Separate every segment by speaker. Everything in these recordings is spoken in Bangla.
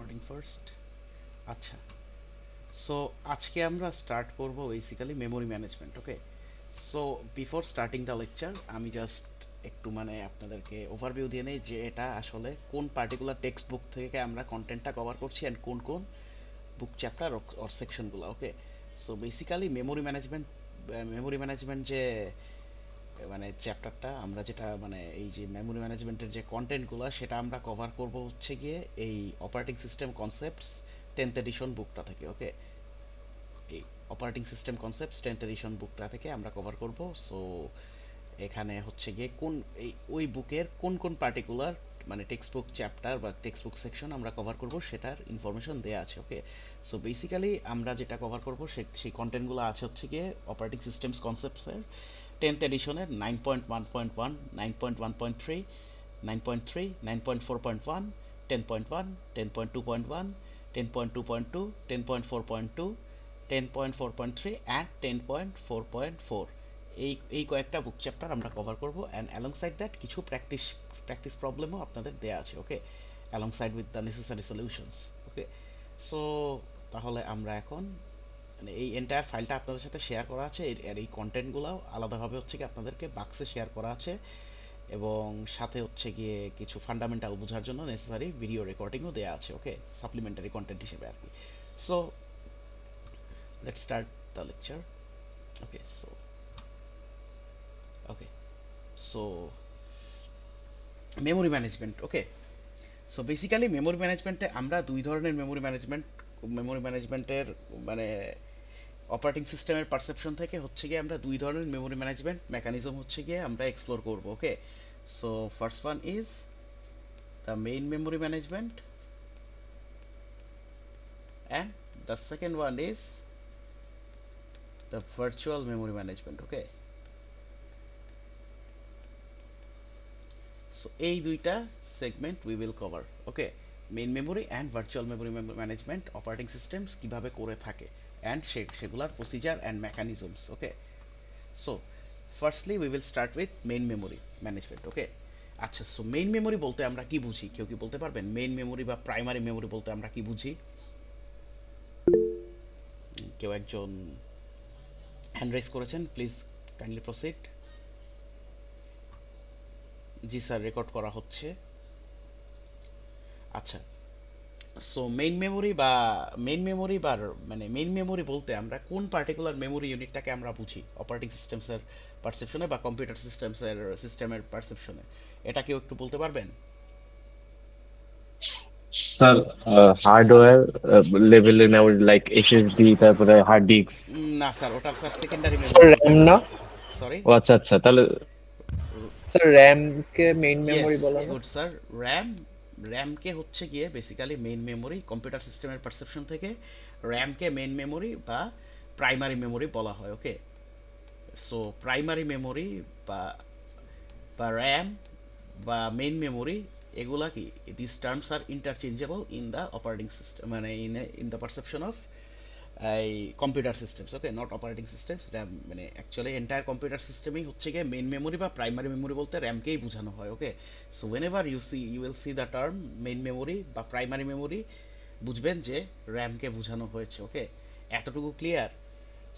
Speaker 1: Recording first. আচ্ছা, সো আজকে আমরা স্টার্ট করব basically memory management. Okay, so before starting the lecture আমি জাস্ট একটু আপনাদেরকে ওভারভিউ দিয়ে নেই যে এটা আসলে কোন পার্টিকুলার টেক্সট বুক থেকে আমরা কন্টেন্টটা কভার করছি অ্যান্ড কোন কোন বুক চ্যাপ্টার অর সেকশনগুলো। Okay, so basically memory management যে চ্যাপ্টারটা আমরা যেটা এই যে মেমোরি ম্যানেজমেন্টের যে কন্টেন্টগুলো সেটা আমরা কভার করব হচ্ছে গিয়ে এই operating system concepts 10th addition বুকটা থেকে। ওকে, এই operating system concepts 10th addition বুকটা থেকে আমরা কভার করব। সো এখানে হচ্ছে গিয়ে ওই বুকের কোন কোন পার্টিকুলার টেক্সট বুক চ্যাপ্টার বা টেক্সট বুক সেকশন আমরা কভার করব সেটার ইনফরমেশন দেওয়া আছে। ওকে, সো বেসিক্যালি আমরা যেটা কভার করব সেই কন্টেন্টগুলো আছে হচ্ছে গিয়ে অপারেটিং সিস্টেমস কনসেপ্টসের 10th এডিশনের 9.1.1, 9.1.3, 9.3, 9.4.1, 10.1, 10.2.1, 10.2.2, 10.4.2, 10.4.3 অ্যান্ড 10.4.4। এই কয়েকটা বুক চ্যাপ্টার আমরা কভার করব অ্যান্ড অ্যালংসাইড দ্যাট কিছু প্র্যাকটিস প্রবলেমও আপনাদের দেয়া আছে। Okay, alongside with the necessary solutions. Okay, so তাহলে আমরা এখন এই এন্টায়ার ফাইলটা আপনাদের সাথে শেয়ার করা আছে, আর এই কন্টেন্টগুলো আলাদাভাবে হচ্ছে কি আপনাদেরকে বাক্সে শেয়ার করা আছে, এবং সাথে হচ্ছে গিয়ে কিছু ফান্ডামেন্টাল বোঝার জন্য নেসেসারি ভিডিও রেকর্ডিংও দেওয়া আছে। ওকে, সাপ্লিমেন্টারি কন্টেন্ট হিসেবে আর কি। So let's start the lecture. Okay, okay so memory management. Okay, so basically memory ম্যানেজমেন্টে আমরা দুই ধরনের মেমোরি ম্যানেজমেন্টের মানে অপারেটিং সিস্টেমের পারসেপশন থেকে হচ্ছে গিয়ে আমরা দুই ধরনের মেমোরি ম্যানেজমেন্ট মেকানিজম হচ্ছে গিয়ে আমরা এক্সপ্লোর করব। Okay, so first one is the main memory management and the second one is the virtual memory management. Okay, so এই দুইটা segment we will cover. Okay, main memory and virtual memory management operating systems কীভাবে করে থাকে অ্যান্ড সেগুলার procedure and mechanisms. Okay, so firstly we will start with main memory management. Okay, আচ্ছা, সো মেইন মেমোরি বলতে আমরা কি বুঝি? কেউ কি বলতে পারবেন মেইন মেমোরি বা প্রাইমারি মেমোরি বলতে আমরা কি বুঝি? কেউ একজন হ্যান্ড রেজ করেছেন, please kindly proceed. G sir, record করা হচ্ছে। আচ্ছা, সো মেইন মেমোরি বলতে আমরা কোন পার্টিকুলার মেমোরি ইউনিটটাকে আমরা বুঝি অপারেটিং সিস্টেমসের পারসেপশনে বা কম্পিউটার সিস্টেমের পারসেপশনে? এটা কেউ একটু বলতে পারবেন?
Speaker 2: স্যার, হার্ডওয়্যার লেভেলে নেওয়া লাইক এসএসডি তারপরে হার্ড ডিস্ক।
Speaker 1: না স্যার, ওটা স্যার সেকেন্ডারি
Speaker 3: স্যার
Speaker 1: মেমোরি বলতে
Speaker 3: র্যাম
Speaker 1: হয়।
Speaker 3: না?
Speaker 1: সরি।
Speaker 2: ও আচ্ছা আচ্ছা, তাহলে
Speaker 3: স্যার র্যাম কে মেইন
Speaker 1: ইয়েস,
Speaker 3: মেমোরি বলে না?
Speaker 1: Good sir. র্যাম র্যামকে হচ্ছে গিয়ে বেসিক্যালি মেইন মেমোরি কম্পিউটার সিস্টেমের পারসেপশন থেকে র্যামকে মেইন মেমোরি বা প্রাইমারি মেমোরি বলা হয়। ওকে, সো প্রাইমারি মেমোরি বা বা র্যাম বা মেইন মেমোরি, এগুলা কি, this terms are interchangeable in the operating system, in the perception of এই computer systems. Okay, not operating systems. RAM actually entire computer সিস্টেমেই হচ্ছে গিয়ে মেইন মেমোরি বা প্রাইমারি মেমোরি বলতে র্যামকেই বোঝানো হয়। Okay, so whenever you will see the term main memory বা প্রাইমারি মেমোরি, বুঝবেন যে র্যামকে বোঝানো হয়েছে। ওকে, এতটুকু ক্লিয়ার?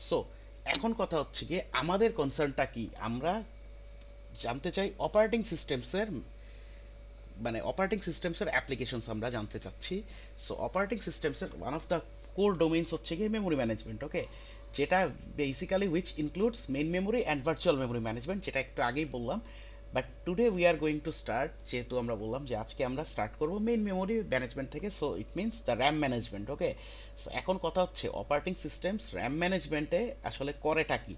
Speaker 1: সো এখন কথা হচ্ছে গিয়ে আমাদের কনসার্নটা কি, আমরা জানতে চাই অপারেটিং সিস্টেমসের অ্যাপ্লিকেশনস আমরা জানতে চাচ্ছি। সো অপারেটিং সিস্টেমসের one of the core domains হচ্ছে গিয়ে মেমোরি ম্যানেজমেন্ট। ওকে, যেটা basically which includes main memory and virtual memory management, যেটা একটু আগেই বললাম। But today we are going to start, যেহেতু আমরা বললাম যে আজকে আমরা স্টার্ট করব মেইন মেমোরি ম্যানেজমেন্ট থেকে, so it means the RAM management. Okay, এখন কথা হচ্ছে অপারেটিং সিস্টেমস র্যাম ম্যানেজমেন্টে আসলে করেটা কি,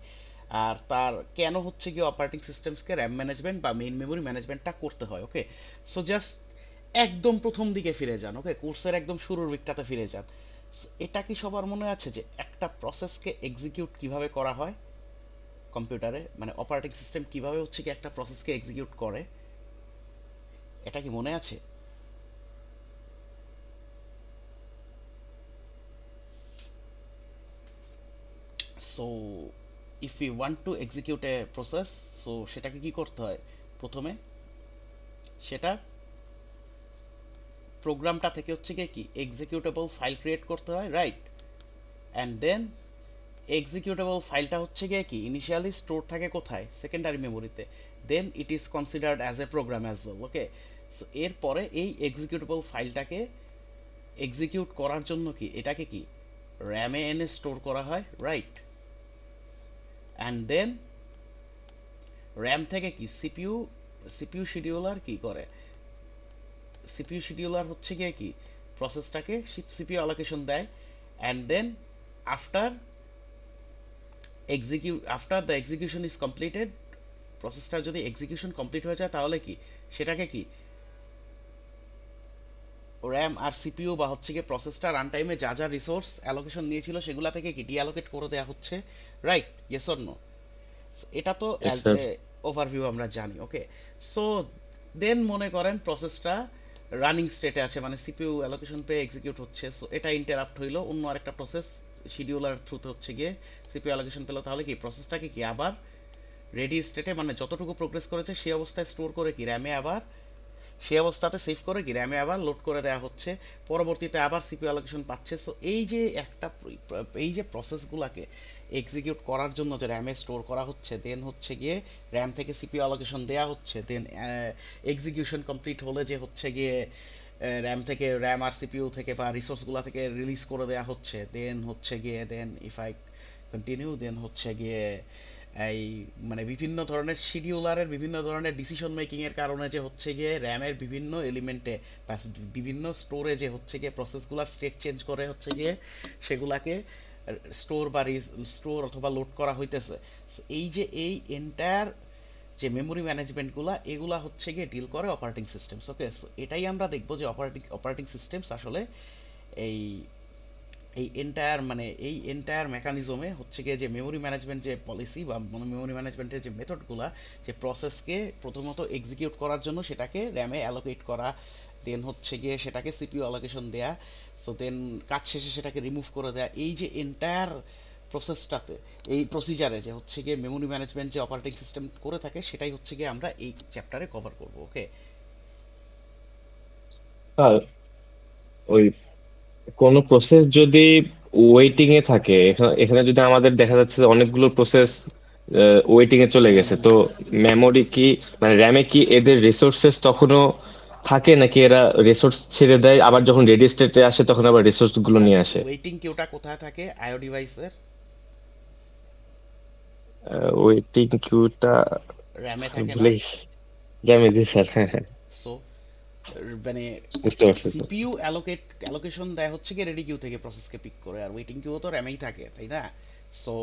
Speaker 1: আর তার কেন হচ্ছে গিয়ে অপারেটিং সিস্টেমসকে র্যাম ম্যানেজমেন্ট বা মেইন মেমোরি ম্যানেজমেন্টটা করতে হয়। ওকে, সো জাস্ট একদম প্রথম দিকে ফিরে যান। ওকে, কোর্সের একদম শুরুর দিকটাতে ফিরে যান। So, এটা কি সবার মনে আছে যে একটা প্রসেসকে এক্সিকিউট কিভাবে করা হয় কম্পিউটারে, অপারেটিং সিস্টেম কিভাবে হচ্ছে কি একটা প্রসেসকে এক্সিকিউট করে? এটা কি মনে আছে? So if you want to execute a process, so সেটাকে কি করতে হয় প্রথমে? সেটা প্রোগ্রামটা থেকে হচ্ছে গিয়ে কি এক্সিকিউটেবল ফাইল ক্রিয়েট করতে হয়, রাইট? অ্যান্ড দেন এক্সিকিউটেবল ফাইলটা হচ্ছে গিয়ে কি ইনিশিয়ালি স্টোর থাকে কোথায়, সেকেন্ডারি মেমোরিতে, then it is considered as a program as well, okay? So এরপরে এই এক্সিকিউটেবল ফাইলটাকে এক্সিকিউট করার জন্য কি এটাকে কি র্যামে এনে স্টোর করা হয়, রাইট? অ্যান্ড দেন র্যাম থেকে কি সিপিইউ শিডিউলার কি করে, সিপিইউ শিডিউলার হচ্ছে গিয়ে কি প্রসেসটাকে সিপিইউ অ্যালোকেশন দেয়, and then after after the execution is completed, প্রসেসটা যদি এক্সিকিউশন কমপ্লিট হয়ে যায় তাহলে কি সেটাকে কি র্যাম আর সিপিইউ বা হচ্ছে গিয়ে প্রসেসটা রান টাইমে যা যা রিসোর্স অ্যালোকেশন নিয়েছিল সেগুলা থেকে কি ডিঅ্যালোকেট করে দেওয়া হচ্ছে, রাইট? Yes or no? এটা তো
Speaker 2: Yes,
Speaker 1: অ্যাজ
Speaker 2: sir.
Speaker 1: এ ওভারভিউ আমরা জানি, ওকে? সো দেন মনে করেন প্রসেসটা রানিং স্টেটে আছে, মানে সিপিইউ অ্যালোকেশন পেয়ে এক্সিকিউট হচ্ছে, সো এটা ইন্টারাপ্ট হইলো, অন্য আরেকটা প্রসেস শিডিউলার থ্রুতে হচ্ছে গিয়ে সিপিইউ অ্যালোকেশন পেলো, তাহলে কি প্রসেসটাকে কি আবার রেডি স্টেটে মানে যতটুকু প্রোগ্রেস করেছে সেই অবস্থায় স্টোর করে কি র্যামে আবার সেই অবস্থাতে সেভ করে কি র্যামে আবার লোড করে দেওয়া হচ্ছে, পরবর্তীতে আবার সিপিইউ অ্যালোকেশন পাচ্ছে। সো এই যে প্রসেসগুলোকে এক্সিকিউট করার জন্য যে র্যামে স্টোর করা হচ্ছে, দেন হচ্ছে গিয়ে র্যাম থেকে সিপিইউ অ্যালোকেশন দেওয়া হচ্ছে, দেন এক্সিকিউশন কমপ্লিট হলে যে হচ্ছে গিয়ে র্যাম আর সিপিইউ থেকে বা রিসোর্সগুলো থেকে রিলিজ করে দেওয়া হচ্ছে, দেন হচ্ছে গিয়ে দেন ইফ আই কন্টিনিউ, দেন হচ্ছে গিয়ে এই মানে বিভিন্ন ধরনের শিডিউলারের বিভিন্ন ধরনের ডিসিশন মেকিং এর কারণে যে হচ্ছে গিয়ে র্যামের বিভিন্ন এলিমেন্টে বা বিভিন্ন স্টোরে যে হচ্ছে গিয়ে প্রসেসগুলোর স্টেট চেঞ্জ করে হচ্ছে গিয়ে সেগুলাকে স্টোর অথবা লোড করা হইতেছে। So, এই যে এই এন্টায়ার যে মেমোরি ম্যানেজমেন্টগুলা এগুলা হচ্ছে গিয়ে ডিল করে অপারেটিং সিস্টেমস, ওকে? সো এটাই আমরা দেখবো যে অপারেটিং সিস্টেমস আসলে এই এই এন্টায়ার মেকানিজমে হচ্ছে গিয়ে যে মেমোরি ম্যানেজমেন্ট যে পলিসি বা মেমোরি ম্যানেজমেন্টের যে মেথডগুলা, যে প্রসেসকে প্রথমত এক্সিকিউট করার জন্য সেটাকে র্যামে অ্যালোকেট করা, দেন হচ্ছে গিয়ে সেটাকে সিপিইউ অ্যালোকেশন দেয়া, সো দেন কাজ শেষে সেটাকে রিমুভ করে দেয়া, এই যে এন্টায়ার প্রসেসটাতে এই প্রসিজারে যে হচ্ছে গিয়ে মেমোরি ম্যানেজমেন্ট যে অপারেটিং সিস্টেম করে থাকে সেটাই হচ্ছে গিয়ে আমরা এই চ্যাপ্টারে কভার করব, ওকে?
Speaker 2: আর ওই কোন প্রসেস যদি ওয়েটিং এ থাকে, এখানে এখানে যদি আমাদের দেখা যাচ্ছে যে অনেকগুলো প্রসেস ওয়েটিং এ চলে
Speaker 1: হুম
Speaker 2: গেছে,
Speaker 1: হুম
Speaker 2: তো মেমোরি কি মানে র্যামে কি এদের রিসোর্সেস তখনও থাকে, নাকি এরা রিসোর্স ছেড়ে দেয়, আবার যখন রেডি স্টেটে আসে তখন আবার রিসোর্স গুলো
Speaker 1: আচ্ছা,
Speaker 2: নিয়ে আসে?
Speaker 1: ওয়েটিং কিউটা কোথায় থাকে আইও ডিভাইসের?
Speaker 2: ওয়েটিং কিউটা
Speaker 1: র্যামে
Speaker 2: স্যার
Speaker 1: থাকে না?
Speaker 2: ভুলে গেছি। জ্যামে জি স্যার, হ্যাঁ হ্যাঁ,
Speaker 1: সো মানে
Speaker 2: বুঝতে পারছি স্যার।
Speaker 1: সিপিইউ অ্যালোকেশন দেয় হচ্ছে কি রেডি কিউ থেকে প্রসেসকে পিক করে, আর ওয়েটিং কিউ তো র্যামেই থাকে, তাই না? সো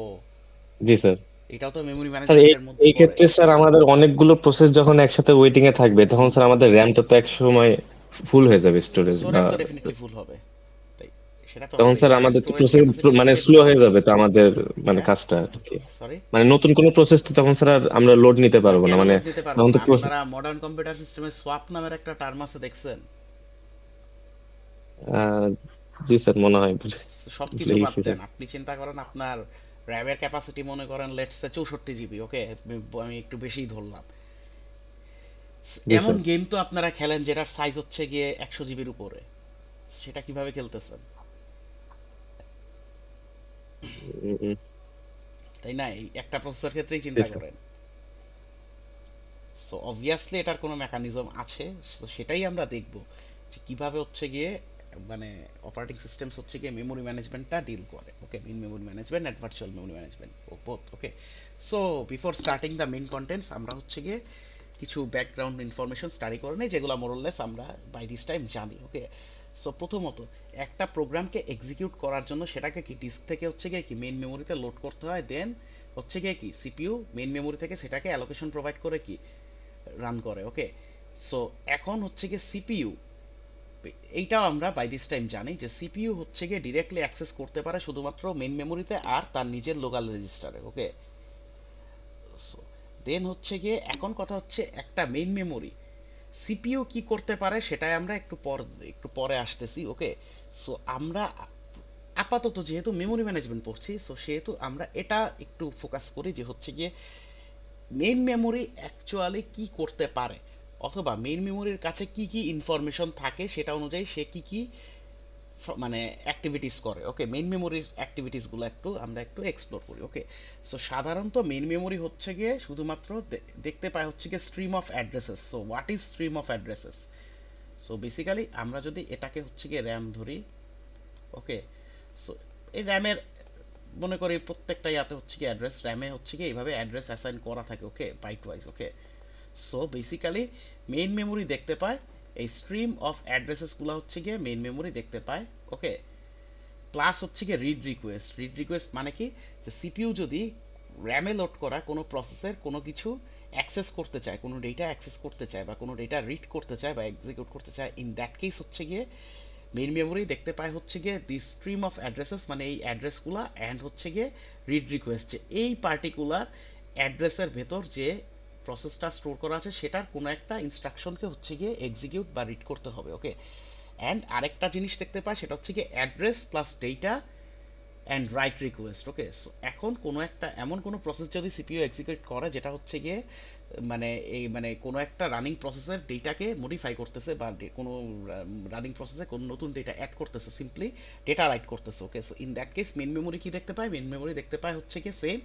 Speaker 2: জি স্যার।
Speaker 1: এটাও তো মেমোরি
Speaker 2: স্যার এই
Speaker 1: ম্যানেজমেন্টের মধ্যে
Speaker 2: এই
Speaker 1: পড়ে।
Speaker 2: ক্ষেত্রে স্যার আমাদের অনেকগুলো প্রসেস যখন একসাথে ওয়েটিং এ থাকবে তখন
Speaker 1: হুম,
Speaker 2: স্যার আমাদের র্যামটা তো এক সময় ফুল হয়ে যাবে স্টোরেজ,
Speaker 1: সো
Speaker 2: বা
Speaker 1: র্যাম তো ডেফিনেটলি ফুল হবে, তাই সেটা তো
Speaker 2: তখন
Speaker 1: হবেই,
Speaker 2: স্যার
Speaker 1: র্যামের
Speaker 2: আমাদের তো
Speaker 1: স্টোরেজ
Speaker 2: প্রসেস
Speaker 1: ক্যাপাসিটি
Speaker 2: মানে
Speaker 1: লিমিটেড
Speaker 2: স্লো
Speaker 1: না।
Speaker 2: হয়ে যাবে তো আমাদের মানে
Speaker 1: হ্যাঁ,
Speaker 2: কাজটা আর কি।
Speaker 1: সরি?
Speaker 2: মানে নতুন কোনো প্রসেস তো তখন স্যার আর আমরা লোড নিতে
Speaker 1: না,
Speaker 2: পারবো না,
Speaker 1: কেন
Speaker 2: মানে
Speaker 1: লোড নিতে পারবো
Speaker 2: তখন
Speaker 1: না?
Speaker 2: তো প্রসেস।
Speaker 1: আপনারা মডার্ন কম্পিউটার সিস্টেমে সোয়াপ নামের একটা টার্ম আছে, দেখছেন?
Speaker 2: জি স্যার, মনে হয় ভুলে
Speaker 1: সব
Speaker 2: ভুলে
Speaker 1: কিছু বাদ
Speaker 2: গেছি
Speaker 1: দেন,
Speaker 2: স্যার।
Speaker 1: আপনি চিন্তা করেন আপনার র্যামের ক্যাপাসিটি মনে করেন লেটসে 64 জিবি, ওকে? আমি একটু বেশিই ধরলাম।
Speaker 2: জি
Speaker 1: এমন
Speaker 2: স্যার।
Speaker 1: গেম তো আপনারা খেলেন যেটার সাইজ হচ্ছে গিয়ে 100 জিবির উপরে, সেটা কিভাবে খেলতেছেন,
Speaker 2: উম,
Speaker 1: তাই না? এই একটা প্রসেসর ক্ষেত্রেই
Speaker 2: জি
Speaker 1: চিন্তা
Speaker 2: স্যার।
Speaker 1: করেন। সো অবভিয়াসলি এটার কোনো মেকানিজম আছে, তো সেটাই আমরা দেখব যে কিভাবে হচ্ছে গিয়ে মানে অপারেটিং সিস্টেমস হচ্ছে গিয়ে মেমোরি ম্যানেজমেন্টটা ডিল করে, okay? Main memory management and virtual memory management, both, okay? So before starting the main contents আমরা হচ্ছে গিয়ে কিছু ব্যাকগ্রাউন্ড ইনফরমেশন স্টাডি করে নেই, যেগুলো মোরলেস আমরা বাই দিস টাইম জানি, ওকে? সো প্রথমত একটা প্রোগ্রামকে এক্সিকিউট করার জন্য সেটাকে কি ডিস্ক থেকে হচ্ছে গিয়ে কি মেইন মেমোরিতে লোড করতে হয়, দেন হচ্ছে গিয়ে কি সিপিইউ মেইন মেমোরি থেকে সেটাকে অ্যালোকেশন প্রোভাইড করে কি রান করে, ওকে? সো এখন হচ্ছে গিয়ে সিপিইউ, এইটাও আমরা বাই দিস টাইম জানি যে সিপিইউ হচ্ছে গিয়ে ডিরেক্টলি অ্যাক্সেস করতে পারে শুধুমাত্র মেইন মেমোরিতে আর তার নিজের লোকাল রেজিস্টারে, ওকে? সো দেন হচ্ছে গিয়ে এখন কথা হচ্ছে একটা মেইন মেমোরি সিপিইউ কি করতে পারে সেটাই আমরা একটু পরে আসতেছি, ওকে? সো আমরা আপাতত যেহেতু মেমোরি ম্যানেজমেন্ট পড়ছি, সো সেহেতু আমরা এটা একটু ফোকাস করি যে হচ্ছে গিয়ে মেইন মেমোরি অ্যাকচুয়ালি কি করতে পারে, অথবা মেইন মেমোরির কাছে কি কি ইনফরমেশন থাকে সেটা অনুযায়ী সে কি কি মানে অ্যাক্টিভিটিস করে। ওকে, মেইন মেমোরির অ্যাক্টিভিটিসগুলো আমরা একটু এক্সপ্লোর করি। ওকে, সো সাধারণত মেইন মেমোরি হচ্ছে গিয়ে শুধুমাত্র দেখতে পাই হচ্ছে গিয়ে stream of addresses. So what is stream of addresses? So basically আমরা যদি এটাকে হচ্ছে গিয়ে র্যাম ধরি, ওকে, সো এই র্যামের মনে করি প্রত্যেকটা ইয়াতে হচ্ছে কি অ্যাড্রেস, র্যামে হচ্ছে কি এইভাবে অ্যাড্রেস অ্যাসাইন করা থাকে। ওকে, বাইট ওয়াইজ। ওকে, সো বেসিক্যালি মেইন মেমোরি দেখতে পায় এই স্ট্রিম অফ অ্যাড্রেসেসগুলো হচ্ছে গিয়ে মেইন মেমোরি দেখতে পায়। ওকে, প্লাস হচ্ছে গিয়ে রিড রিকোয়েস্ট। রিড রিকোয়েস্ট মানে কি, যে সিপিইউ যদি র্যামে লোড করা কোনো প্রসেসের কোনো কিছু অ্যাক্সেস করতে চায়, কোনো ডেটা অ্যাক্সেস করতে চায় বা কোনো ডেটা রিড করতে চায় বা এক্সিকিউট করতে চায়, ইন দ্যাট কেস হচ্ছে গিয়ে মেইন মেমোরি দেখতে পায় হচ্ছে গিয়ে দি স্ট্রিম অফ অ্যাড্রেসেস, মানে এই অ্যাড্রেসগুলো অ্যান্ড হচ্ছে গিয়ে রিড রিকোয়েস্ট, যে এই পার্টিকুলার অ্যাড্রেসের ভেতর যে প্রসেসটা স্টোর করা আছে সেটার কোনো একটা ইনস্ট্রাকশনকে হচ্ছে গিয়ে এক্সিকিউট বা রিড করতে হবে। ওকে, অ্যান্ড আরেকটা জিনিস দেখতে পায় সেটা হচ্ছে গিয়ে address plus data and right request. Okay, so এখন কোনো একটা এমন কোনো প্রসেস যদি সিপিইউ এক্সিকিউট করে যেটা হচ্ছে গিয়ে মানে কোনো একটা রানিং প্রসেসের ডেটাকে মডিফাই করতেছে বা কোনো রানিং প্রসেসে কোনো নতুন ডেটা অ্যাড করতেছে, সিম্পলি ডেটা রাইট করতেছে। Okay, so in that case main memory কি দেখতে পায়? মেন মেমোরি দেখতে পায় হচ্ছে গিয়ে সেম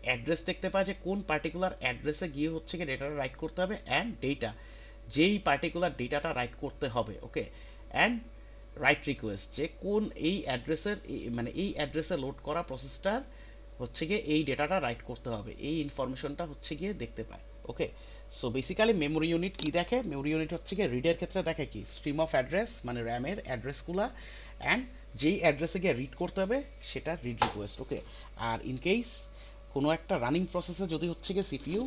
Speaker 1: অ্যাড্রেস দেখতে পায়, যে কোন পার্টিকুলার অ্যাড্রেসে গিয়ে হচ্ছে গিয়ে ডেটাটা রাইট করতে হবে, অ্যান্ড ডেটা যেই পার্টিকুলার ডেটাটা রাইট করতে হবে। ওকে, অ্যান্ড রাইট রিকোয়েস্ট, যে কোন এই অ্যাড্রেসের মানে এই অ্যাড্রেসে লোড করা প্রসেসটার হচ্ছে গিয়ে এই ডেটাটা রাইট করতে হবে, এই ইনফরমেশনটা হচ্ছে গিয়ে দেখতে পায়। ওকে, সো বেসিক্যালি মেমোরি ইউনিট কি দেখে? মেমোরি ইউনিট হচ্ছে গিয়ে রিডের ক্ষেত্রে দেখে কি স্ট্রিম অফ অ্যাড্রেস, মানে র্যামের অ্যাড্রেসগুলো, অ্যান্ড যেই অ্যাড্রেসে গিয়ে রিড করতে হবে সেটা রিড রিকোয়েস্ট। ওকে, আর ইন কেস কোনো একটা রানিং প্রসেসে যদি হচ্ছে গিয়ে সিপিইউ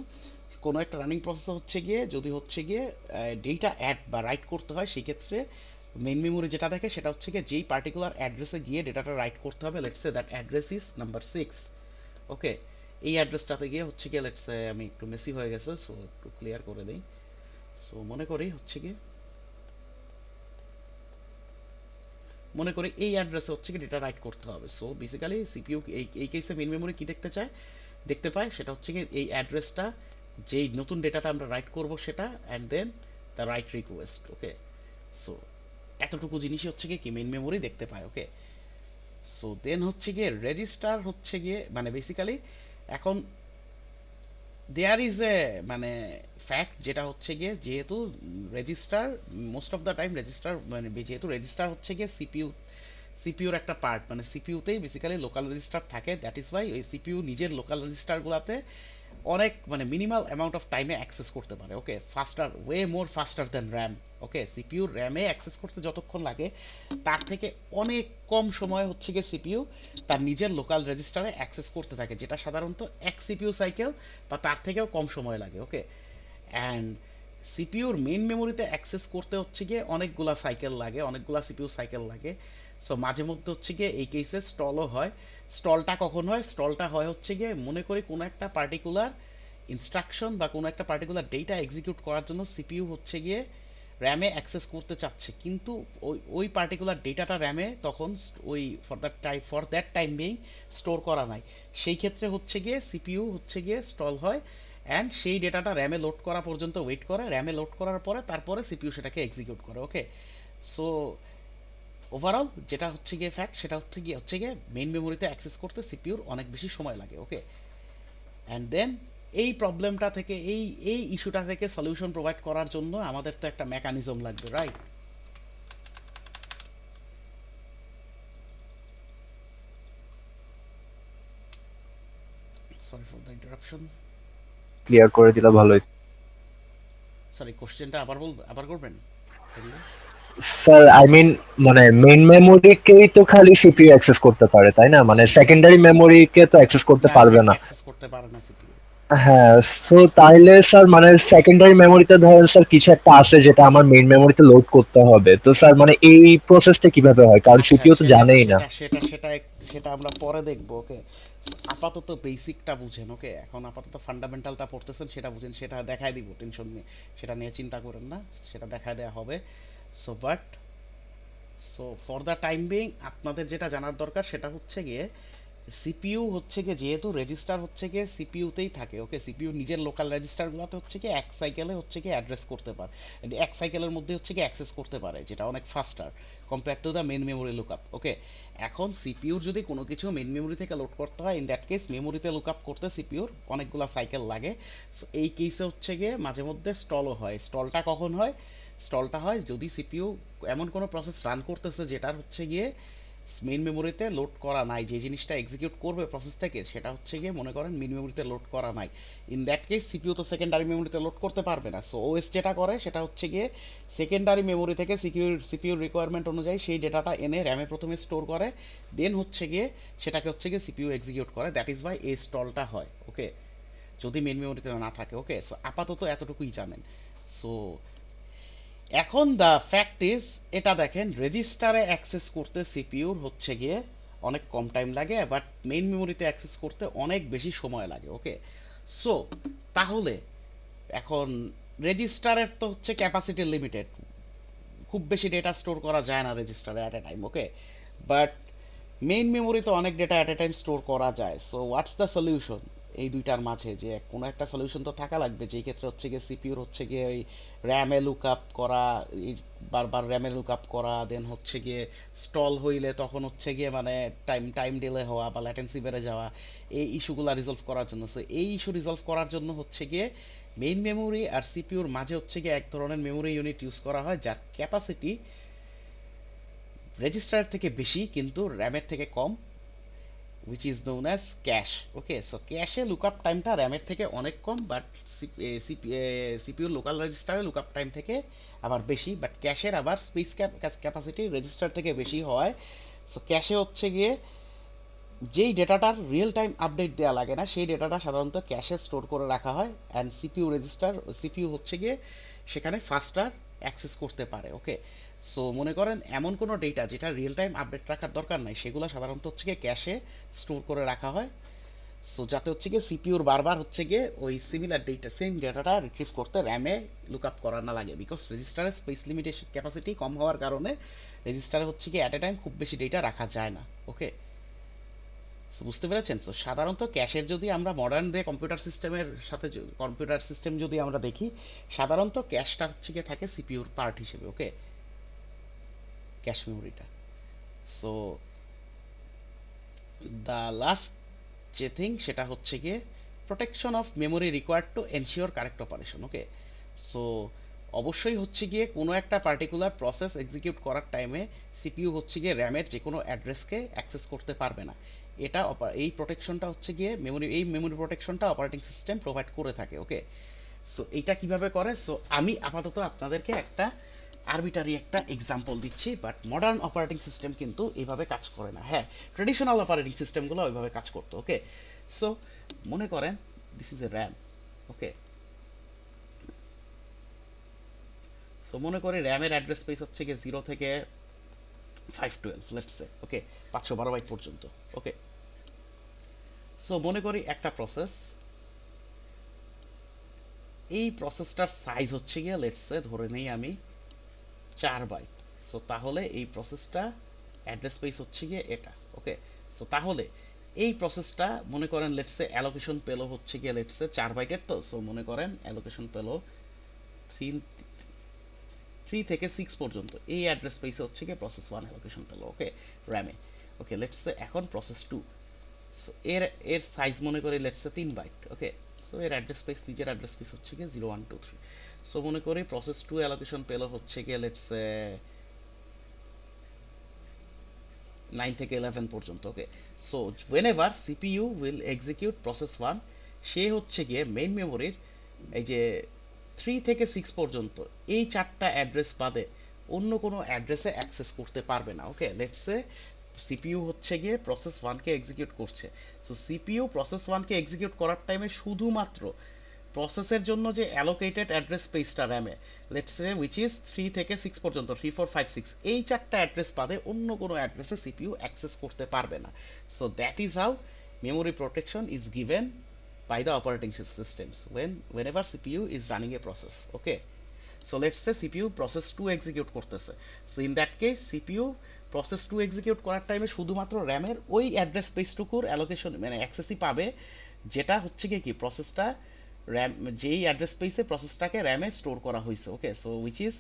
Speaker 1: কোনো একটা রানিং প্রসেসে হচ্ছে গিয়ে যদি হচ্ছে গিয়ে ডেটা অ্যাড বা রাইট করতে হয়, সেই ক্ষেত্রে মেইন মেমোরি যেটা দেখে সেটা হচ্ছে গিয়ে যেই পার্টিকুলার অ্যাড্রেসে গিয়ে ডেটাটা রাইট করতে হবে, let's say that address is number 6। ওকে, এই অ্যাড্রেসটাতে গিয়ে হচ্ছে গিয়ে লেটস সে, আমি একটু মেসি হয়ে গেছে সো একটু ক্লিয়ার করে দিই। সো মনে করি এই অ্যাড্রেসে হচ্ছে কি ডেটা রাইট করতে হবে। সো বেসিক্যালি সিপিইউ এই কেসে মেইন মেমোরি কি দেখতে পায় সেটা হচ্ছে কি এই অ্যাড্রেসটা, যেই নতুন ডেটাটা আমরা রাইট করব সেটা, and then the write request. Okay, so এতটুকু জিনিসই হচ্ছে কি মেইন মেমোরি দেখতে পায়। ওকে, সো দেন হচ্ছে গিয়ে রেজিস্টার হচ্ছে গিয়ে মানে বেসিক্যালি এখন দেয়ার ইজ এ মানে ফ্যাক্ট, যেটা হচ্ছে গিয়ে যেহেতু register most of the time register মানে যেহেতু রেজিস্টার হচ্ছে গিয়ে সিপিইউর একটা পার্ট, মানে সিপিইউতেই বেসিক্যালি লোকাল রেজিস্টার থাকে, দ্যাট ইজ ওয়াই ওই সিপিইউ নিজের লোকাল রেজিস্টারগুলোতে অনেক মানে মিনিমাল অ্যামাউন্ট অফ টাইমে অ্যাক্সেস করতে পারে। Okay, faster, way more faster than RAM. Okay, সিপিইউর র্যামে অ্যাক্সেস করতে যতক্ষণ লাগে তার থেকে অনেক কম সময় হচ্ছে গিয়ে সিপিইউ তার নিজের লোকাল রেজিস্টারে অ্যাক্সেস করতে থাকে, যেটা সাধারণত এক সিপিইউ সাইকেল বা তার থেকেও কম সময় লাগে। ওকে, অ্যান্ড সিপিইউর মেইন মেমোরিতে অ্যাক্সেস করতে হচ্ছে গিয়ে অনেকগুলা সাইকেল লাগে, অনেকগুলা সিপিইউ সাইকেল লাগে। সো মাঝে মধ্যে হচ্ছে গিয়ে এই কেসে স্টলও হয়। স্টলটা কখন হয়? স্টলটা হয় হচ্ছে গিয়ে মনে করি কোনো একটা পার্টিকুলার ইনস্ট্রাকশন বা কোনো একটা পার্টিকুলার ডেটা এক্সিকিউট করার জন্য সিপিইউ হচ্ছে গিয়ে র্যামে অ্যাক্সেস করতে চাচ্ছে, কিন্তু ওই পার্টিকুলার ডেটাটা র্যামে তখন ওই for that time being store করা নাই। সেই ক্ষেত্রে হচ্ছে গিয়ে সিপিইউ হচ্ছে গিয়ে স্টল হয়, অ্যান্ড সেই ডেটাটা র্যামে লোড করা পর্যন্ত ওয়েট করে, র্যামে লোড করার পরে তারপরে সিপিইউ সেটাকে এক্সিকিউট করে। ওকে, সো ওভারঅল যেটা হচ্ছে গিয়ে ফ্যাক্ট সেটা হচ্ছে গিয়ে মেইন মেমোরিতে অ্যাক্সেস করতে সিপিইউর অনেক বেশি সময় লাগে। ওকে, অ্যান্ড দেন এই প্রবলেমটা থেকে এই ইস্যুটা থেকে সলিউশন প্রোভাইড করার জন্য আমাদের তো একটা মেকানিজম লাগবে, right? Sorry for the interruption.
Speaker 3: Clear করে দিলে ভালোই।
Speaker 1: সরি, কোশ্চেনটা আবার করবেন?
Speaker 3: স্যার আই মিন মানে মেইন মেমোরিকেই তো খালি সিপিইউ অ্যাক্সেস করতে পারে তাই না, মানে সেকেন্ডারি মেমোরিকে তো অ্যাক্সেস করতে
Speaker 1: না,
Speaker 3: পারবে না।
Speaker 1: অ্যাক্সেস করতে পারে না সিপিইউ।
Speaker 3: হ্যাঁ, সো তাইলে স্যার মানে সেকেন্ডারি মেমোরিতে ধরেন স্যার কিছু একটা আছে যেটা আমার মেইন মেমোরিতে লোড করতে হবে, তো স্যার মানে এই প্রসেসটা কিভাবে হয়, কারণ
Speaker 1: আচ্ছা,
Speaker 3: সিপিইউ তো জানেই না।
Speaker 1: সেটা আমরা পরে দেখবো। ওকে, আপাতত বেসিকটা বুঝেন। ওকে, এখন আপাতত ফান্ডামেন্টালটা পড়তেছেন, সেটা বুঝেন, সেটা দেখায় দিব, টেনশন নিয়ে সেটা নিয়ে চিন্তা করেন না, সেটা দেখায় দেওয়া হবে। So for the time being আপনাদের যেটা জানার দরকার সেটা হচ্ছে গিয়ে সিপিইউ হচ্ছে গিয়ে যেহেতু রেজিস্টার হচ্ছে গিয়ে সিপিইউতেই থাকে, ওকে, সিপিইউ নিজের লোকাল রেজিস্টারগুলোতে হচ্ছে গিয়ে এক সাইকেলে হচ্ছে গিয়ে অ্যাড্রেস করতে পারে, এক সাইকেলের মধ্যে হচ্ছে গিয়ে অ্যাক্সেস করতে পারে, যেটা অনেক faster compare to the main memory lookup. Okay, এখন সিপিইউর যদি কোনো কিছু মেন মেমোরি থেকে লোড করতে হয়, ইন দ্যাট কেস মেমোরিতে লুকআপ করতে সিপিইউর অনেকগুলো সাইকেল লাগে। So, এই কেসে হচ্ছে গিয়ে মাঝে মধ্যে স্টলও হয়। স্টলটা কখন হয়? স্টলটা হয় যদি সিপিইউ এমন কোনো প্রসেস রান করতেছে যেটার হচ্ছে গিয়ে মেইন মেমোরিতে লোড করা নাই, যে জিনিসটা এক্সিকিউট করবে প্রসেস থেকে সেটা হচ্ছে গিয়ে মনে করেন মেইন মেমোরিতে লোড করা নাই। ইন দ্যাট কেস সিপিইউ তো সেকেন্ডারি মেমোরিতে লোড করতে পারবে না। সো ওএস যেটা করে সেটা হচ্ছে গিয়ে সেকেন্ডারি মেমোরি থেকে সিপিইউর রিকোয়ারমেন্ট অনুযায়ী সেই ডেটাটা এনে র্যামে প্রথমে স্টোর করে, দেন হচ্ছে গিয়ে সেটাকে হচ্ছে গিয়ে সিপিইউ এক্সিকিউট করে। দ্যাট ইজ ওয়াই এই স্টলটা হয়। ওকে, যদি মেইন মেমোরিতে না থাকে। ওকে, সো আপাতত এতটুকুই জানেন। সো এখন দ্য ফ্যাক্ট ইজ, এটা দেখেন রেজিস্টারে অ্যাক্সেস করতে সিপিইউর হচ্ছে গিয়ে অনেক কম টাইম লাগে, বাট মেইন মেমোরিতে অ্যাক্সেস করতে অনেক বেশি সময় লাগে। ওকে, সো তাহলে এখন রেজিস্টারের তো হচ্ছে ক্যাপাসিটি লিমিটেড, খুব বেশি ডেটা স্টোর করা যায় না রেজিস্টারে at a time. Okay, but main মেমোরিতে অনেক data at a time store করা যায়। সো হোয়াটস দ্য সলিউশন এই দুইটার মাঝে? যে কোনো একটা সলিউশন তো থাকা লাগবে, যেই ক্ষেত্রে হচ্ছে গিয়ে সিপিইউর হচ্ছে গিয়ে ওই র্যামে লুক আপ করা, এই বারবার র্যামে লুক আপ করা, দেন হচ্ছে গিয়ে স্টল হইলে তখন হচ্ছে গিয়ে মানে টাইম ডিলে হওয়া বা ল্যাটেন্সি বেড়ে যাওয়া, এই ইস্যুগুলো রিজলভ করার জন্য। সো এই ইস্যু রিজলভ করার জন্য হচ্ছে গিয়ে মেইন মেমোরি আর সিপিইউর মাঝে হচ্ছে গিয়ে এক ধরনের মেমোরি ইউনিট ইউজ করা হয় যার ক্যাপাসিটি রেজিস্টারের থেকে বেশি কিন্তু র্যামের থেকে কম, which is known as cash. Okay, so cache lookup টাইমটা র্যামের থেকে অনেক কম, বাট সিপিইউ লোকাল রেজিস্টারে লুকআপ টাইম থেকে আবার বেশি, বাট ক্যাশের আবার স্পেস ক্যাপাসিটি রেজিস্টার থেকে বেশি হয়। সো ক্যাশে হচ্ছে গিয়ে যেই ডেটাটার রিয়েল টাইম আপডেট দেওয়া লাগে না সেই ডেটাটা সাধারণত ক্যাশে স্টোর করে রাখা হয়, অ্যান্ড সিপিইউ হচ্ছে গিয়ে সেখানে ফাস্টার অ্যাক্সেস করতে পারে। ওকে, সো মনে করেন এমন কোনো ডেটা যেটা রিয়েল টাইম আপডেট রাখার দরকার নাই সেগুলো সাধারণত হচ্ছে গিয়ে ক্যাশে স্টোর করে রাখা হয়। সো যাতে হচ্ছে গিয়ে সিপিইউর বারবার হচ্ছে গিয়ে ওই সিমিলার ডেটা সেম ডেটাটা রিট্রিভ করতে র্যামে লুক আপ করা না লাগে, বিকজ রেজিস্টারের স্পেস লিমিটেশন ক্যাপাসিটি কম হওয়ার কারণে রেজিস্টারে হচ্ছে গিয়ে অ্যাট এ টাইম খুব বেশি ডেটা রাখা যায় না। ওকে, সো বুঝতে পেরেছেন? সো সাধারণত ক্যাশের যদি আমরা মডার্ন ডে কম্পিউটার সিস্টেমের সাথে কম্পিউটার সিস্টেম যদি আমরা দেখি, সাধারণত ক্যাশটা হচ্ছে গিয়ে থাকে সিপিইউর পার্ট হিসেবে। ওকে, ক্যাশ মেমোরিটা। সো দ্য লাস্ট যে থিং সেটা হচ্ছে গিয়ে protection of memory required to ensure correct operation. Okay, so অবশ্যই হচ্ছে গিয়ে কোনো একটা পার্টিকুলার প্রসেস এক্সিকিউট করার টাইমে সিপিইউ হচ্ছে গিয়ে র্যামের যে কোনো অ্যাড্রেসকে অ্যাক্সেস করতে পারবে না। এটা এই প্রোটেকশনটা হচ্ছে গিয়ে মেমোরি প্রোটেকশনটা অপারেটিং সিস্টেম প্রোভাইড করে থাকে। ওকে, সো এইটা কিভাবে করে? সো আমি আপাতত আপনাদেরকে একটা আরবিটারি একটা এক্সাম্পল দিচ্ছি, বাট মডার্ন অপারেটিং সিস্টেম কিন্তু এইভাবে কাজ করে না। হ্যাঁ, ট্রেডিশনাল অপারেটিং সিস্টেমগুলো ওইভাবে কাজ করতো। ওকে, সো মনে করেন this is a RAM. Okay, so মনে করি র্যামের অ্যাড্রেস স্পেস হচ্ছে গিয়ে 0 থেকে 512 লেটস সে। ওকে, 512 বাইট পর্যন্ত। ওকে, সো মনে করি একটা প্রসেস, এই প্রসেসটার সাইজ হচ্ছে গিয়ে লেটস সে ধরে নেই আমি 4 বাইট। সো তাহলে এই প্রসেসটা অ্যাড্রেস স্পেস হচ্ছে গিয়ে এটা। ওকে, সো তাহলে এই প্রসেসটা মনে করেন লেটস সে অ্যালোকেশন পেলো হচ্ছে গিয়ে লেটস সে 4 বাইটের, তো সো মনে করেন অ্যালোকেশন পেলো 3 থেকে 6 পর্যন্ত এই অ্যাড্রেস স্পেসে হচ্ছে গিয়ে প্রসেস 1 অ্যালোকেশন পেলো। ওকে, র্যামে। ওকে, লেটস সে এখন প্রসেস 2, সো এর সাইজ মনে করি let's say 3 byte. Okay, so এর অ্যাড্রেস স্পেস নিজের অ্যাড্রেস স্পেস হচ্ছে গিয়ে 0 1 2 3। সো মনে করি প্রসেস 2 অ্যালোকেশন পেলো হচ্ছে গিয়ে লেটস সে 9 থেকে 11 পর্যন্ত। Okay, so whenever CPU will execute process 1, সে হচ্ছে গিয়ে মেইন মেমোরির এই যে 3 থেকে 6 পর্যন্ত এই চারটা অ্যাড্রেস বাদে অন্য কোনো অ্যাড্রেসে অ্যাক্সেস করতে পারবে না। ওকে, লেটস সে সিপিইউ হচ্ছে গিয়ে প্রসেস 1কে এক্সিকিউট করছে। সো সিপিইউ প্রসেস 1কে এক্সিকিউট করার টাইমে শুধুমাত্র প্রসেসের জন্য যে অ্যালোকেটেড অ্যাড্রেস স্পেসটা র্যামে লেটস সে উইচ ইজ 3 থেকে 6 পর্যন্ত, 3 4 5 6, এই চারটা অ্যাড্রেস বাদে অন্য কোনো অ্যাড্রেসে সিপিইউ অ্যাক্সেস করতে পারবে না। So that is how memory protection is given by the operating systems whenever CPU is running a process. Okay, so let's say CPU process 2 execute করতেছে, so in that case CPU process to execute করার টাইমে শুধুমাত্র র্যামের ওই অ্যাড্রেস স্পেসটুকুর অ্যালোকেশন মানে অ্যাক্সেসই পাবে, যেটা হচ্ছে কি প্রসেসটা র্যাম যেই অ্যাড্রেস স্পেসে প্রসেসটাকে র্যামে স্টোর করা হয়েছে। ওকে, সো উইচ ইজ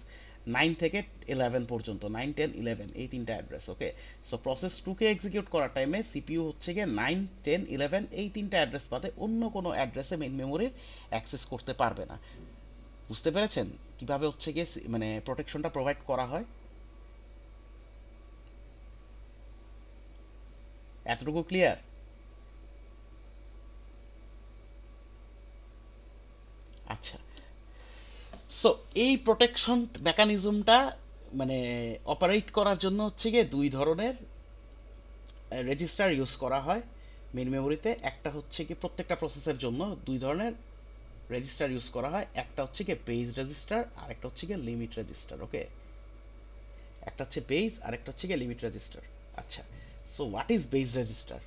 Speaker 1: 9 থেকে 11 পর্যন্ত, 9 10 11 এই তিনটা অ্যাড্রেস। ওকে, সো প্রসেস টুকে এক্সিকিউট করার টাইমে সিপিইউ হচ্ছে গিয়ে 9 10 11 এই তিনটা অ্যাড্রেস বাদে অন্য কোনো অ্যাড্রেসে মেইন মেমোরির অ্যাক্সেস করতে পারবে না। বুঝতে পেরেছেন কিভাবে হচ্ছে গিয়ে মানে প্রোটেকশনটা প্রোভাইড করা হয়? এতটুকু ক্লিয়ার? আচ্ছা, সো এই প্রোটেকশন মেকানিজমটা মানে অপারেট করার জন্য হচ্ছে গিয়ে দুই ধরনের রেজিস্টার ইউজ করা হয় মেইন মেমোরিতে। একটা হচ্ছে কি প্রত্যেকটা প্রসেসের জন্য দুই ধরনের রেজিস্টার ইউজ করা হয়, একটা হচ্ছে কি বেস রেজিস্টার আর একটা হচ্ছে কি লিমিট রেজিস্টার। ওকে, একটা হচ্ছে বেস আর একটা হচ্ছে কি লিমিট রেজিস্টার। আচ্ছা, so what is base register?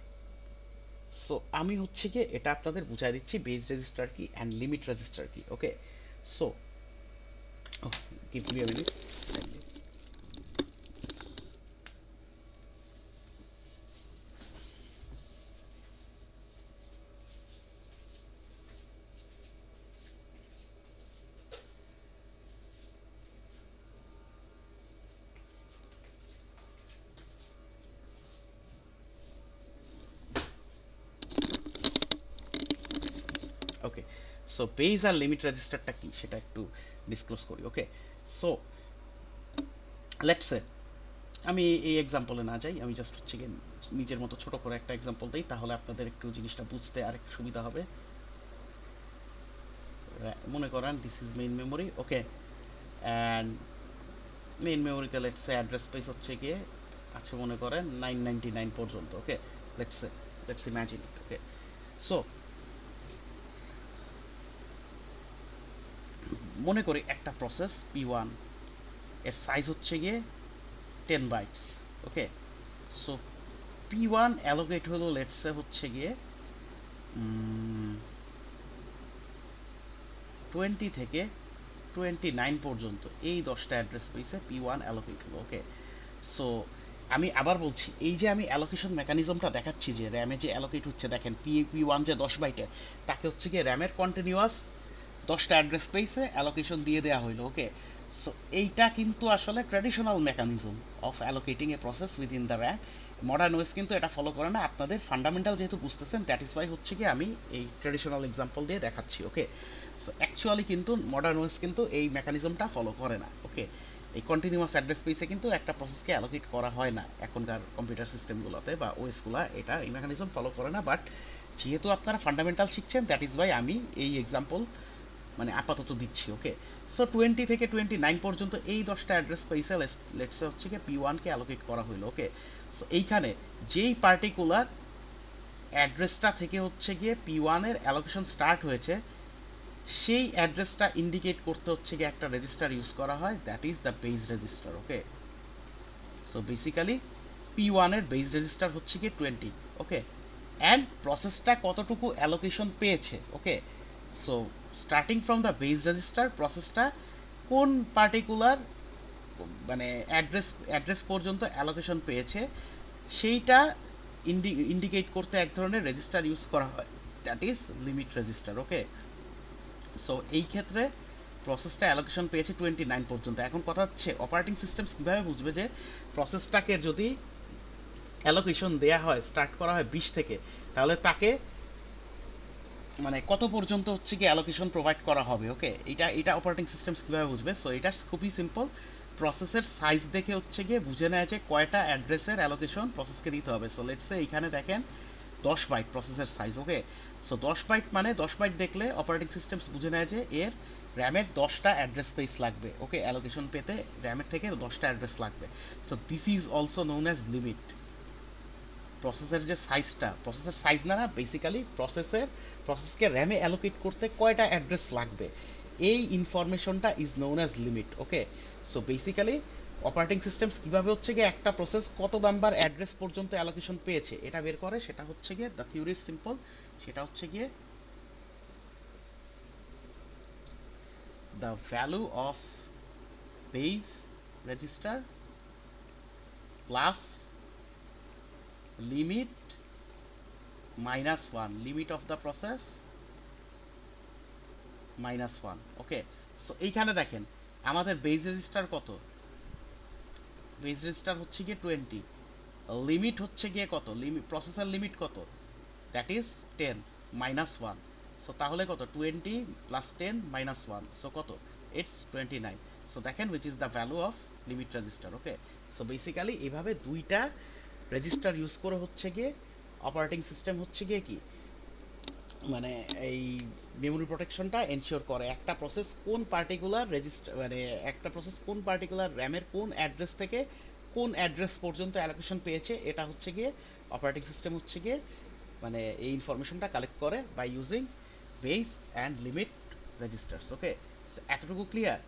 Speaker 1: So আমি হচ্ছে কি এটা আপনাদের বুঝাই দিচ্ছি বেস রেজিস্টার কি অ্যান্ড লিমিট রেজিস্টার কি। Okay, so give me a minute. Okay, so base আর লিমিট রেজিস্টারটা কি সেটা একটু ডিসক্লোজ করি। ওকে, সো লেটস সে আমি এই এক্সাম্পলে না যাই, আমি জাস্ট হচ্ছে গিয়ে নিজের মতো ছোট করে একটা এক্সাম্পল দিই, তাহলে আপনাদের একটু জিনিসটা বুঝতে আর একটু সুবিধা হবে। মনে করেন this is main memory. Okay, and main মেমোরিতে লেটস সে অ্যাড্রেস স্পেস হচ্ছে গিয়ে আছে মনে করেন 999 পর্যন্ত। Okay, let's imagine it. Okay, so মনে করি একটা প্রসেস P1 এর সাইজ হচ্ছে গিয়ে 10 বাইটস। ওকে, সো P1 অ্যালোকেট হলো লেটস সে হচ্ছে গিয়ে 20 থেকে 29 পর্যন্ত এই 10টা অ্যাড্রেস স্পেসে P1 অ্যালোকেট হলো। ওকে, সো আমি আবার বলছি এই যে আমি অ্যালোকেশন মেকানিজমটা দেখাচ্ছি যে র্যামে যে অ্যালোকেট হচ্ছে, দেখেন P1 যে 10 বাইটের, তাকে হচ্ছে গিয়ে র্যামের কন্টিনিউয়াস 10টা অ্যাড্রেস স্পেসে অ্যালোকেশন দিয়ে দেওয়া হইলো। ওকে, সো এইটা কিন্তু আসলে traditional mechanism of allocating a process within the RAM. Modern ways কিন্তু এটা ফলো করে না। আপনাদের ফান্ডামেন্টাল যেহেতু বুঝতেছেন, দ্যাট ইজ ওয়াই হচ্ছে কি আমি এই ট্র্যাডিশনাল এক্সাম্পল দিয়ে দেখাচ্ছি। ওকে, সো অ্যাকচুয়ালি কিন্তু মডার্ন ওয়েস কিন্তু এই মেকানিজমটা ফলো করে না। ওকে, এই কন্টিনিউয়াস অ্যাড্রেস স্পেসে কিন্তু একটা প্রসেসকে অ্যালোকেট করা হয় না এখনকার কম্পিউটার সিস্টেমগুলোতে বা ওএসগুলো, এটা এই মেকানিজম ফলো করে না। বাট যেহেতু আপনারা ফান্ডামেন্টাল শিখছেন, দ্যাট ইজ ওয়াই আমি এই এক্সাম্পল মানে আপাতত দিচ্ছি। ওকে, সো 20 থেকে 29 পর্যন্ত এই 10টা অ্যাড্রেস স্পেসে লেটসে হচ্ছে কি P1কে অ্যালোকেট করা হইলো। ওকে, সো এইখানে যেই পার্টিকুলার অ্যাড্রেসটা থেকে হচ্ছে গিয়ে P1 এর অ্যালোকেশন স্টার্ট হয়েছে, সেই অ্যাড্রেসটা ইন্ডিকেট করতে হচ্ছে গিয়ে একটা রেজিস্টার ইউজ করা হয়, that is the base register. Okay, so basically P1 এর বেস রেজিস্টার হচ্ছে গিয়ে 20। ওকে, অ্যান্ড প্রসেসটা কতটুকু অ্যালোকেশন পেয়েছে। Okay, so starting from the base register প্রসেসটা কোন পার্টিকুলার মানে অ্যাড্রেস পর্যন্ত অ্যালোকেশন পেয়েছে সেইটা ইন্ডিকেট করতে এক ধরনের রেজিস্টার ইউজ করা হয়, that is limit register. Okay, so এই ক্ষেত্রে প্রসেসটা অ্যালোকেশন পেয়েছে 29 পর্যন্ত। এখন কথা হচ্ছে অপারেটিং সিস্টেমস কীভাবে বুঝবে যে প্রসেসটাকে যদি অ্যালোকেশন দেয়া হয়, স্টার্ট করা হয় 20 থেকে, তাহলে তাকে মানে কত পর্যন্ত হচ্ছে কি অ্যালোকেশন প্রোভাইড করা হবে। ওকে, এটা অপারেটিং সিস্টেমস কীভাবে বুঝবে? সো এটা খুবই সিম্পল, প্রসেসের সাইজ দেখে হচ্ছে গিয়ে বুঝে নেয় যে কয়টা অ্যাড্রেসের অ্যালোকেশন প্রসেসকে দিতে হবে। সো লেটসে এইখানে দেখেন 10 বাইট প্রসেসের সাইজ। ওকে, সো 10 বাইট মানে 10 বাইট দেখলে অপারেটিং সিস্টেমস বুঝে নেয় যে এর র্যামের 10টা অ্যাড্রেস স্পেস লাগবে। ওকে, অ্যালোকেশন পেতে র্যামের থেকে 10টা অ্যাড্রেস লাগবে। So this is also known as limit. প্রসেসের যে সাইজটা, প্রসেসের সাইজ না, বেসিক্যালি প্রসেসকে র্যামে অ্যালোকেট করতে কয়টা অ্যাড্রেস লাগবে, এই ইনফরমেশনটা is known as limit. Okay, so basically operating systems কীভাবে হচ্ছে গিয়ে একটা প্রসেস কত নাম্বার অ্যাড্রেস পর্যন্ত অ্যালোকেশন পেয়েছে এটা বের করে, সেটা হচ্ছে গিয়ে দ্য থিওরি ইজ সিম্পল, সেটা হচ্ছে গিয়ে the value of base register plus limit -1, limit of the process -1। Okay, so এইখানে দেখেন আমাদের বেজ রেজিস্টার কত, বেজ রেজিস্টার হচ্ছে গিয়ে 20, লিমিট হচ্ছে গিয়ে কত, লিমিট প্রসেসর লিমিট কত, দ্যাট ইজ 10 -1। সো তাহলে কত, 20 প্লাস 10 -1, সো কত, ইটস 29। সো দেখেন which is the value of limit register. Okay, so basically এইভাবে দুইটা রেজিস্টার ইউজ করে হচ্ছে গিয়ে অপারেটিং সিস্টেম হচ্ছে গিয়ে কি মানে এই মেমোরি প্রোটেকশনটা এনশিওর করে। একটা প্রসেস কোন পার্টিকুলার রেজিস্টার মানে একটা প্রসেস কোন পার্টিকুলার র্যামের কোন অ্যাড্রেস থেকে কোন অ্যাড্রেস পর্যন্ত অ্যালোকেশন পেয়েছে, এটা হচ্ছে গিয়ে অপারেটিং সিস্টেম হচ্ছে গিয়ে মানে এই ইনফরমেশনটা কালেক্ট করে by using base and limit registers. Okay, এতটুকু ক্লিয়ার?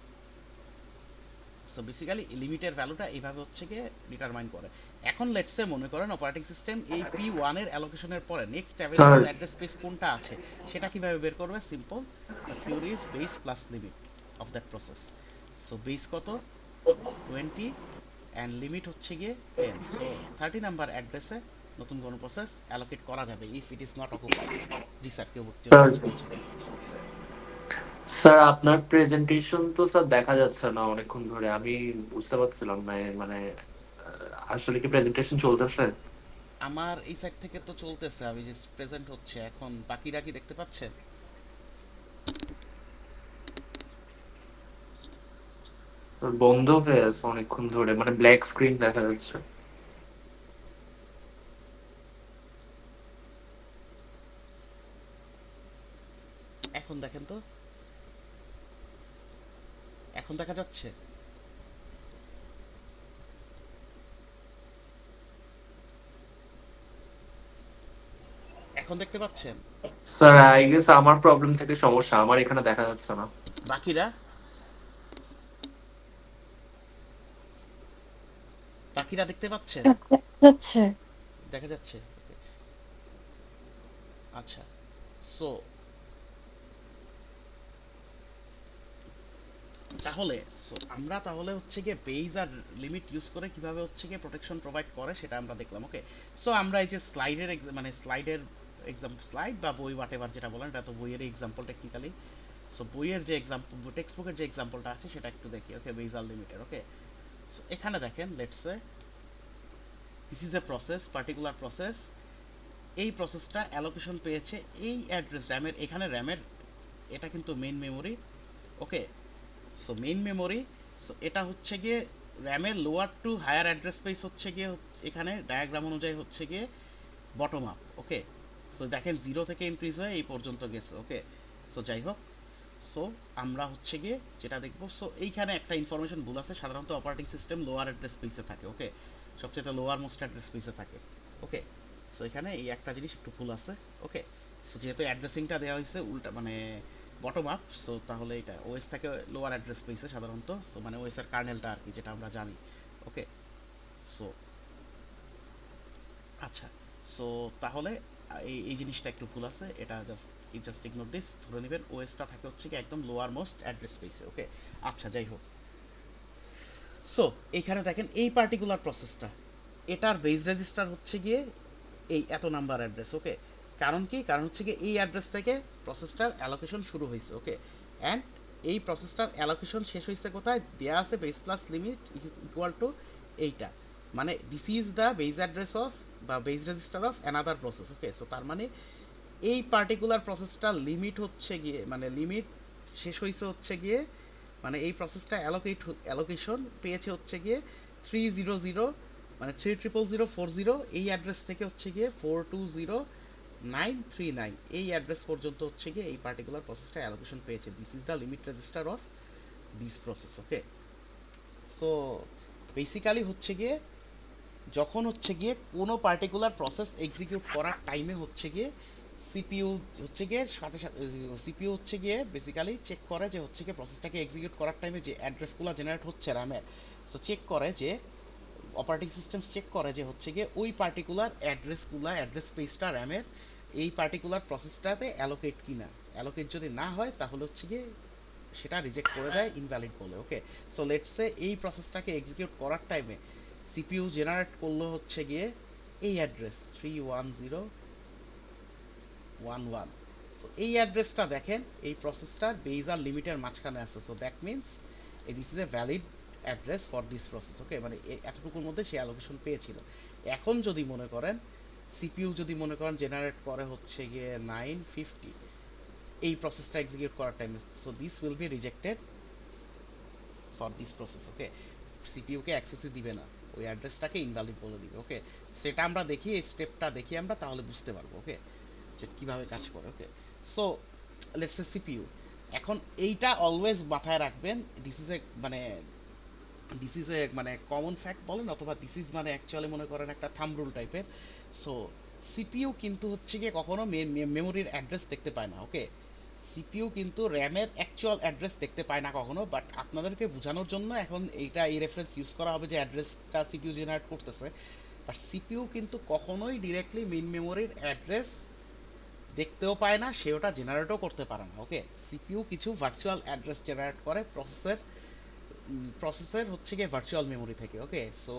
Speaker 1: সো বেসিক্যালি লিমিটের ভ্যালুটা এইভাবে হচ্ছে গিয়ে ডিটারমাইন করে। এখন লেটসে মনে করেন অপারেটিং সিস্টেম এই P1 এর অ্যালোকেশনের পরে next
Speaker 4: sir
Speaker 1: available address space কোনটা আছে সেটা কিভাবে বের করবে? Simple, the theory is base plus limit of that process. So base কত, 20 অ্যান্ড লিমিট হচ্ছে গিয়ে 10। সো 30 নাম্বার অ্যাড্রেসে নতুন কোনো প্রসেস অ্যালোকেট করা যাবে if it is not occupied. G sir, কেউ
Speaker 4: স্যার
Speaker 1: বলছেন?
Speaker 4: স্যার আপনার প্রেজেন্টেশন তো স্যার দেখা যাচ্ছে না অনেকক্ষণ ধরে, আমি বুঝতে পারছিলাম না মানে আসলে কি প্রেজেন্টেশন চলতেছে?
Speaker 1: আমার এই সাইড থেকে তো চলতেছে, আমি যে প্রেজেন্ট হচ্ছে, এখন বাকিরা কি দেখতে পাচ্ছেন?
Speaker 4: স্যার বন্ধ হয়ে আছে অনেকক্ষণ ধরে, মানে ব্ল্যাক স্ক্রিন দেখা যাচ্ছে।
Speaker 1: এখন দেখেন তো, এখন দেখা যাচ্ছে? এখন দেখতে পাচ্ছেন?
Speaker 4: স্যার আই গেস আমার প্রবলেম থেকে সমস্যা, আমার এখানে দেখা যাচ্ছে না।
Speaker 1: বাকিরা, বাকিরা দেখতে পাচ্ছেন?
Speaker 5: যাচ্ছে।
Speaker 1: দেখা যাচ্ছে? আচ্ছা, সো তাহলে আমরা তাহলে হচ্ছে গিয়ে বেজ আর লিমিট ইউজ করে কিভাবে হচ্ছে গিয়ে প্রোটেকশন প্রোভাইড করে সেটা আমরা দেখলাম। ওকে, সো আমরা এই যে স্লাইডের মানে স্লাইডের এক্সাম্পল, স্লাইড বা বই হোয়াট এভার যেটা বলেন, এটা তো বইয়ের এক্সাম্পল টেকনিক্যালি। সো বইয়ের যে এক্সাম্পল, টেক্সট বুকের যে এক্সাম্পলটা আছে সেটা একটু দেখি। ওকে, বেজ আর লিমিটের। ওকে, সো এখানে দেখেন let's say this is a process, particular process. এই প্রসেসটা অ্যালোকেশন পেয়েছে এই অ্যাড্রেস র্যামের, এখানে র্যামের এটা কিন্তু main memory. Okay, so main memory, so এটা হচ্ছে গিয়ে র্যামের lower to higher address space হচ্ছে গিয়ে এখানে ডায়াগ্রাম অনুযায়ী হচ্ছে গিয়ে বটম আপ। ওকে, সো দেখেন 0 থেকে ইনক্রিজ হয়ে এই পর্যন্ত গেছে। ওকে, সো যাই হোক, সো আমরা হচ্ছে গিয়ে যেটা দেখবো, সো এইখানে একটা ইনফরমেশন ভুল আছে, সাধারণত অপারেটিং সিস্টেম লোয়ার অ্যাড্রেস স্পেসে থাকে। ওকে, সবচেয়ে লোয়ার মোস্ট অ্যাড্রেস স্পেসে থাকে। ওকে, সো এখানে এই একটা জিনিস একটু ভুল আছে। ওকে, সো যেহেতু অ্যাড্রেসিংটা দেওয়া হয়েছে উল্টা মানে বটম আপ, সো তাহলে এটা ওএস থাকে লোয়ার অ্যাড্রেস স্পেসে সাধারণত, সো মানে ওএস এর কার্নেলটা আর কি, যেটা আমরা জানি। ওকে, সো আচ্ছা, সো তাহলে এই এই জিনিসটা একটু ভুল আছে, এটা জাস্ট ইগনোর দিস, ধরে নেবেন ওএসটা থাকে হচ্ছে কি একদম লোয়ার মোস্ট অ্যাড্রেস স্পেসে। ওকে, আচ্ছা যাই হোক, সো এইখানে দেখেন এই পার্টিকুলার প্রসেসটা, এটার বেস রেজিস্টার হচ্ছে গিয়ে এই এত নাম্বার অ্যাড্রেস। ওকে, কারণ কি, কারণ হচ্ছে গিয়ে এই অ্যাড্রেস থেকে প্রসেসটার অ্যালোকেশন শুরু হয়েছে। ওকে, অ্যান্ড এই প্রসেসটার অ্যালোকেশন শেষ হয়েছে কোথায়, দেয়া আছে base plus limit equal to এইটা, মানে this is the base address of বা base register of another process. Okay, so তার মানে এই পার্টিকুলার প্রসেসটার লিমিট হচ্ছে গিয়ে মানে লিমিট শেষ হয়েছে হচ্ছে গিয়ে মানে এই প্রসেসটা অ্যালোকেশন পেয়েছে হচ্ছে গিয়ে 300 মানে 30004 এই অ্যাড্রেস থেকে হচ্ছে গিয়ে 420939 এই অ্যাড্রেস পর্যন্ত হচ্ছে গিয়ে এই পার্টিকুলার প্রসেসটা অ্যালোকেশন পেয়েছে। This is the limit register of this process. Okay, so basically হচ্ছে গিয়ে যখন হচ্ছে গিয়ে কোনো পার্টিকুলার প্রসেস এক্সিকিউট করার টাইমে হচ্ছে গিয়ে সিপিইউ হচ্ছে গিয়ে সাথে সাথে সিপিইউ হচ্ছে গিয়ে বেসিক্যালি চেক করে যে হচ্ছে গিয়ে প্রসেসটাকে এক্সিকিউট করার টাইমে যে অ্যাড্রেসগুলো জেনারেট হচ্ছে র্যামের, সো চেক করে যে অপারেটিং সিস্টেম চেক করে যে হচ্ছে গিয়ে ওই পার্টিকুলার অ্যাড্রেস স্পেসটা র্যামের এই পার্টিকুলার প্রসেসটাতে অ্যালোকেট কিনা। অ্যালোকেট যদি না হয় তাহলে হচ্ছে গিয়ে সেটা রিজেক্ট করে দেয় ইনভ্যালিড বলে। ওকে, সো লেটস সে এই প্রসেসটাকে এক্সিকিউট করার টাইমে সিপিইউ জেনারেট করলো হচ্ছে গিয়ে এই অ্যাড্রেস 31011। সো এই অ্যাড্রেসটা দেখেন এই প্রসেসটার বেজ আর লিমিটের মাঝখানে আছে, so that means this is a valid address for this process. Okay, মানে এতটুকুর মধ্যে সে অ্যালোকেশন পেয়েছিল। এখন যদি মনে করেন সিপিইউ যদি মনে করেন জেনারেট করে হচ্ছে গিয়ে 950 এই প্রসেসটা এক্সিকিউট করার টাইমে, so this will be rejected for this process. Okay, সিপিইউকে অ্যাক্সেসই দিবে না, ওই অ্যাড্রেসটাকে ইনভ্যালিড বলে দিবে। ওকে, সেটা আমরা দেখি, এই স্টেপটা দেখি আমরা, তাহলে বুঝতে পারবো ওকে যে কীভাবে কাজ করে। ওকে, সো লেটস এ সিপিইউ। এখন এইটা অলওয়েজ মাথায় রাখবেন, দিস ইজ এ মানে কমন ফ্যাক্ট বলেন, অথবা দিস ইজ মানে অ্যাকচুয়ালি মনে করেন একটা থাম্ব রুল টাইপের। সো সিপিইউ কিন্তু হচ্ছে গিয়ে কখনো মেমোরির অ্যাড্রেস দেখতে পায় না। ওকে, সিপিইউ কিন্তু র্যামের অ্যাকচুয়াল অ্যাড্রেস দেখতে পায় না কখনো, বাট আপনাদেরকে বোঝানোর জন্য এখন এই রেফারেন্স ইউজ করা হবে যে অ্যাড্রেসটা সিপিইউ জেনারেট করতেছে। বাট সিপিইউ কিন্তু কখনোই ডিরেক্টলি মেইন মেমোরির অ্যাড্রেস দেখতেও পায় না, সে ওটা জেনারেটও করতে পারে না। ওকে, সিপিইউ কিছু ভার্চুয়াল অ্যাড্রেস জেনারেট করে প্রসেসের হচ্ছে গিয়ে ভার্চুয়াল মেমোরি থেকে। ওকে, সো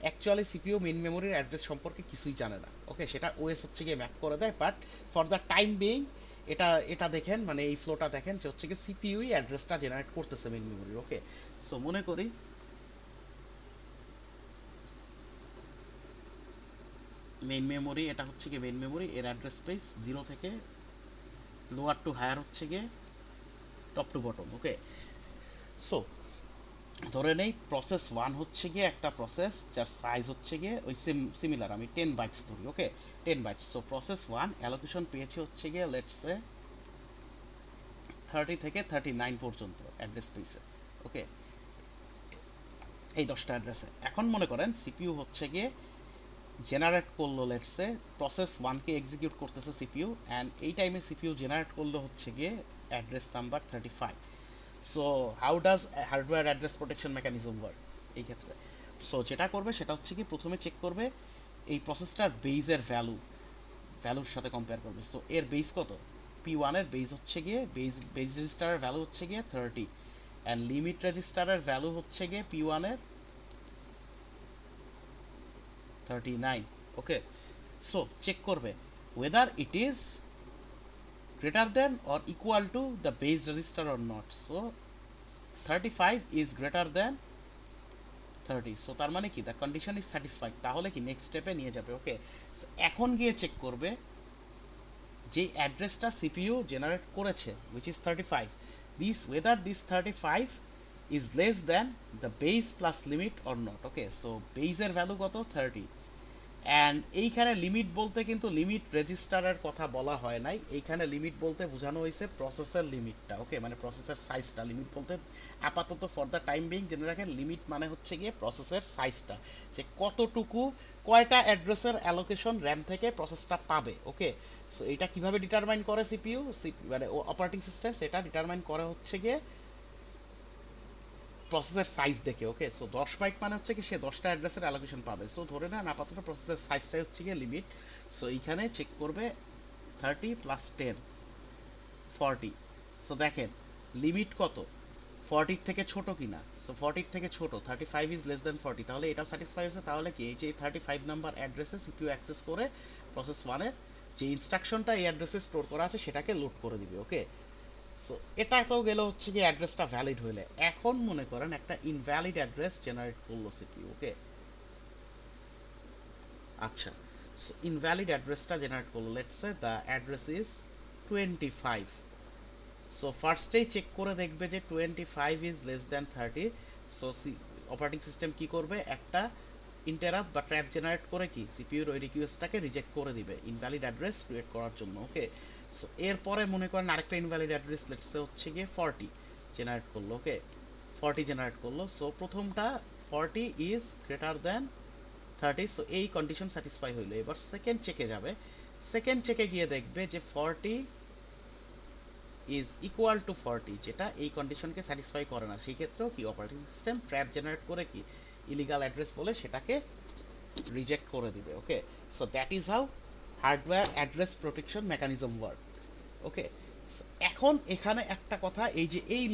Speaker 1: অ্যাকচুয়ালি সিপিইউ মেইন মেমোরির অ্যাড্রেস সম্পর্কে কিছুই জানে না। ওকে, সেটা ওএস হচ্ছে গিয়ে ম্যাপ করে দেয়, but for the time being এটা দেখেন, মানে এই ফ্লোটা দেখেন যে হচ্ছে গিয়ে সিপিইউই অ্যাড্রেসটা জেনারেট করতেছে মেইন মেমোরি। ওকে, সো মনে করি মেইন মেমোরি, এটা হচ্ছে গিয়ে মেইন মেমোরি, এর অ্যাড্রেস স্পেস 0 থেকে লোয়ার টু হায়ার হচ্ছে গিয়ে top to bottom. Okay, so ধরে নেই প্রসেস 1 হচ্ছে গিয়ে একটা প্রসেস যার সাইজ হচ্ছে গিয়ে ওই সিমিলার, আমি 10 বাইটস ধরি। ওকে, 10 বাইটস। সো প্রসেস 1 অ্যালোকেশন পেয়েছে হচ্ছে গিয়ে লেটস সে 30 থেকে 39 পর্যন্ত অ্যাড্রেস পেয়েছে। ওকে, এই 10টা অ্যাড্রেসে। এখন মনে করেন সিপিইউ হচ্ছে গিয়ে জেনারেট করলো লেটস সে প্রসেস 1কে এক্সিকিউট করতেছে সিপিইউ, অ্যান্ড এই টাইমে সিপিইউ জেনারেট করলো হচ্ছে গিয়ে address number 35। So how does hardware address protection mechanism work এই ক্ষেত্রে? সো যেটা করবে সেটা হচ্ছে কি প্রথমে চেক করবে এই প্রসেসটার বেইজের ভ্যালুর সাথে কম্পেয়ার করবে। সো এর বেইজ কত? P1 এর বেইজ হচ্ছে গিয়ে বেইজ রেজিস্টারের ভ্যালু হচ্ছে গিয়ে 30, অ্যান্ড লিমিট রেজিস্টারের ভ্যালু হচ্ছে গিয়ে P1 এর 39। ওকে, সো চেক করবে whether it is greater than or equal to the base register or not. So 35 is greater than 30, so তার মানে কি দ্য কন্ডিশন ইজ স্যাটিসফাইড, তাহলে কি নেক্সট স্টেপে নিয়ে যাবে। ওকে, এখন গিয়ে চেক করবে যে অ্যাড্রেসটা সিপিইউ জেনারেট করেছে which is 35, whether this 35 is less than the base plus limit or not. Okay, so বেসের ভ্যালু কত? 30, অ্যান্ড এইখানে লিমিট বলতে কিন্তু লিমিট রেজিস্টারের কথা বলা হয় নাই, এইখানে লিমিট বলতে বোঝানো হয়েছে প্রসেসের লিমিটটা। ওকে, মানে প্রসেসের সাইজটা। লিমিট বলতে আপাতত ফর দ্য টাইম বিং জেনে রাখেন, লিমিট মানে হচ্ছে গিয়ে প্রসেসের সাইজটা, যে কতটুকু কয়টা অ্যাড্রেসের অ্যালোকেশন র্যাম থেকে প্রসেসটা পাবে। ওকে, সো এটা কিভাবে ডিটারমাইন করে সিপিইউ মানে অপারেটিং সিস্টেম, সেটা ডিটারমাইন করে হচ্ছে গিয়ে প্রসেসের সাইজ দেখে। ওকে, সো 10 বাইট মানে হচ্ছে কি সে 10টা অ্যাড্রেসের অ্যালোকেশন পাবে। সো ধরে নেন আপাতত প্রসেসের সাইজটাই হচ্ছে গিয়ে লিমিট। সো এইখানে চেক করবে 30 প্লাস 10 40। সো দেখেন লিমিট কত? 40 থেকে ছোট কিনা? সো 40 থেকে ছোট, 35 ইজ লেস দেন 40, তাহলে এটাও স্যাটিসফাই হয়েছে। তাহলে কি এই যে 35 নাম্বার অ্যাড্রেসে সিপিইউ অ্যাক্সেস করে প্রসেস 1 এর যে ইনস্ট্রাকশনটা এই অ্যাড্রেসে স্টোর করা আছে সেটাকে লোড করে দিবে। ওকে, সো এটা তো গেল হচ্ছে কি অ্যাড্রেসটা ভ্যালিড হইলে। এখন মনে করেন একটা ইনভ্যালিড অ্যাড্রেস জেনারেট করলো সিপিইউ। ওকে, আচ্ছা, সো ইনভ্যালিড অ্যাড্রেসটা জেনারেট করলো, let's say the address is 25। So ফার্স্টেই চেক করে দেখবে যে 25 is less than 30। So operating system কি করবে? একটা ইন্টারাপ্ট বা ট্র্যাপ জেনারেট করে কি সিপিইউর ওই রিকোয়েস্টটাকে রিজেক্ট করে দিবে ইনভ্যালিড অ্যাড্রেস ক্রিয়েট করার জন্য। ওকে, সো এরপরে মনে করেন আরেকটা ইনভ্যালিড অ্যাড্রেস লেটসে হচ্ছে গিয়ে 40 জেনারেট করলো। ওকে, 40 জেনারেট করলো। সো প্রথমটা 40 ইজ গ্রেটার দ্যান 30, সো এই কন্ডিশন স্যাটিসফাই হইলো। এবার সেকেন্ড চেকে যাবে, সেকেন্ড চেকে গিয়ে দেখবে যে 40 ইজ ইকুয়াল টু 40, যেটা এই কন্ডিশনকে স্যাটিসফাই করে না। সেই ক্ষেত্রেও কি অপারেটিং সিস্টেম ট্র্যাপ জেনারেট করে কি ইলিগাল অ্যাড্রেস বলে সেটাকে রিজেক্ট করে দিবে। Okay, so that is how hardware address protection mechanism work. Okay, এখন এখানে একটা কথা, এই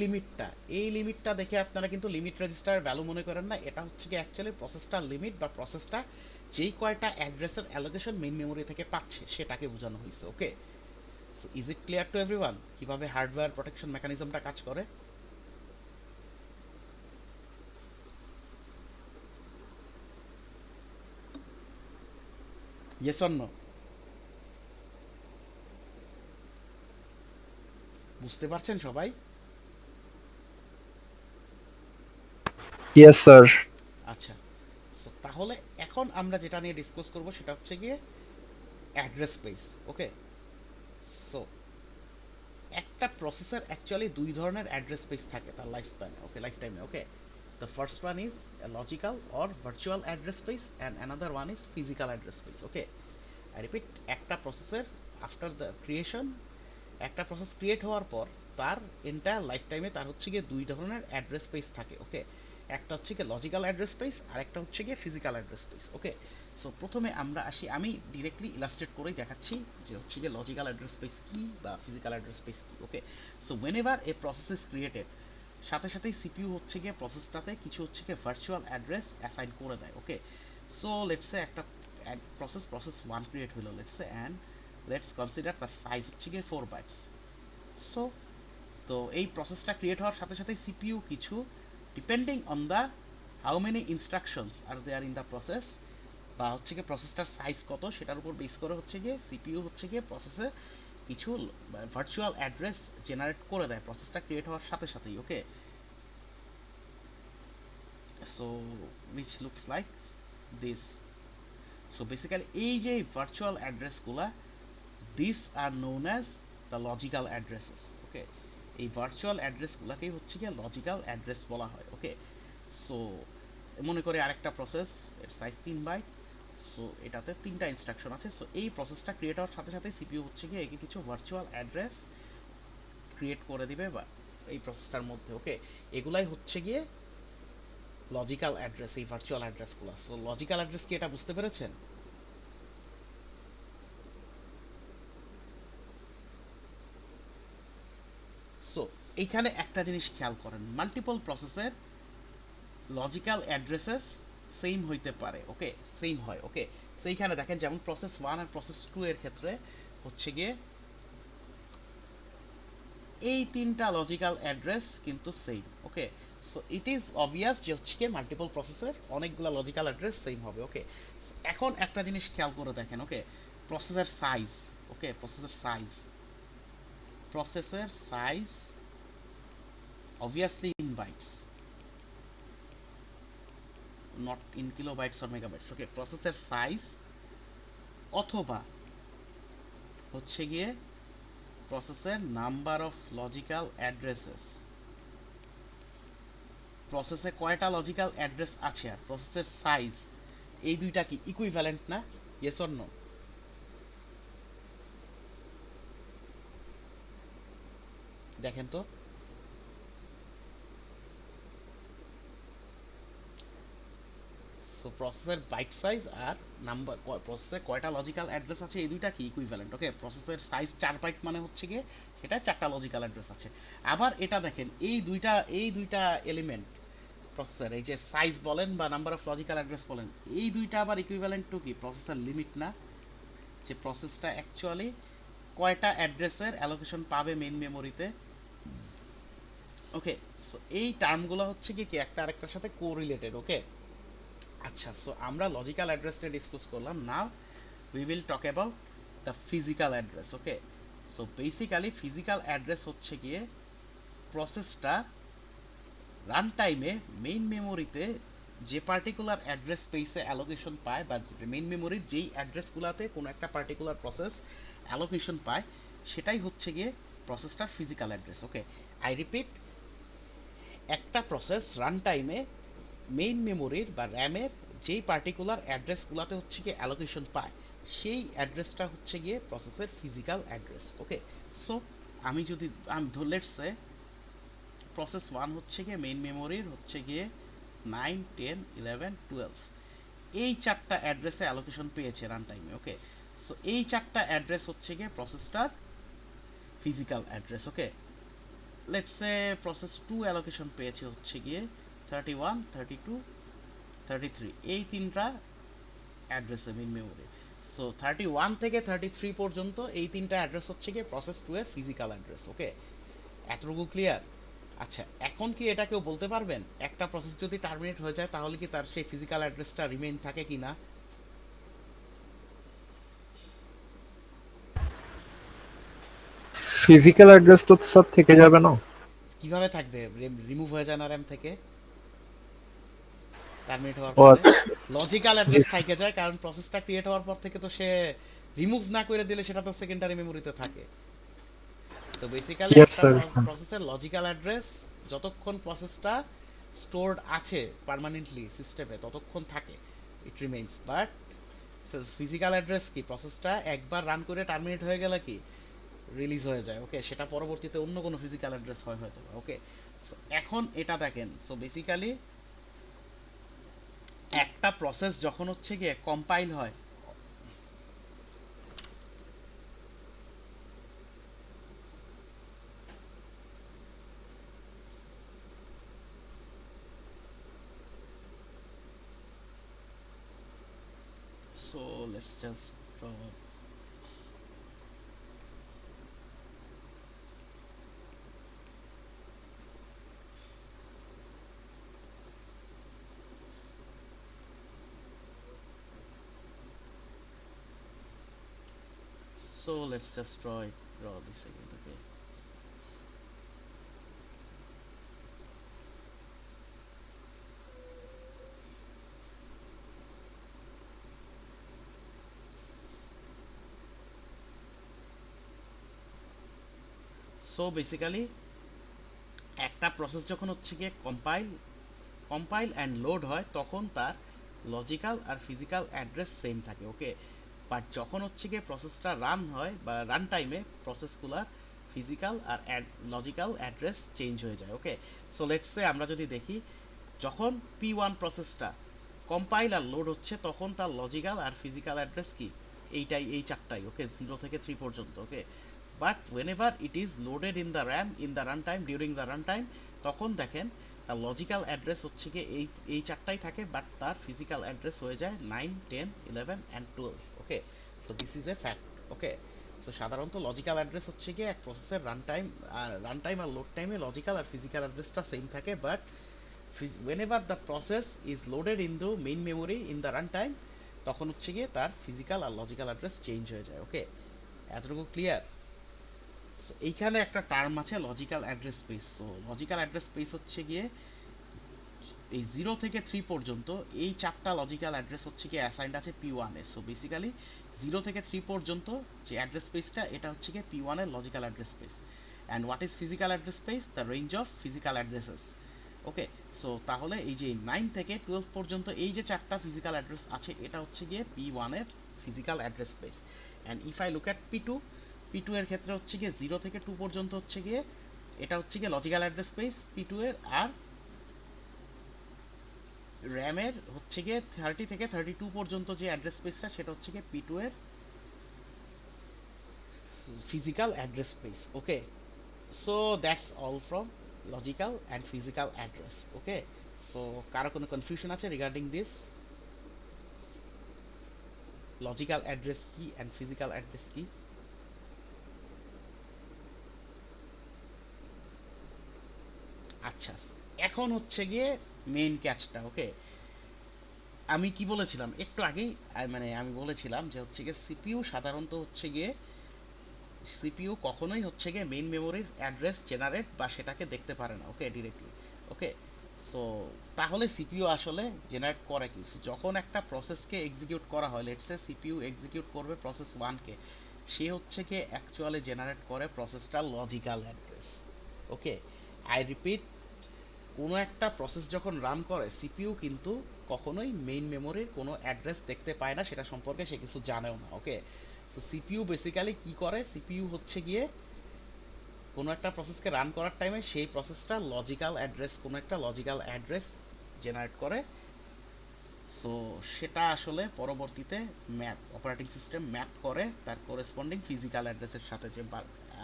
Speaker 1: লিমিটটা দেখে আপনারা কিন্তু লিমিট রেজিস্টার ভ্যালু মনে করেন না, এটা হচ্ছে কি অ্যাকচুয়ালি প্রসেসটার লিমিট বা প্রসেসটা যেই কয়টা অ্যাড্রেসের অ্যালোকেশন মেইন মেমোরি থেকে পাচ্ছে সেটাকে বোঝানো হয়েছে। Okay, so is it clear to everyone কিভাবে হার্ডওয়্যার প্রোটেকশন মেকানিজমটা কাজ করে? Yes or no? বুঝতে পারছেন সবাই?
Speaker 3: Yes sir.
Speaker 1: আচ্ছা, সো তাহলে এখন আমরা যেটা নিয়ে ডিসকাস করব সেটা হচ্ছে গিয়ে অ্যাড্রেস স্পেস। ওকে, সো একটা প্রসেসর অ্যাকচুয়ালি দুই ধরনের অ্যাড্রেস স্পেস থাকে তার life স্প্যানে, okay, life time. Okay, the first one is logical or virtual address space and another one is physical address space. Okay, I repeat, একটা প্রসেসের আফটার দ্য ক্রিয়েশন, একটা প্রসেস ক্রিয়েট হওয়ার পর তার এন্টায়ার লাইফ টাইমে তার হচ্ছে গিয়ে দুই ধরনের অ্যাড্রেস স্পেস থাকে। ওকে, একটা হচ্ছে গিয়ে লজিক্যাল অ্যাড্রেস স্পেস আর একটা হচ্ছে গিয়ে ফিজিক্যাল অ্যাড্রেস স্পেস। ওকে, সো প্রথমে আমরা আসি, আমি ডিরেক্টলি ইলাস্ট্রেট করেই দেখাচ্ছি যে হচ্ছে গিয়ে লজিক্যাল অ্যাড্রেস স্পেস কি বা ফিজিক্যাল অ্যাড্রেস স্পেস কি। Okay, so whenever a process is created, সাথে সাথেই সিপিইউ হচ্ছে গিয়ে প্রসেসটাতে কিছু হচ্ছে গিয়ে ভার্চুয়াল অ্যাড্রেস অ্যাসাইন করে দেয়। ওকে, সো লেটস সে একটা প্রসেস 1 ক্রিয়েট হলো let's say, and let's consider তার সাইজ হচ্ছে গিয়ে 4 বাইটস। সো তো এই প্রসেসটা ক্রিয়েট হওয়ার সাথে সাথে সিপিইউ কিছু, depending on the how many instructions are there in the process, বা হচ্ছে গিয়ে প্রসেসটার সাইজ কত সেটার উপর বেস করে হচ্ছে গিয়ে সিপিইউ হচ্ছে গিয়ে প্রসেসে কিছু ভার্চুয়াল অ্যাড্রেস জেনারেট করে দেয় প্রসেসটা ক্রিয়েট হওয়ার সাথে সাথেই। Okay, so which looks like this. So basically এই যে ভার্চুয়াল অ্যাড্রেসগুলা, this are known as the logical addresses. Okay, এই ভার্চুয়াল অ্যাড্রেসগুলোকেই হচ্ছে গিয়ে লজিক্যাল অ্যাড্রেস বলা হয়। ওকে, সো মনে করি আরেকটা প্রসেস, এর সাইজ 3 বাইট, সো এটাতে 3টা ইনস্ট্রাকশন আছে। সো এই প্রসেসটা ক্রিয়েট হওয়ার সাথে সাথে সিপিইউ হচ্ছে গিয়ে একে কিছু ভার্চুয়াল অ্যাড্রেস ক্রিয়েট করে দিবে বা এই প্রসেসটার মধ্যে। ওকে, এগুলাই হচ্ছে গিয়ে লজিক্যাল অ্যাড্রেস, এই ভার্চুয়াল অ্যাড্রেসগুলো। সো লজিক্যাল অ্যাড্রেস কি এটা বুঝতে পেরেছেন? সো এইখানে একটা জিনিস খেয়াল করেন, মাল্টিপল প্রসেসের লজিক্যাল অ্যাড্রেসেস সেম হইতে পারে। ওকে, সেম হয়। ওকে, সেইখানে দেখেন যেমন প্রসেস 1 আর প্রসেস 2 এর ক্ষেত্রে হচ্ছে গিয়ে এই 3টা লজিক্যাল অ্যাড্রেস কিন্তু same. Okay, so it is obvious যে হচ্ছে গিয়ে মাল্টিপল প্রসেসের অনেকগুলো লজিক্যাল অ্যাড্রেস সেম হবে। ওকে, এখন একটা জিনিস খেয়াল করে দেখেন। ওকে, প্রসেসের সাইজ, ওকে, প্রসেসের size obviously in bytes, not in kilobytes or megabytes. ওকে, প্রসেসের সাইজ অথবা হচ্ছে গিয়ে প্রসেসের নাম্বার অফ লজিক্যাল অ্যাড্রেসেস, প্রসেসে কয়টা লজিক্যাল অ্যাড্রেস আছে আর প্রসেসের সাইজ, এই দুইটা কি ইকুইভ্যালেন্ট না? Yes or no? দেখেন তো, সো প্রসেসের বাইট সাইজ আর নাম্বার, প্রসেসে কয়টা লজিক্যাল অ্যাড্রেস আছে এই দুইটা কি ইকুইভ্যালেন্ট। ওকে, প্রসেসের সাইজ 4 বাইট মানে হচ্ছে গিয়ে সেটা 4টা লজিক্যাল অ্যাড্রেস আছে। আবার এটা দেখেন, এই দুইটা এলিমেন্ট প্রসেসর, এই যে সাইজ বলেন বা নাম্বার অফ লজিক্যাল অ্যাড্রেস বলেন, এই দুইটা আবার ইকুইভ্যালেন্ট টু কি প্রসেসর লিমিট না? যে প্রসেসটা অ্যাকচুয়ালি কয়টা অ্যাড্রেসের অ্যালোকেশন পাবে মেইন মেমোরিতে। ওকে, সো এই টার্মগুলো হচ্ছে কি একটা আরেকটার সাথে কোরিলেটেড। ওকে, আচ্ছা, সো আমরা লজিক্যাল অ্যাড্রেসটা ডিসকাস করলাম। Now we will talk about the physical address. Okay, so basically physical address হচ্ছে গিয়ে প্রসেসটা রান টাইমে মেইন মেমোরিতে যে পার্টিকুলার অ্যাড্রেস স্পেসে অ্যালোকেশন পায় বা মেইন মেমোরির যেই অ্যাড্রেসগুলোতে কোনো একটা পার্টিকুলার প্রসেস অ্যালোকেশন পায় সেটাই হচ্ছে গিয়ে প্রসেসটার physical address. Okay, I repeat, একটা প্রসেস রান টাইমে মেইন মেমোরির বা র্যামের যেই পার্টিকুলার অ্যাড্রেসগুলোতে হচ্ছে গিয়ে অ্যালোকেশন পায় সেই অ্যাড্রেসটা হচ্ছে গিয়ে প্রসেসের ফিজিক্যাল অ্যাড্রেস। ওকে, সো আমি যদি লেটস সে প্রসেস 1 হচ্ছে গিয়ে মেইন মেমোরির হচ্ছে গিয়ে 9, 10, 11, 12 এই 4টা অ্যাড্রেসে অ্যালোকেশন পেয়েছে রান টাইমে। ওকে, সো এই 4টা অ্যাড্রেস হচ্ছে গিয়ে প্রসেসটার physical address. Okay, let's say process 2 allocation পেয়েছে হচ্ছে গিয়ে 31, 32, 33, এই তিনটা অ্যাড্রেসে মেইন মেমোরি। সো 31 থেকে 33 পর্যন্ত এই তিনটা অ্যাড্রেস হচ্ছে গিয়ে প্রসেস 2 এর ফিজিক্যাল অ্যাড্রেস। ওকে, এতটুকু ক্লিয়ার? আচ্ছা, এখন কি এটা কেউ বলতে পারবেন একটা প্রসেস যদি টার্মিনেট হয়ে যায় তাহলে কি তার সেই ফিজিক্যাল অ্যাড্রেসটা রিমেইন থাকে কি না?
Speaker 3: ফিজিক্যাল অ্যাড্রেস তো স্যার থেকে যাবে না?
Speaker 1: কিভাবে থাকবে? রিমুভ হয়ে যায় না র্যাম থেকে টার্মিনেট হওয়ার
Speaker 3: ও
Speaker 1: পরে?
Speaker 3: আচ্ছা,
Speaker 1: লজিক্যাল
Speaker 3: জি
Speaker 1: অ্যাড্রেস থেকে যায়, কারণ প্রসেসটা ক্রিয়েট হওয়ার পর থেকে তো সে রিমুভ না করে দিলে সেটা তো সেকেন্ডারি মেমোরিতে থাকে। তো বেসিক্যালি
Speaker 3: ইয়েস
Speaker 1: একটা
Speaker 3: স্যার।
Speaker 1: প্রসেসের লজিক্যাল অ্যাড্রেস যতক্ষণ প্রসেসটা স্টোরড আছে পার্মানেন্টলি সিস্টেমে ততক্ষণ থাকে, ইট রিমেইনস। বাট ফিজিক্যাল অ্যাড্রেস কি, প্রসেসটা একবার রান করে টার্মিনেট হয়ে গেলে কি রিলিজ হয়ে যায়। ওকে, সেটা পরবর্তীতে অন্য কোনো ফিজিক্যাল অ্যাড্রেস হয় হয়তো। ওকে, এখন এটা দেখেন। সো বেসিক্যালি একটা প্রসেস যখন হচ্ছে গিয়ে কম্পাইল হয়, so let's just draw. So let's just draw this again. Okay, so basically একটা প্রসেস যখন হচ্ছে গিয়ে কম্পাইল অ্যান্ড লোড হয় তখন তার লজিক্যাল আর ফিজিক্যাল অ্যাড্রেস সেম থাকে। ওকে, বাট যখন হচ্ছে গিয়ে প্রসেসটা রান হয় বা রান টাইমে প্রসেসগুলার ফিজিক্যাল আর লজিক্যাল অ্যাড্রেস চেঞ্জ হয়ে যায়। ওকে, সো লেটস সে আমরা যদি দেখি, যখন P1 প্রসেসটা কম্পাইল আর লোড হচ্ছে তখন তার লজিক্যাল আর ফিজিক্যাল অ্যাড্রেস কি এই চারটাই। ওকে, 0 থেকে 3 পর্যন্ত। ওকে, but whenever it is loaded in the RAM in the runtime during the runtime, তখন দেখেন তার লজিক্যাল অ্যাড্রেস হচ্ছে গিয়ে এই চারটাই থাকে, বাট তার ফিজিক্যাল অ্যাড্রেস হয়ে যায় 9, 10, 11 and 12। Okay, so this is A fact. Okay, so সাধারণত লজিক্যাল অ্যাড্রেস হচ্ছে গিয়ে এক প্রসেসের রান টাইম আর লোড টাইমে লজিক্যাল আর ফিজিক্যাল অ্যাড্রেসটা সেম থাকে, but whenever the process is loaded into main memory in the runtime, তখন হচ্ছে গিয়ে তার ফিজিক্যাল আর লজিক্যাল অ্যাড্রেস চেঞ্জ হয়ে যায়। ওকে, এতটুকু ক্লিয়ার? এইখানে একটা টার্ম আছে logical address space. So logical address space হচ্ছে গিয়ে এই 0 থেকে 3 পর্যন্ত এই চারটা লজিক্যাল অ্যাড্রেস হচ্ছে গিয়ে অ্যাসাইন্ড আছে P1 এ। সো বেসিক্যালি 0 থেকে 3 পর্যন্ত যে অ্যাড্রেস স্পেসটা এটা হচ্ছে গিয়ে P1 এর logical address space. And what is physical address space? The range of physical addresses. Okay, so তাহলে এই যে 9 থেকে 12 পর্যন্ত এই যে চারটা ফিজিক্যাল অ্যাড্রেস আছে এটা হচ্ছে গিয়ে P1 এর physical address space. And if I look at P2 এর ক্ষেত্রে হচ্ছে গিয়ে 0 থেকে 2 পর্যন্ত হচ্ছে গিয়ে এটা হচ্ছে গিয়ে লজিক্যাল অ্যাড্রেস স্পেস P2 এর। আর র্যামের হচ্ছে গিয়ে 30 থেকে 32 পর্যন্ত যে অ্যাড্রেস স্পেসটা সেটা হচ্ছে গিয়ে P2 এর physical address space. Okay, so that's all from logical and physical address. Okay, so কারো কোনো কনফিউশন আছে রিগার্ডিং দিস? লজিক্যাল অ্যাড্রেস কি অ্যান্ড ফিজিক্যাল অ্যাড্রেস কি? আচ্ছা, এখন হচ্ছে গিয়ে মেইন ক্যাচটা। ওকে, আমি কি বলেছিলাম একটু আগেই, মানে আমি বলেছিলাম যে হচ্ছে গিয়ে সিপিইউ সাধারণত হচ্ছে গিয়ে সিপিইউ কখনোই হচ্ছে গিয়ে মেইন মেমোরির অ্যাড্রেস জেনারেট বা সেটাকে দেখতে পারে না। Okay, directly. ওকে, সো তাহলে সিপিইউ আসলে জেনারেট করে কি? যখন একটা প্রসেসকে এক্সিকিউট করা হয়, লেটস সে সিপিইউ এক্সিকিউট করবে প্রসেস 1 কে, সে হচ্ছে গিয়ে অ্যাকচুয়ালি জেনারেট করে প্রসেসটার logical address. Okay, I repeat, কোনো একটা প্রসেস যখন রান করে সিপিইউ কিন্তু কখনোই মেইন মেমোরির কোনো অ্যাড্রেস দেখতে পায় না, সেটা সম্পর্কে সে কিছু জানেও না। ওকে, সো সিপিইউ বেসিক্যালি কি করে, সিপিইউ হচ্ছে গিয়ে কোনো একটা প্রসেসকে রান করার টাইমে সেই প্রসেসটা লজিক্যাল অ্যাড্রেস, কোনো একটা লজিক্যাল অ্যাড্রেস জেনারেট করে। সো সেটা আসলে পরবর্তীতে অপারেটিং সিস্টেম ম্যাপ করে তার করেসপন্ডিং ফিজিক্যাল অ্যাড্রেসের সাথে, যে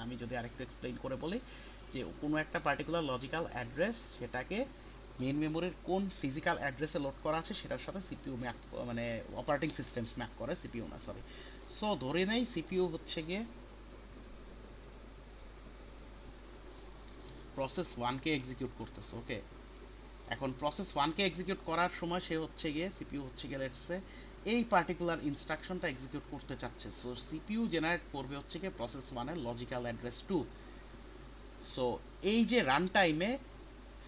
Speaker 1: আমি যদি আরেকটু এক্সপ্লেইন করে বলি যে কোনো একটা পার্টিকুলার লজিক্যাল অ্যাড্রেস সেটাকে মেইন মেমোরির কোন ফিজিক্যাল অ্যাড্রেসে লোড করা আছে সেটার সাথে সিপিইউ ম্যাপ, মানে অপারেটিং সিস্টেমস ম্যাপ করে, সিপিইউ না সরি। সো ধরে নেই সিপিইউ হচ্ছে গিয়ে প্রসেস 1 কে এক্সিকিউট করতেছে, ওকে। এখন প্রসেস 1 কে এক্সিকিউট করার সময় সে হচ্ছে গিয়ে সিপিইউ হচ্ছে গিয়ে লেটস সে এই পার্টিকুলার ইনস্ট্রাকশনটা এক্সিকিউট করতে চাচ্ছে। সো সিপিইউ জেনারেট করবে হচ্ছে গিয়ে প্রসেস 1 এর লজিক্যাল অ্যাড্রেস 2। সো এই যে রান টাইমে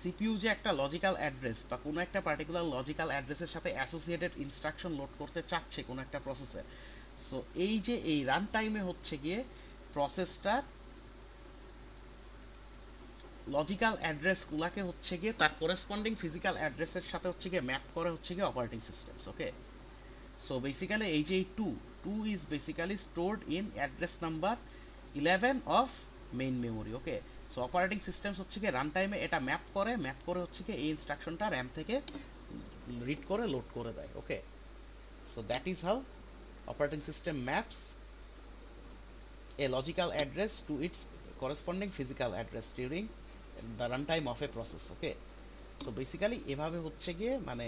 Speaker 1: সিপিইউ যে একটা লজিক্যাল অ্যাড্রেস বা কোনো একটা পার্টিকুলার লজিক্যাল অ্যাড্রেসের সাথে অ্যাসোসিয়েটেড ইনস্ট্রাকশন লোড করতে চাচ্ছে কোনো একটা প্রসেসে, সো এই যে এই রান টাইমে হচ্ছে গিয়ে প্রসেসটা লজিক্যাল অ্যাড্রেসগুলোকে হচ্ছে গিয়ে তার করেসপন্ডিং ফিজিক্যাল অ্যাড্রেসের সাথে হচ্ছে গিয়ে ম্যাপ করে হচ্ছে গিয়ে operating systems, okay. So basically এই যে two is basically stored in address number 11 of main memory, okay. So operating systems হচ্ছে গিয়ে রান টাইমে এটা ম্যাপ করে হচ্ছে গিয়ে এই ইনস্ট্রাকশনটা র্যাম থেকে রিড করে লোড করে দেয়, okay. So that is how operating system maps a logical address to its corresponding physical address during the runtime of a process, okay. So basically এভাবে হচ্ছে গিয়ে মানে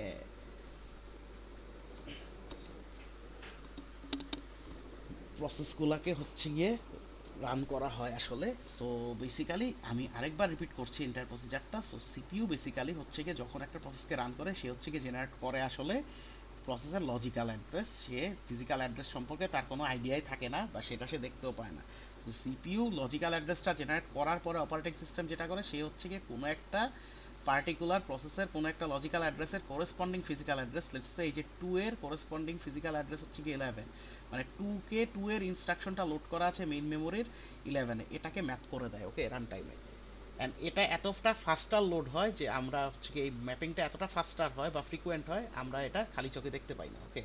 Speaker 1: প্রসেসগুলোকে হচ্ছে গিয়ে রান করা হয় আসলে। সো বেসিক্যালি আমি আরেকবার রিপিট করছি এন্টার প্রসিজারটা। সো সিপিইউ বেসিক্যালি হচ্ছে গিয়ে যখন একটা প্রসেসকে রান করে সে হচ্ছে গিয়ে জেনারেট করে আসলে প্রসেসের লজিক্যাল অ্যাড্রেস, সে ফিজিক্যাল অ্যাড্রেস সম্পর্কে তার কোনো আইডিয়াই থাকে না বা সেটা সে দেখতেও পায় না। তো সিপিইউ লজিক্যাল অ্যাড্রেসটা জেনারেট করার পরে অপারেটিং সিস্টেম যেটা করে সে হচ্ছে গিয়ে কোনো একটা পার্টিকুলার প্রসেসের কোনো একটা লজিক্যাল অ্যাড্রেসের corresponding physical address, let's say এই যে 2 এর করেসপন্ডিং ফিজিক্যাল অ্যাড্রেস হচ্ছে গিয়ে 11, মানে 2 এর ইনস্ট্রাকশনটা লোড করা আছে মেইন মেমোরির 11 এ, এটাকে ম্যাপ করে দেয়, ওকে, রান টাইমে। অ্যান্ড এটা এতটা ফাস্টার লোড হয় যে আমরা হচ্ছে এই ম্যাপিংটা এতটা ফাস্টার হয় বা ফ্রিকোয়েন্ট হয় আমরা এটা খালি চোখে দেখতে পাই না, ওকে।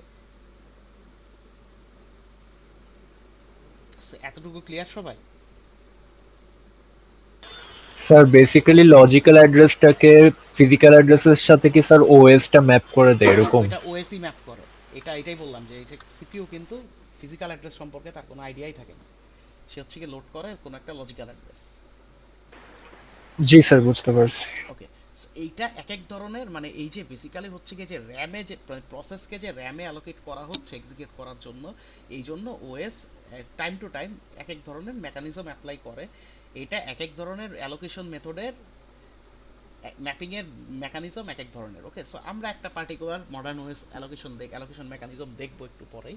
Speaker 1: এতটুকু ক্লিয়ার সবাই?
Speaker 3: স্যার বেসিক্যালি লজিক্যাল অ্যাড্রেসটাকে ফিজিক্যাল অ্যাড্রেসের সাথে কি স্যার ওএসটা ম্যাপ করে দেয় এরকম?
Speaker 1: এটা ওএসই ম্যাপ করে, এটাই বললাম যে এই যে সিপিইউ কিন্তু ফিজিক্যাল অ্যাড্রেস সম্পর্কে তার কোনো আইডিয়াই থাকে না, সে হচ্ছে কি লোড করে কোনো একটা লজিক্যাল অ্যাড্রেস।
Speaker 3: জি স্যার, বুঝতে পারছি।
Speaker 1: ওকে, এইটা এক এক ধরনের, মানে এই যে বেসিক্যালি হচ্ছে কি যে র্যামে যে প্রসেসকে যে র্যামে অ্যালোকেট করা হচ্ছে এক্সিকিউট করার জন্য, এই জন্য ওএস টাইম টু টাইম এক এক ধরনের মেকানিজম অ্যাপ্লাই করে। এটা এক এক ধরনের অ্যালোকেশন মেথডের ম্যাপিং এর মেকানিজম এক এক ধরনের, ওকে। সো আমরা একটা particular modern OS allocation mechanism দেখবো একটু পরেই।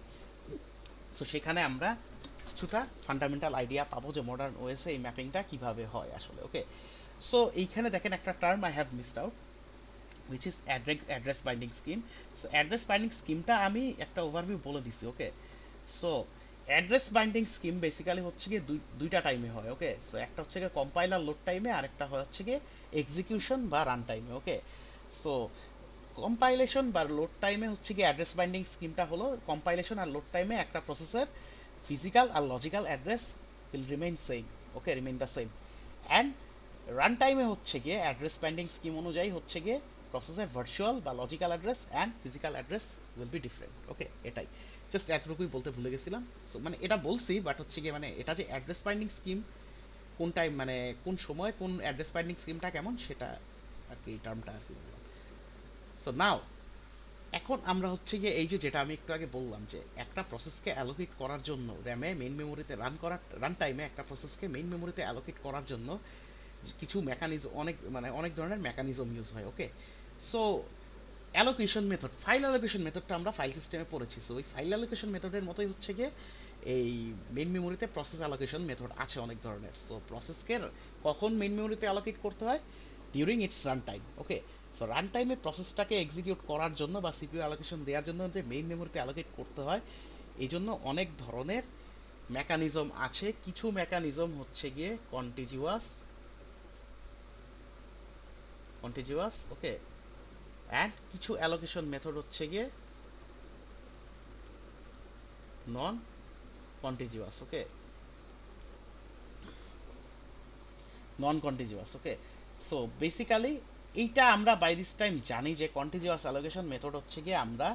Speaker 1: সো সেখানে আমরা কিছুটা ফান্ডামেন্টাল আইডিয়া পাবো যে মডার্ন ওএসে এই ম্যাপিংটা কিভাবে হয় আসলে, ওকে। সো এইখানে দেখেন একটা term I have missed out, which is address binding scheme. So address binding স্কিমটা আমি একটা ওভারভিউ বলে দিছি, okay. So address binding scheme basically হচ্ছে গিয়ে দুইটা টাইমে হয়, ওকে। সো একটা হচ্ছে গিয়ে কম্পাইলার লোড টাইমে আর একটা হচ্ছে গিয়ে এক্সিকিউশন বা রান টাইমে, ওকে। সো কম্পাইলেশন বা লোড টাইমে হচ্ছে গিয়ে অ্যাড্রেস বাইন্ডিং স্কিমটা হলো কম্পাইলেশন আর লোড টাইমে একটা প্রসেসের ফিজিক্যাল আর logical address will remain same, okay, remain the same. And run টাইমে হচ্ছে গিয়ে অ্যাড্রেস বাইন্ডিং স্কিম অনুযায়ী হচ্ছে গিয়ে প্রসেসের ভার্চুয়াল বা logical address and physical address will be different, okay. এটাই জাস্ট এতটুকুই বলতে ভুলে গেছিলাম। সো মানে এটা বলছি বাট হচ্ছে গিয়ে মানে এটা যে অ্যাড্রেস বাইন্ডিং স্কিম কোন টাইম মানে কোন সময় কোন অ্যাড্রেস বাইন্ডিং স্কিমটা কেমন সেটা আর কি টার্মটা আর কি বললাম। সো নাও এখন আমরা হচ্ছে গিয়ে এই যে যেটা আমি একটু আগে বললাম যে একটা প্রসেসকে অ্যালোকেট করার জন্য র্যামে মেইন মেমোরিতে রান টাইমে একটা প্রসেসকে মেইন মেমোরিতে অ্যালোকেট করার জন্য কিছু মেকানিজম অনেক ধরনের মেকানিজম ইউজ হয়, okay. So allocation method, file allocation মেথডটা আমরা ফাইল সিস্টেমে পড়েছি। সো ওই ফাইল অ্যালোকেশন মেথডের মতোই হচ্ছে গিয়ে এই মেইন মেমোরিতে প্রসেস অ্যালোকেশন মেথড আছে অনেক ধরনের। সো প্রসেসকে কখন মেইন মেমোরিতে অ্যালোকেট করতে হয়? ডিউরিং ইটস রান টাইম, ওকে। সো রান টাইমে প্রসেসটাকে এক্সিকিউট করার জন্য বা সিপিইউ অ্যালোকেশন দেওয়ার জন্য যে মেইন মেমোরিতে অ্যালোকেট করতে হয়, এই জন্য অনেক ধরনের মেকানিজম আছে। কিছু মেকানিজম হচ্ছে গিয়ে কন্টিজিউয়াস, ওকে। অ্যান্ড কিছু অ্যালোকেশন মেথড হচ্ছে গিয়ে নন কন্টিজিউয়াস, ওকে, নন কন্টিজিউয়াস, ওকে। সো বেসিক্যালি এইটা আমরা বাই দিস টাইম জানি যে কন্টিজিউয়াস অ্যালোকেশন মেথড হচ্ছে গিয়ে আমরা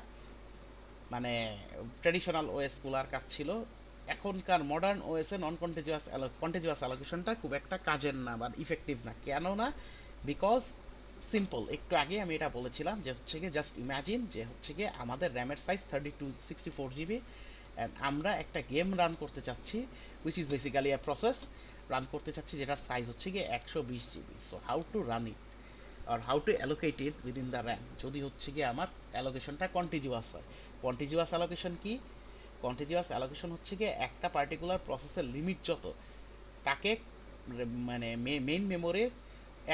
Speaker 1: মানে ট্র্যাডিশনাল ওএস গুলার কাজ ছিল এখনকার মডার্ন ওএসে নন কন্টিজিউয়াস অ্যালোকেশনটা খুব একটা কাজের না বা ইফেক্টিভ না। কেন না? বিকজ সিম্পল, একটু আগে আমি এটা বলেছিলাম যে হচ্ছে গিয়ে জাস্ট ইমাজিন যে হচ্ছে গিয়ে আমাদের র্যামের সাইজ 3264 GB, অ্যান্ড আমরা একটা গেম রান করতে চাচ্ছি which is basically a process run করতে চাচ্ছি যেটার সাইজ হচ্ছে গিয়ে 120 GB। So how to run it আর how to allocate it within the RAM যদি হচ্ছে গিয়ে আমার অ্যালোকেশনটা কন্টিজিউয়াস হয়। কন্টিজিউয়াস অ্যালোকেশন কি? কন্টিজিউয়াস অ্যালোকেশন হচ্ছে গিয়ে একটা পার্টিকুলার প্রসেসের লিমিট যত তাকে মানে মেইন মেমোরির